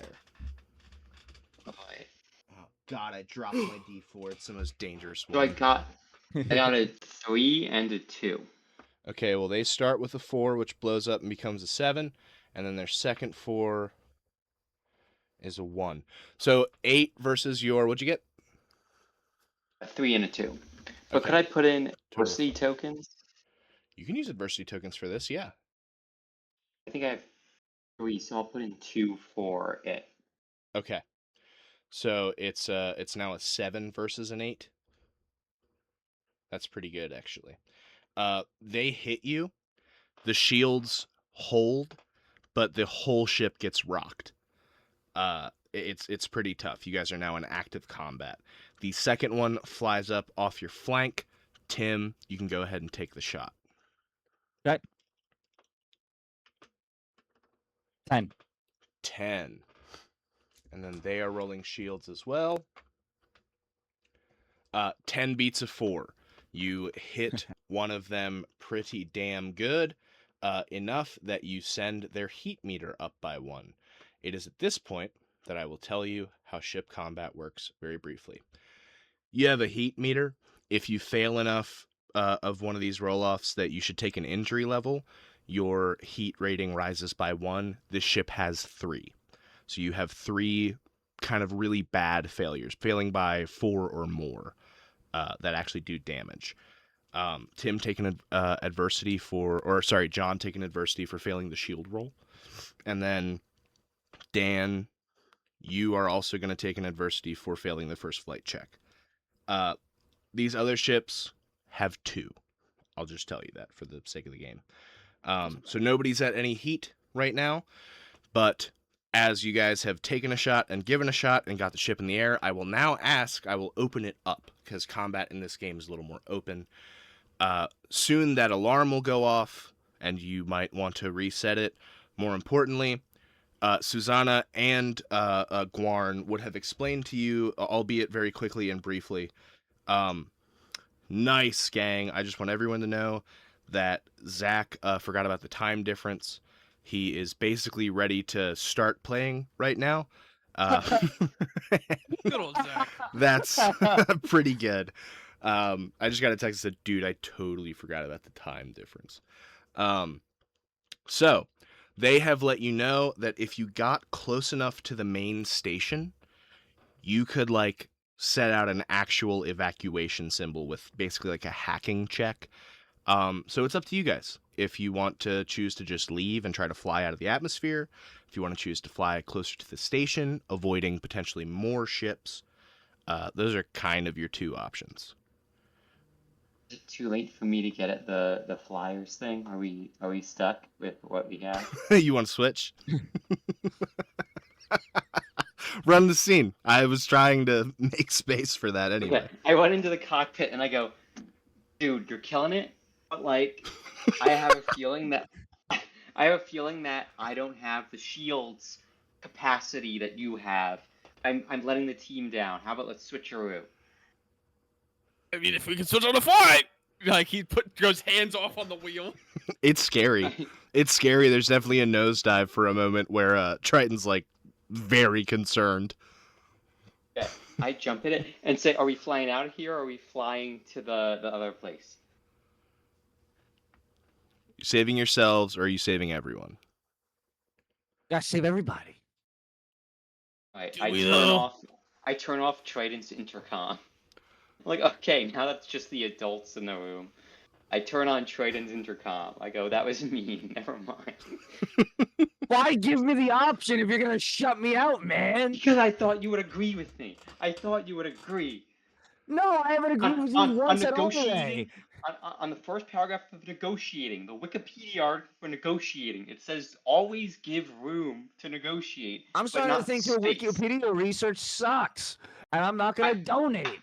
Boy. Oh God, I dropped my d4. It's the most dangerous So I one. got a 3 and a 2. Okay, well they start with a 4, which blows up and becomes a 7, and then their second 4 is a 1. So 8 versus your, what'd you get? A 3 and a 2. But Okay. could I put in Total. adversity tokens? You can use adversity tokens for this, yeah. I think I have 3, so I'll put in 2 for it. Okay. So it's now a 7 versus an 8. That's pretty good, actually. They hit you. The shields hold, but the whole ship gets rocked. It's pretty tough. You guys are now in active combat. The second one flies up off your flank. Tim, you can go ahead and take the shot. Okay. 10. 10. And then they are rolling shields as well. 10 beats a 4. You hit one of them pretty damn good, enough that you send their heat meter up by 1. It is at this point that I will tell you how ship combat works very briefly. You have a heat meter. If you fail enough of one of these roll-offs that you should take an injury level, your heat rating rises by 1. This ship has 3. So you have 3 kind of really bad failures, failing by 4 or more, that actually do damage. Tim taking adversity John taking adversity for failing the shield roll. And then Dan, you are also going to take an adversity for failing the first flight check. These other ships have 2. I'll just tell you that for the sake of the game. So nobody's at any heat right now, but as you guys have taken a shot and given a shot and got the ship in the air, I will open it up because combat in this game is a little more open. Soon that alarm will go off and you might want to reset it. More importantly, Susanna and Guarn would have explained to you, albeit very quickly and briefly. Nice, gang. I just want everyone to know that Zach forgot about the time difference. He is basically ready to start playing right now. Good old Zach. That's pretty good. I just got a text that said, dude, I totally forgot about the time difference. So they have let you know that if you got close enough to the main station, you could like set out an actual evacuation symbol with basically like a hacking check. So it's up to you guys. If you want to choose to just leave and try to fly out of the atmosphere, if you want to choose to fly closer to the station, avoiding potentially more ships, those are kind of your 2 options. Is it too late for me to get at the flyers thing? Are we stuck with what we have? You want to switch? Run the scene. I was trying to make space for that anyway. Okay. I went into the cockpit and I go, dude, you're killing it, but like, I have a feeling that I don't have the shields capacity that you have. I'm letting the team down. How about let's switcheroo? I mean, if we can switch on the fly, like he goes hands off on the wheel. It's scary. It's scary. There's definitely a nosedive for a moment where Triton's like very concerned. Okay. I jump in it and say, are we flying out of here or are we flying to the other place? You saving yourselves or are you saving everyone? Gotta save everybody. I turn off Triton's intercom. Like, okay, now that's just the adults in the room. I turn on Triton's intercom. I go, that was me. Never mind. Why give me the option if you're gonna shut me out, man? Because I thought you would agree with me. I thought you would agree. No, I haven't agreed with you once at all today. On the first paragraph of negotiating, the Wikipedia article for negotiating, it says always give room to negotiate. I'm but starting to not think your space. Wikipedia research sucks, and I'm not gonna donate.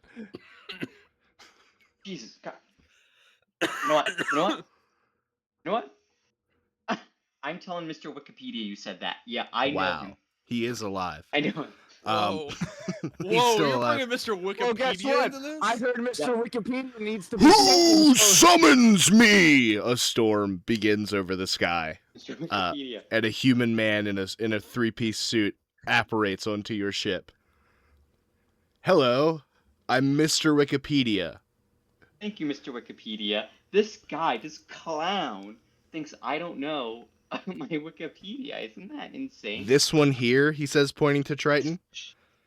Jesus God. You know what? You know what? You know what? I'm telling Mr. Wikipedia you said that. Yeah, I know Wow. him. He is alive. I know him. Whoa. He's Whoa, still you're alive. bringing Mr. Wikipedia Well, guess what? into this? I heard Mr. Yeah. Wikipedia needs to be Who sentenced. summons me? A storm begins over the sky, Mr. Wikipedia. and a human man in a three-piece suit apparates onto your ship. Hello, I'm Mr. Wikipedia. Thank you, Mr. Wikipedia. This guy, this clown, thinks I don't know my Wikipedia. Isn't that insane? This one here, he says, pointing to Triton.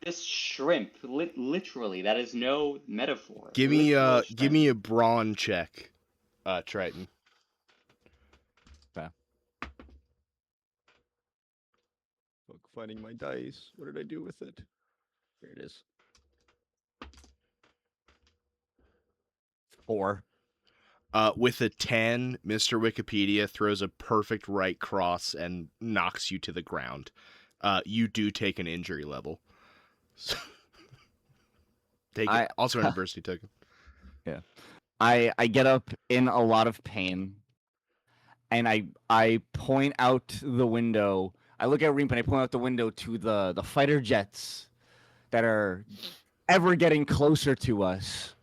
This shrimp, literally, that is no metaphor. Give me Literal give shrimp. me a brawn check, Triton. Fuck, finding my dice. What did I do with it? Here it is. 4. With a 10, Mr. Wikipedia throws a perfect right cross and knocks you to the ground. You do take an injury level. Take it. Also an adversity token. Yeah. I get up in a lot of pain, and I point out the window. I look at Reap and I point out the window to the fighter jets that are ever getting closer to us.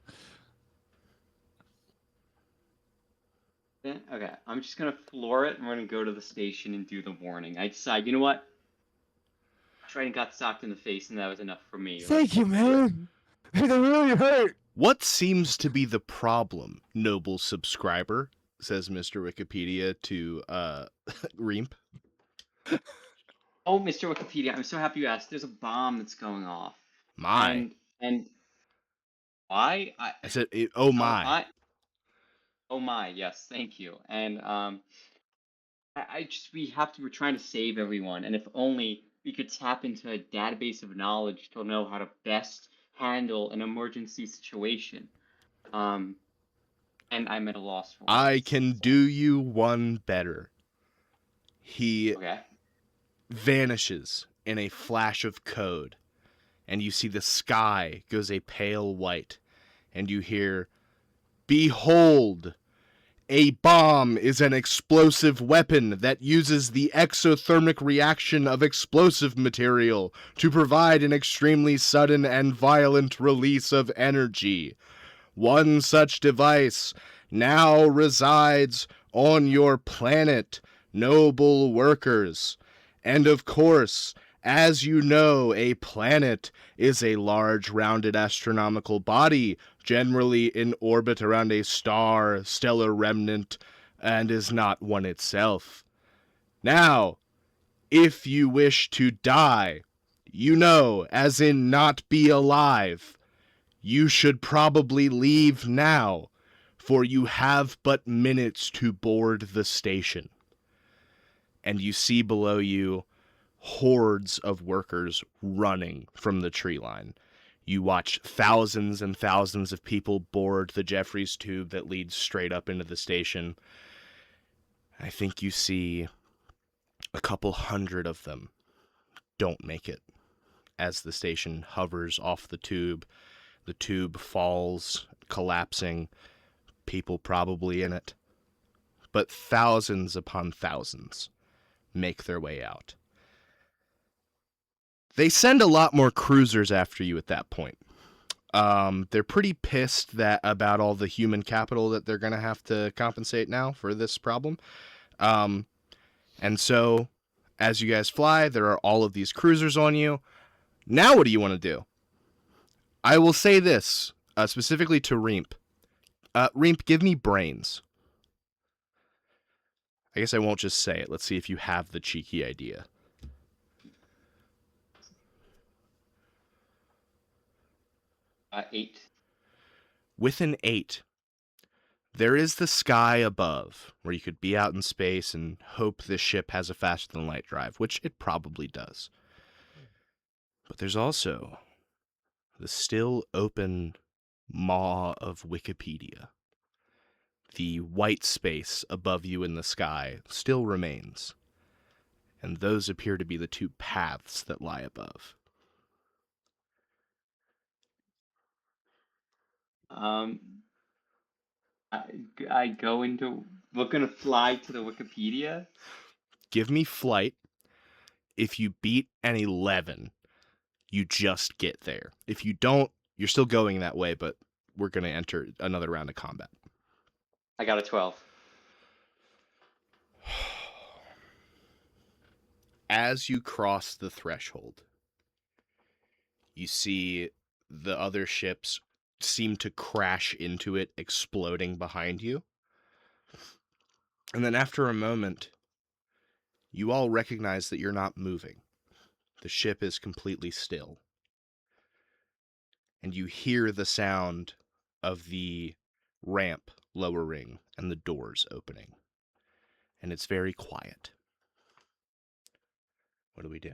Okay, I'm just gonna floor it, and we're gonna go to the station and do the warning. I decide, you know what? Triton got socked in the face, and that was enough for me. Thank you, man. It really hurt. What seems to be the problem, noble subscriber? Says Mr. Wikipedia to Reap. Oh, Mr. Wikipedia, I'm so happy you asked. There's a bomb that's going off. My. And why? I said, oh my. Oh my, yes, thank you. And we're trying to save everyone, and if only we could tap into a database of knowledge to know how to best handle an emergency situation. And I'm at a loss for I words. can do you one better. He Okay. vanishes in a flash of code, and you see the sky goes a pale white, and you hear, "Behold, a bomb is an explosive weapon that uses the exothermic reaction of explosive material to provide an extremely sudden and violent release of energy. One such device now resides on your planet, noble workers. And of course, as you know, a planet is a large rounded astronomical body, generally in orbit around a star, stellar remnant, and is not one itself. Now, if you wish to die, you know, as in not be alive, you should probably leave now, for you have but minutes to board the station." And you see below you hordes of workers running from the tree line. You watch thousands and thousands of people board the Jeffries tube that leads straight up into the station. I think you see a couple hundred of them don't make it. As the station hovers off the tube falls, collapsing, people probably in it. But thousands upon thousands make their way out. They send a lot more cruisers after you at that point. They're pretty pissed about all the human capital that they're going to have to compensate now for this problem. And so, as you guys fly, there are all of these cruisers on you. Now what do you want to do? I will say this, specifically to Reap. Reap, give me brains. I guess I won't just say it. Let's see if you have the cheeky idea. 8. With an 8, there is the sky above, where you could be out in space and hope this ship has a faster-than-light drive, which it probably does. But there's also the still open maw of Wikipedia. The white space above you in the sky still remains, and those appear to be the 2 paths that lie above. Um, I go into. We're gonna fly to the Wikipedia. Give me flight. If you beat an 11, you just get there. If you don't, you're still going that way, but we're going to enter another round of combat. I got a 12. As you cross the threshold, you see the other ships seem to crash into it, exploding behind you. And then after a moment, you all recognize that you're not moving. The ship is completely still. And you hear the sound of the ramp lowering and the doors opening. And it's very quiet. What do we do?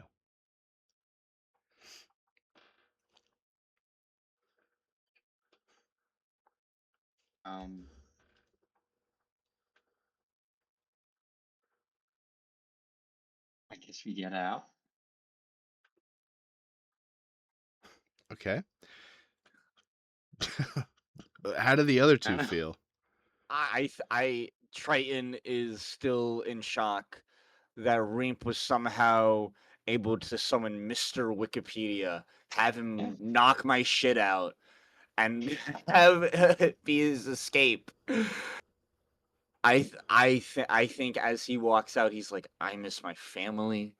I guess we get out. Okay. How do the other two Uh, feel? Triton is still in shock that Reemp was somehow able to summon Mr. Wikipedia, have him Yeah. knock my shit out, and have it be his escape. I think as he walks out, he's like, I miss my family,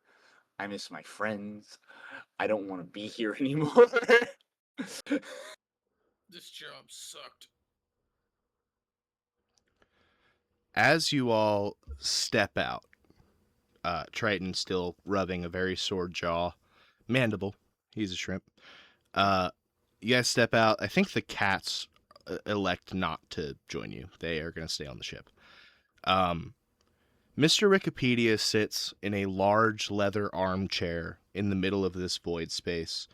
I miss my friends, I don't want to be here anymore. This job sucked. As you all step out, Triton still rubbing a very sore jaw. Mandible. He's a shrimp. You guys step out. I think the cats elect not to join you. They are going to stay on the ship. Mr. Wikipedia sits in a large leather armchair in the middle of this void space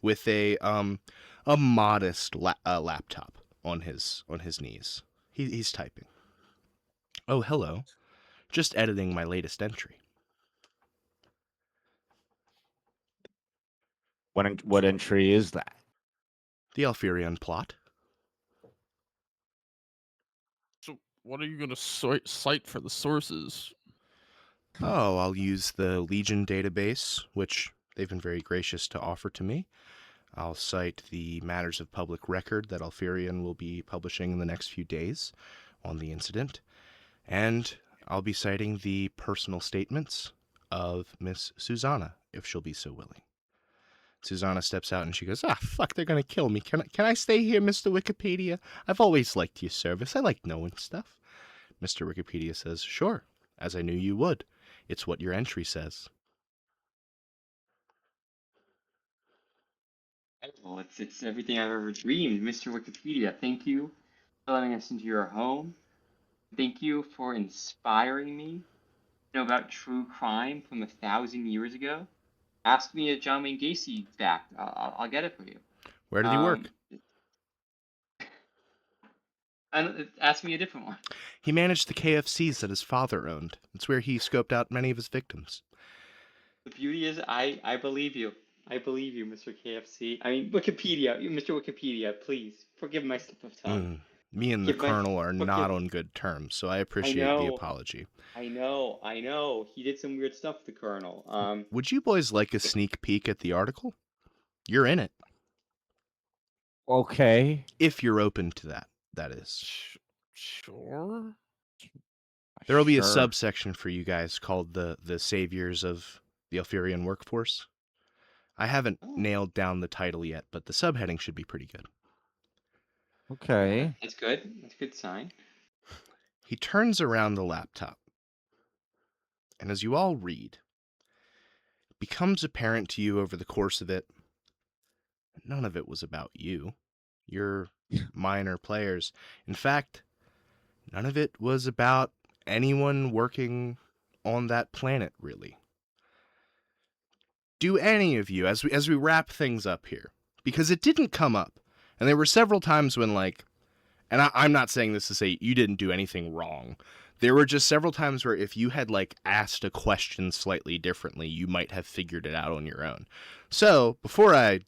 with a modest laptop on his knees. He's typing. Oh, hello. Just editing my latest entry. What entry is that? The Alpherion plot. So, what are you gonna cite for the sources? Oh, I'll use the Legion database, which they've been very gracious to offer to me. I'll cite the matters of public record that Alpherion will be publishing in the next few days on the incident. And I'll be citing the personal statements of Miss Susanna, if she'll be so willing. Susanna steps out and she goes, fuck, they're gonna kill me. Can I stay here, Mr. Wikipedia? I've always liked your service. I like knowing stuff. Mr. Wikipedia says, sure, as I knew you would. It's what your entry says. Well, it's everything I've ever dreamed, Mr. Wikipedia. Thank you for letting us into your home. Thank you for inspiring me to know about true crime from 1,000 years ago. Ask me a John Wayne Gacy fact. I'll get it for you. Where did he work? Ask me a different one. He managed the KFCs that his father owned. It's where he scoped out many of his victims. The beauty is, I believe you. I believe you, Mr. KFC. I mean, Wikipedia, Mr. Wikipedia, please forgive my slip of tongue. Me and the Colonel are not on good terms, so I appreciate the apology. I know. He did some weird stuff, the Colonel. Would you boys like a sneak peek at the article? You're in it. Okay. If you're open to that, that is. Sure. There will be a subsection for you guys called the saviors of the Alpherion workforce. I haven't nailed down the title yet, but the subheading should be pretty good. Okay. That's good. That's a good sign. He turns around the laptop, and as you all read, it becomes apparent to you over the course of it, none of it was about you. You're minor players. In fact, none of it was about anyone working on that planet, really. Do any of you, as we wrap things up here, because it didn't come up, and there were several times when, like, and I'm not saying this to say you didn't do anything wrong. There were just several times where if you had, like, asked a question slightly differently, you might have figured it out on your own. So, before I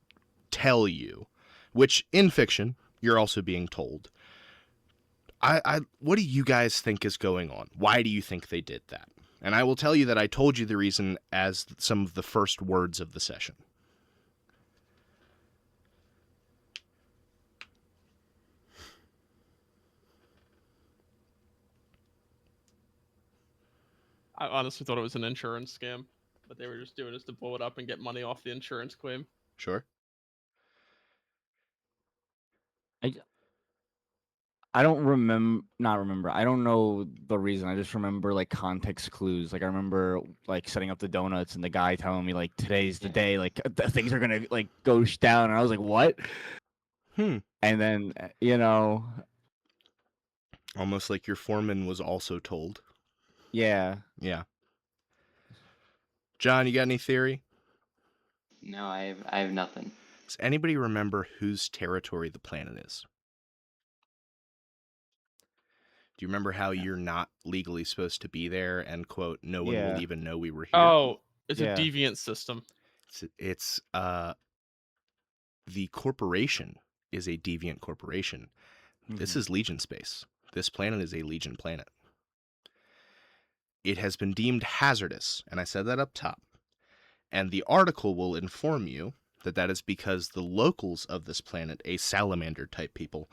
tell you, which in fiction, you're also being told, what do you guys think is going on? Why do you think they did that? And I will tell you that I told you the reason as some of the first words of the session. I honestly thought it was an insurance scam, but they were just doing this to blow it up and get money off the insurance claim. Sure. I don't not remember. I don't know the reason. I just remember like context clues. Like I remember like setting up the donuts and the guy telling me like today's the day. Like things are gonna like go down, and I was like, what? And then Almost like your foreman was also told. yeah. Yeah. John, you got any theory? No, I have nothing. Does anybody remember whose territory the planet is? Do you remember how you're not legally supposed to be there and, quote, no one will even know we were here? Oh, it's Yeah. a deviant system. It's the corporation is a deviant corporation. This is Legion space. This planet is a Legion planet. It has been deemed hazardous, and I said that up top. And the article will inform you that that is because the locals of this planet, a salamander-type people,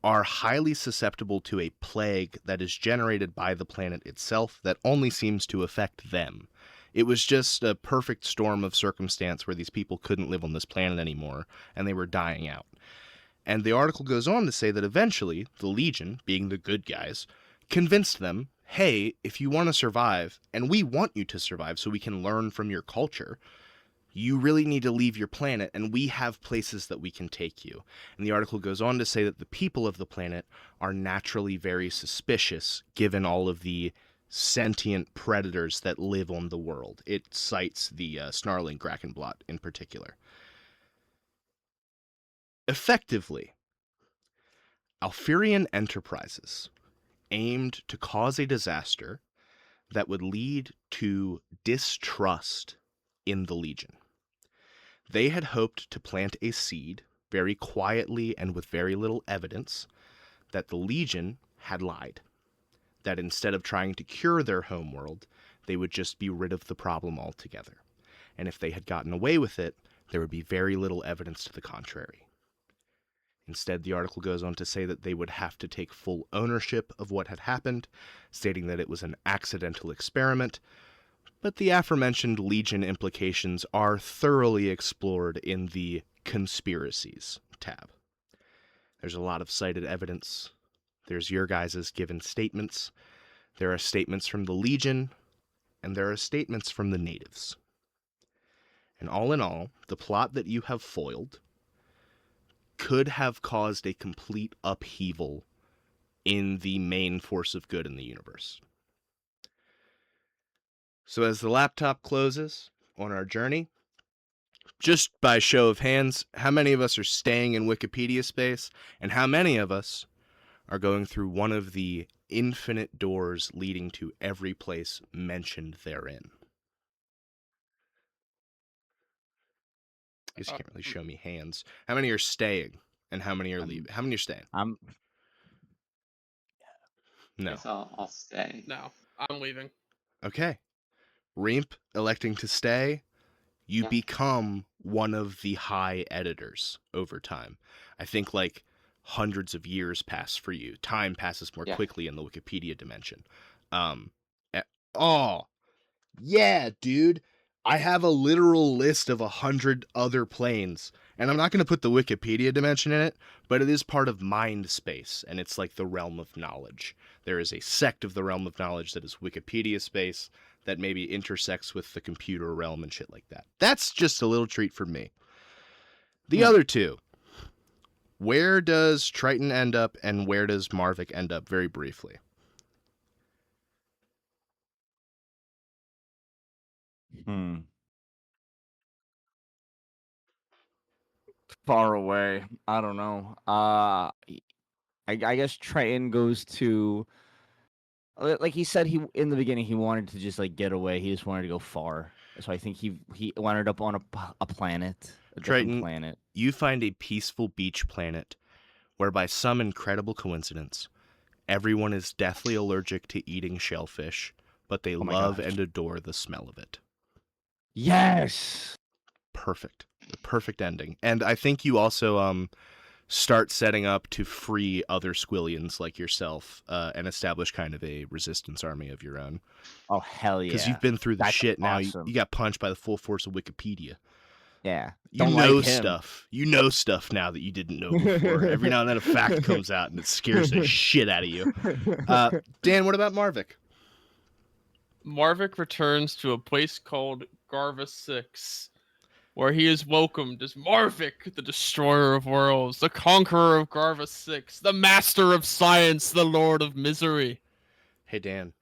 are highly susceptible to a plague that is generated by the planet itself that only seems to affect them. It was just a perfect storm of circumstance where these people couldn't live on this planet anymore, and they were dying out. And the article goes on to say that eventually, the Legion, being the good guys, convinced them, hey, if you want to survive, and we want you to survive so we can learn from your culture, you really need to leave your planet, and we have places that we can take you. And the article goes on to say that the people of the planet are naturally very suspicious, given all of the sentient predators that live on the world. It cites the snarling Krakenblot in particular. Effectively, Alpherion enterprises aimed to cause a disaster that would lead to distrust in the Legion. They had hoped to plant a seed very quietly and with very little evidence that the Legion had lied. That instead of trying to cure their homeworld, they would just be rid of the problem altogether. And if they had gotten away with it, there would be very little evidence to the contrary. Instead, the article goes on to say that they would have to take full ownership of what had happened, stating that it was an accidental experiment, but the aforementioned Legion implications are thoroughly explored in the Conspiracies tab. There's a lot of cited evidence. There's your guys' given statements. There are statements from the Legion, and there are statements from the natives. And all in all, the plot that you have foiled could have caused a complete upheaval in the main force of good in the universe. So as the laptop closes on our journey, just by show of hands, how many of us are staying in Wikipedia space, and how many of us are going through one of the infinite doors leading to every place mentioned therein? I guess you can't really show me hands. How many are staying, and how many are leaving? How many are staying? No. Guess I'll stay. No, I'm leaving. Okay. Reemp electing to stay. You Yeah. become one of the high editors over time. I think like hundreds of years pass for you. Time passes more quickly in the Wikipedia dimension. Oh, yeah, dude. I have a literal list of 100 other planes, and I'm not going to put the Wikipedia dimension in it, but it is part of mind space, and it's like the realm of knowledge. There is a sect of the realm of knowledge that is Wikipedia space that maybe intersects with the computer realm and shit like that. That's just a little treat for me. The other two, Where does Triton end up, and where does Marvik end up? Very briefly. Far away. I don't know. I guess Triton goes to like he said he in the beginning he wanted to just like get away. He just wanted to go far. So I think he wound up on a planet, a different Triton, planet. you find a peaceful beach planet where, by some incredible coincidence, everyone is deathly allergic to eating shellfish, but they Oh my love gosh. and adore the smell of it. Yes. Perfect. The perfect ending. And I think you also start setting up to free other Squillians like yourself and establish kind of a resistance army of your own. Oh hell yeah. Because you've been through the That's shit now. awesome. You got punched by the full force of Wikipedia. Yeah. You Don't know like him. stuff. You know stuff now that you didn't know before. Every now and then a fact comes out and it scares the shit out of you. Dan, what about Marvik? Marvik returns to a place called Garva 6, where he is welcomed as Marvik, the destroyer of worlds, the conqueror of Garva 6, the master of science, the lord of misery. Hey, Dan.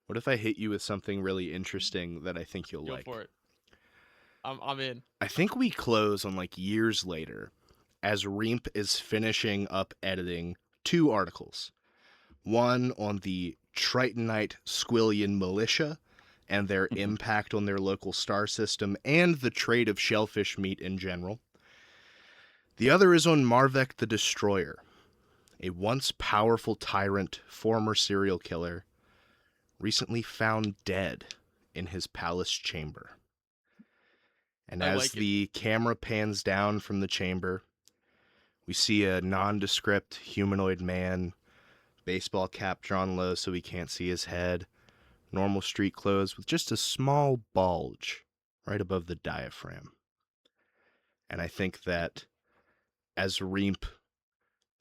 What if I hit you with something really interesting that I think you'll Go like? for it. I'm in. I think we close on like years later as Reemp is finishing up editing 2 articles. One on the Tritonite Squillian militia and their impact on their local star system and the trade of shellfish meat in general. The other is on Marvek the Destroyer, a once powerful tyrant, former serial killer, recently found dead in his palace chamber. And I as like it. the camera pans down from the chamber, we see a nondescript humanoid man, baseball cap drawn low so we can't see his head, normal street clothes with just a small bulge right above the diaphragm. And I think that as Reemp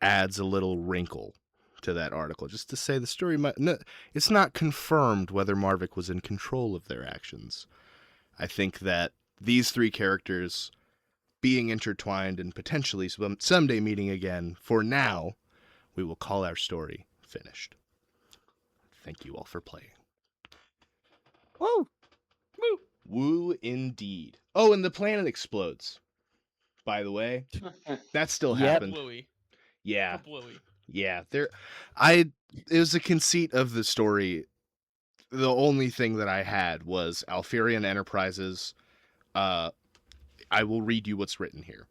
adds a little wrinkle to that article, just to say the story might, no, it's not confirmed whether Marvik was in control of their actions. I think that these 3 characters being intertwined and potentially someday meeting again, for now, we will call our story finished. Thank you all for playing. Woo. Woo! Woo indeed. Oh, and the planet explodes. By the way, that still Yep. happened. Bluey. Yeah. Bluey. Yeah. It was a conceit of the story. The only thing that I had was Alpherion Enterprises. I will read you what's written here.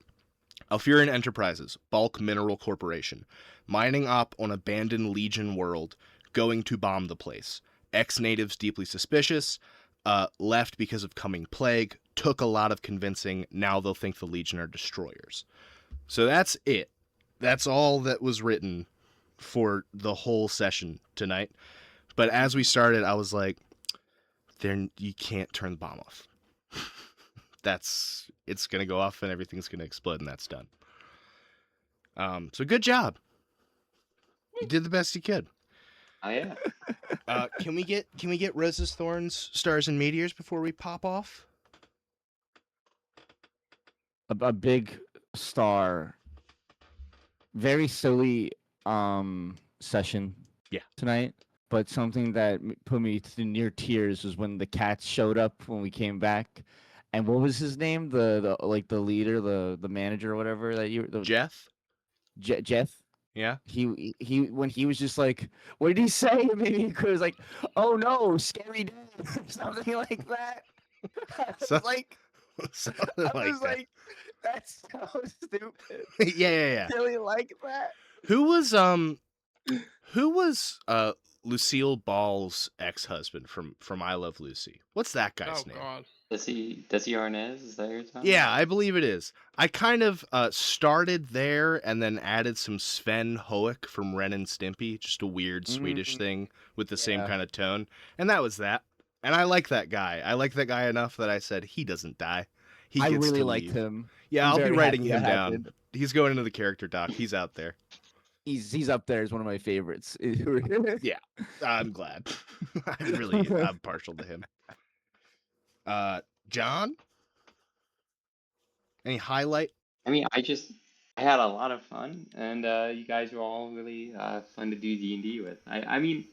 Alpherion Enterprises, Bulk Mineral Corporation, mining op on abandoned Legion world, going to bomb the place. Ex-natives deeply suspicious, left because of coming plague, took a lot of convincing, now they'll think the Legion are destroyers. So that's it. That's all that was written for the whole session tonight. But as we started, I was like, you can't turn the bomb off. It's going to go off and everything's going to explode and that's done. So good job. You did the best you could. Oh yeah. Can we get Roses, Thorns, Stars, and Meteors before we pop off? A big star. Very silly session. Yeah. Tonight, but something that put me to near tears was when the cats showed up when we came back. And what was his name? The leader, the manager or whatever that you Jeff? Jeff. Yeah. He when he was just like, what did he say? Maybe he was like, oh no, scary day, something like that. I was So- like, Something I like was that. like, that's so stupid. yeah. Really like that. Who was Lucille Ball's ex-husband from I Love Lucy? What's that guy's Oh name? god. Desi Arnaz, is that your time? Yeah, I believe it is. I kind of started there and then added some Sven Hoek from Ren and Stimpy, just a weird Swedish thing with the same Yeah. kind of tone. And that was that. And I like that guy. I like that guy enough that I said he doesn't die. He I gets really to liked leave. him. Yeah, I'm I'll be very writing happy him that down. happened. He's going into the character doc. He's out there. He's up there as one of my favorites. Yeah, I'm glad. I'm partial to him. John? Any highlight? I mean, I had a lot of fun, and you guys were all really fun to do D&D with. I mean,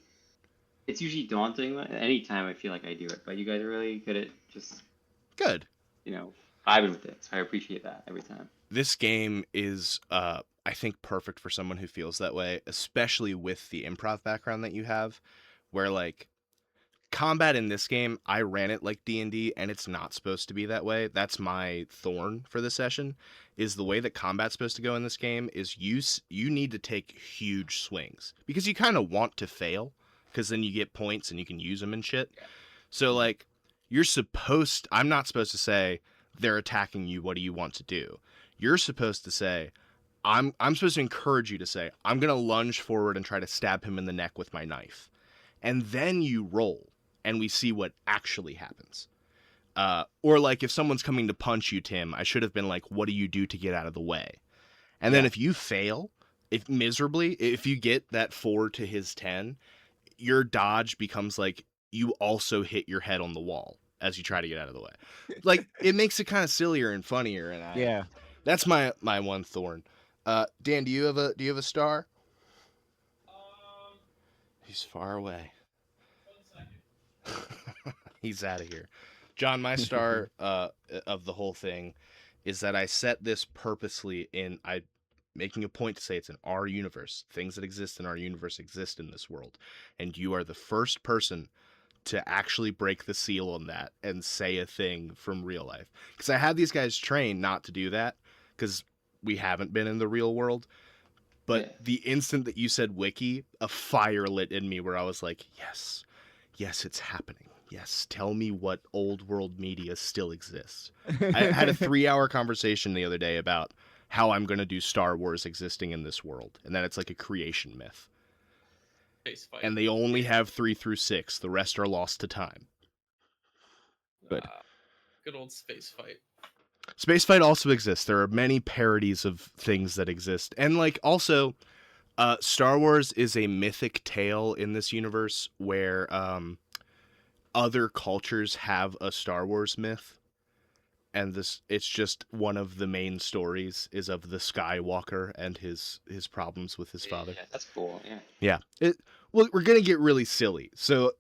it's usually daunting anytime I feel like I do it, but you guys are really good at just, Good. vibing with it. So I appreciate that every time. This game is, I think, perfect for someone who feels that way, especially with the improv background that you have, where like combat in this game, I ran it like D&D, and it's not supposed to be that way. That's my thorn for the session, is the way that combat's supposed to go in this game is you need to take huge swings because you kind of want to fail because then you get points and you can use them and shit. So like I'm not supposed to say they're attacking you, what do you want to do? You're supposed to say I'm supposed to encourage you to say I'm going to lunge forward and try to stab him in the neck with my knife. And then you roll and we see what actually happens. Or like if someone's coming to punch you, Tim, I should have been like, what do you do to get out of the way? And then if you fail, if you get that 4 to his 10, your dodge becomes like you also hit your head on the wall as you try to get out of the way. Like it makes it kind of sillier and funnier. And that's my one thorn. Dan, do you have a star? He's far away. He's out of here. John, my star of the whole thing is that I set this purposely making a point to say it's in our universe. Things that exist in our universe exist in this world. And you are the first person to actually break the seal on that and say a thing from real life. Because I had these guys trained not to do that because we haven't been in the real world. But the instant that you said wiki, a fire lit in me where I was like, yes, it's happening. Yes, tell me what old world media still exists. I had a 3-hour conversation the other day about how I'm going to do Star Wars existing in this world, and that it's like a creation myth. Space fight. And they only have 3 through 6. The rest are lost to time. Good. Good old space fight. Space fight also exists. There are many parodies of things that exist. And like also, Star Wars is a mythic tale in this universe where other cultures have a Star Wars myth, and it's just one of the main stories is of the Skywalker and his problems with his father. Yeah, that's cool. Yeah. Well, we're gonna get really silly. So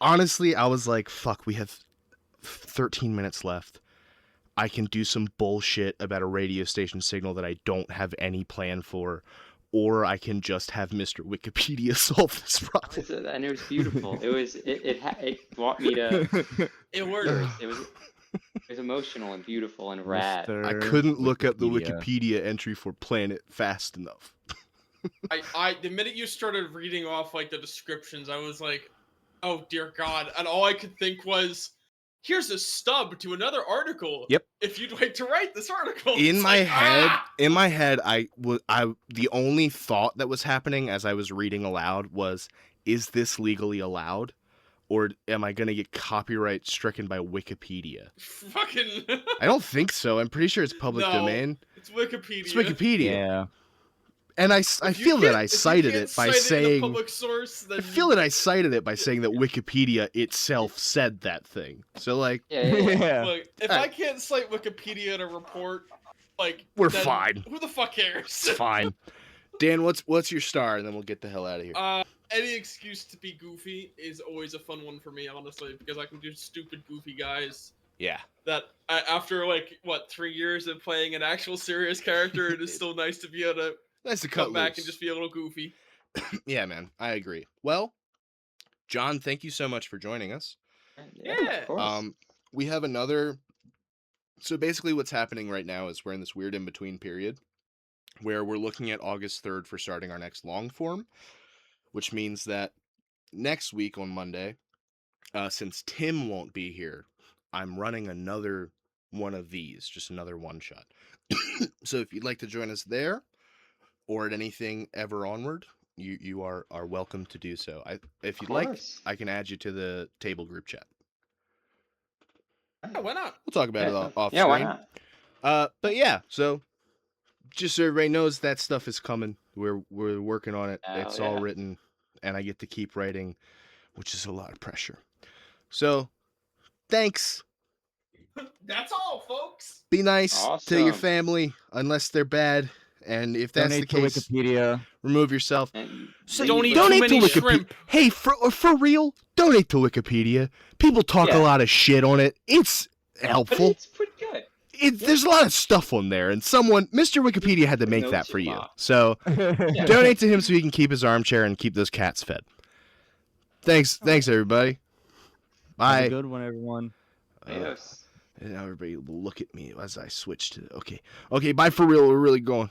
honestly, I was like, fuck, we have 13 minutes left. I can do some bullshit about a radio station signal that I don't have any plan for, or I can just have Mr. Wikipedia solve this problem. And it was beautiful. It brought me to. It worked. It was emotional and beautiful and rad. I couldn't look up the Wikipedia entry for Planet fast enough. The minute you started reading off like the descriptions, I was like, oh dear God. And all I could think was, here's a stub to another article. Yep. If you'd like to write this article. In my head, the only thought that was happening as I was reading aloud was, is this legally allowed? Or am I going to get copyright stricken by Wikipedia? Fucking. I don't think so. I'm pretty sure it's public domain. It's Wikipedia. It's Wikipedia. Yeah. And I feel that I cited it by saying. Public source, then... I feel that I cited it by saying that Wikipedia itself said that thing. So like. Yeah. Look, if I can't cite Wikipedia in a report, like we're fine. Who the fuck cares? It's fine. Dan, what's your star, and then we'll get the hell out of here. Any excuse to be goofy is always a fun one for me, honestly, because I can do stupid, goofy guys. Yeah. That after 3 years of playing an actual serious character, it is still nice to be able to. Nice to come back and just be a little goofy. Yeah, man, I agree. Well, John, thank you so much for joining us. Yeah. Of course. We have another. So basically, what's happening right now is we're in this weird in between period, where we're looking at August 3rd for starting our next long form, which means that next week on Monday, since Tim won't be here, I'm running another one of these, just another one shot. So if you'd like to join us there, or at anything ever onward, you are welcome to do so. If you'd like, I can add you to the table group chat. Yeah, why not? We'll talk about it off yeah, screen. why not? But yeah, so just so everybody knows that stuff is coming. We're working on it. It's all written, and I get to keep writing, which is a lot of pressure. So, thanks. That's all, folks. Be nice to your family, unless they're bad, And if that's Donate the to case, Wikipedia. remove yourself. And So Don't eat donate too many to Wikipedia. shrimp. Hey, for real, donate to Wikipedia. People talk a Yeah. lot of shit on it. It's But helpful. it's pretty good. There's a lot of stuff on there, and Mr. Wikipedia had to make Notes that for a you. lot. So Yeah. donate to him so he can keep his armchair and keep those cats fed. Thanks, everybody. Have Bye. a good one, everyone. Adios. And now everybody will look at me as I switch to okay. Bye for real. We're really going.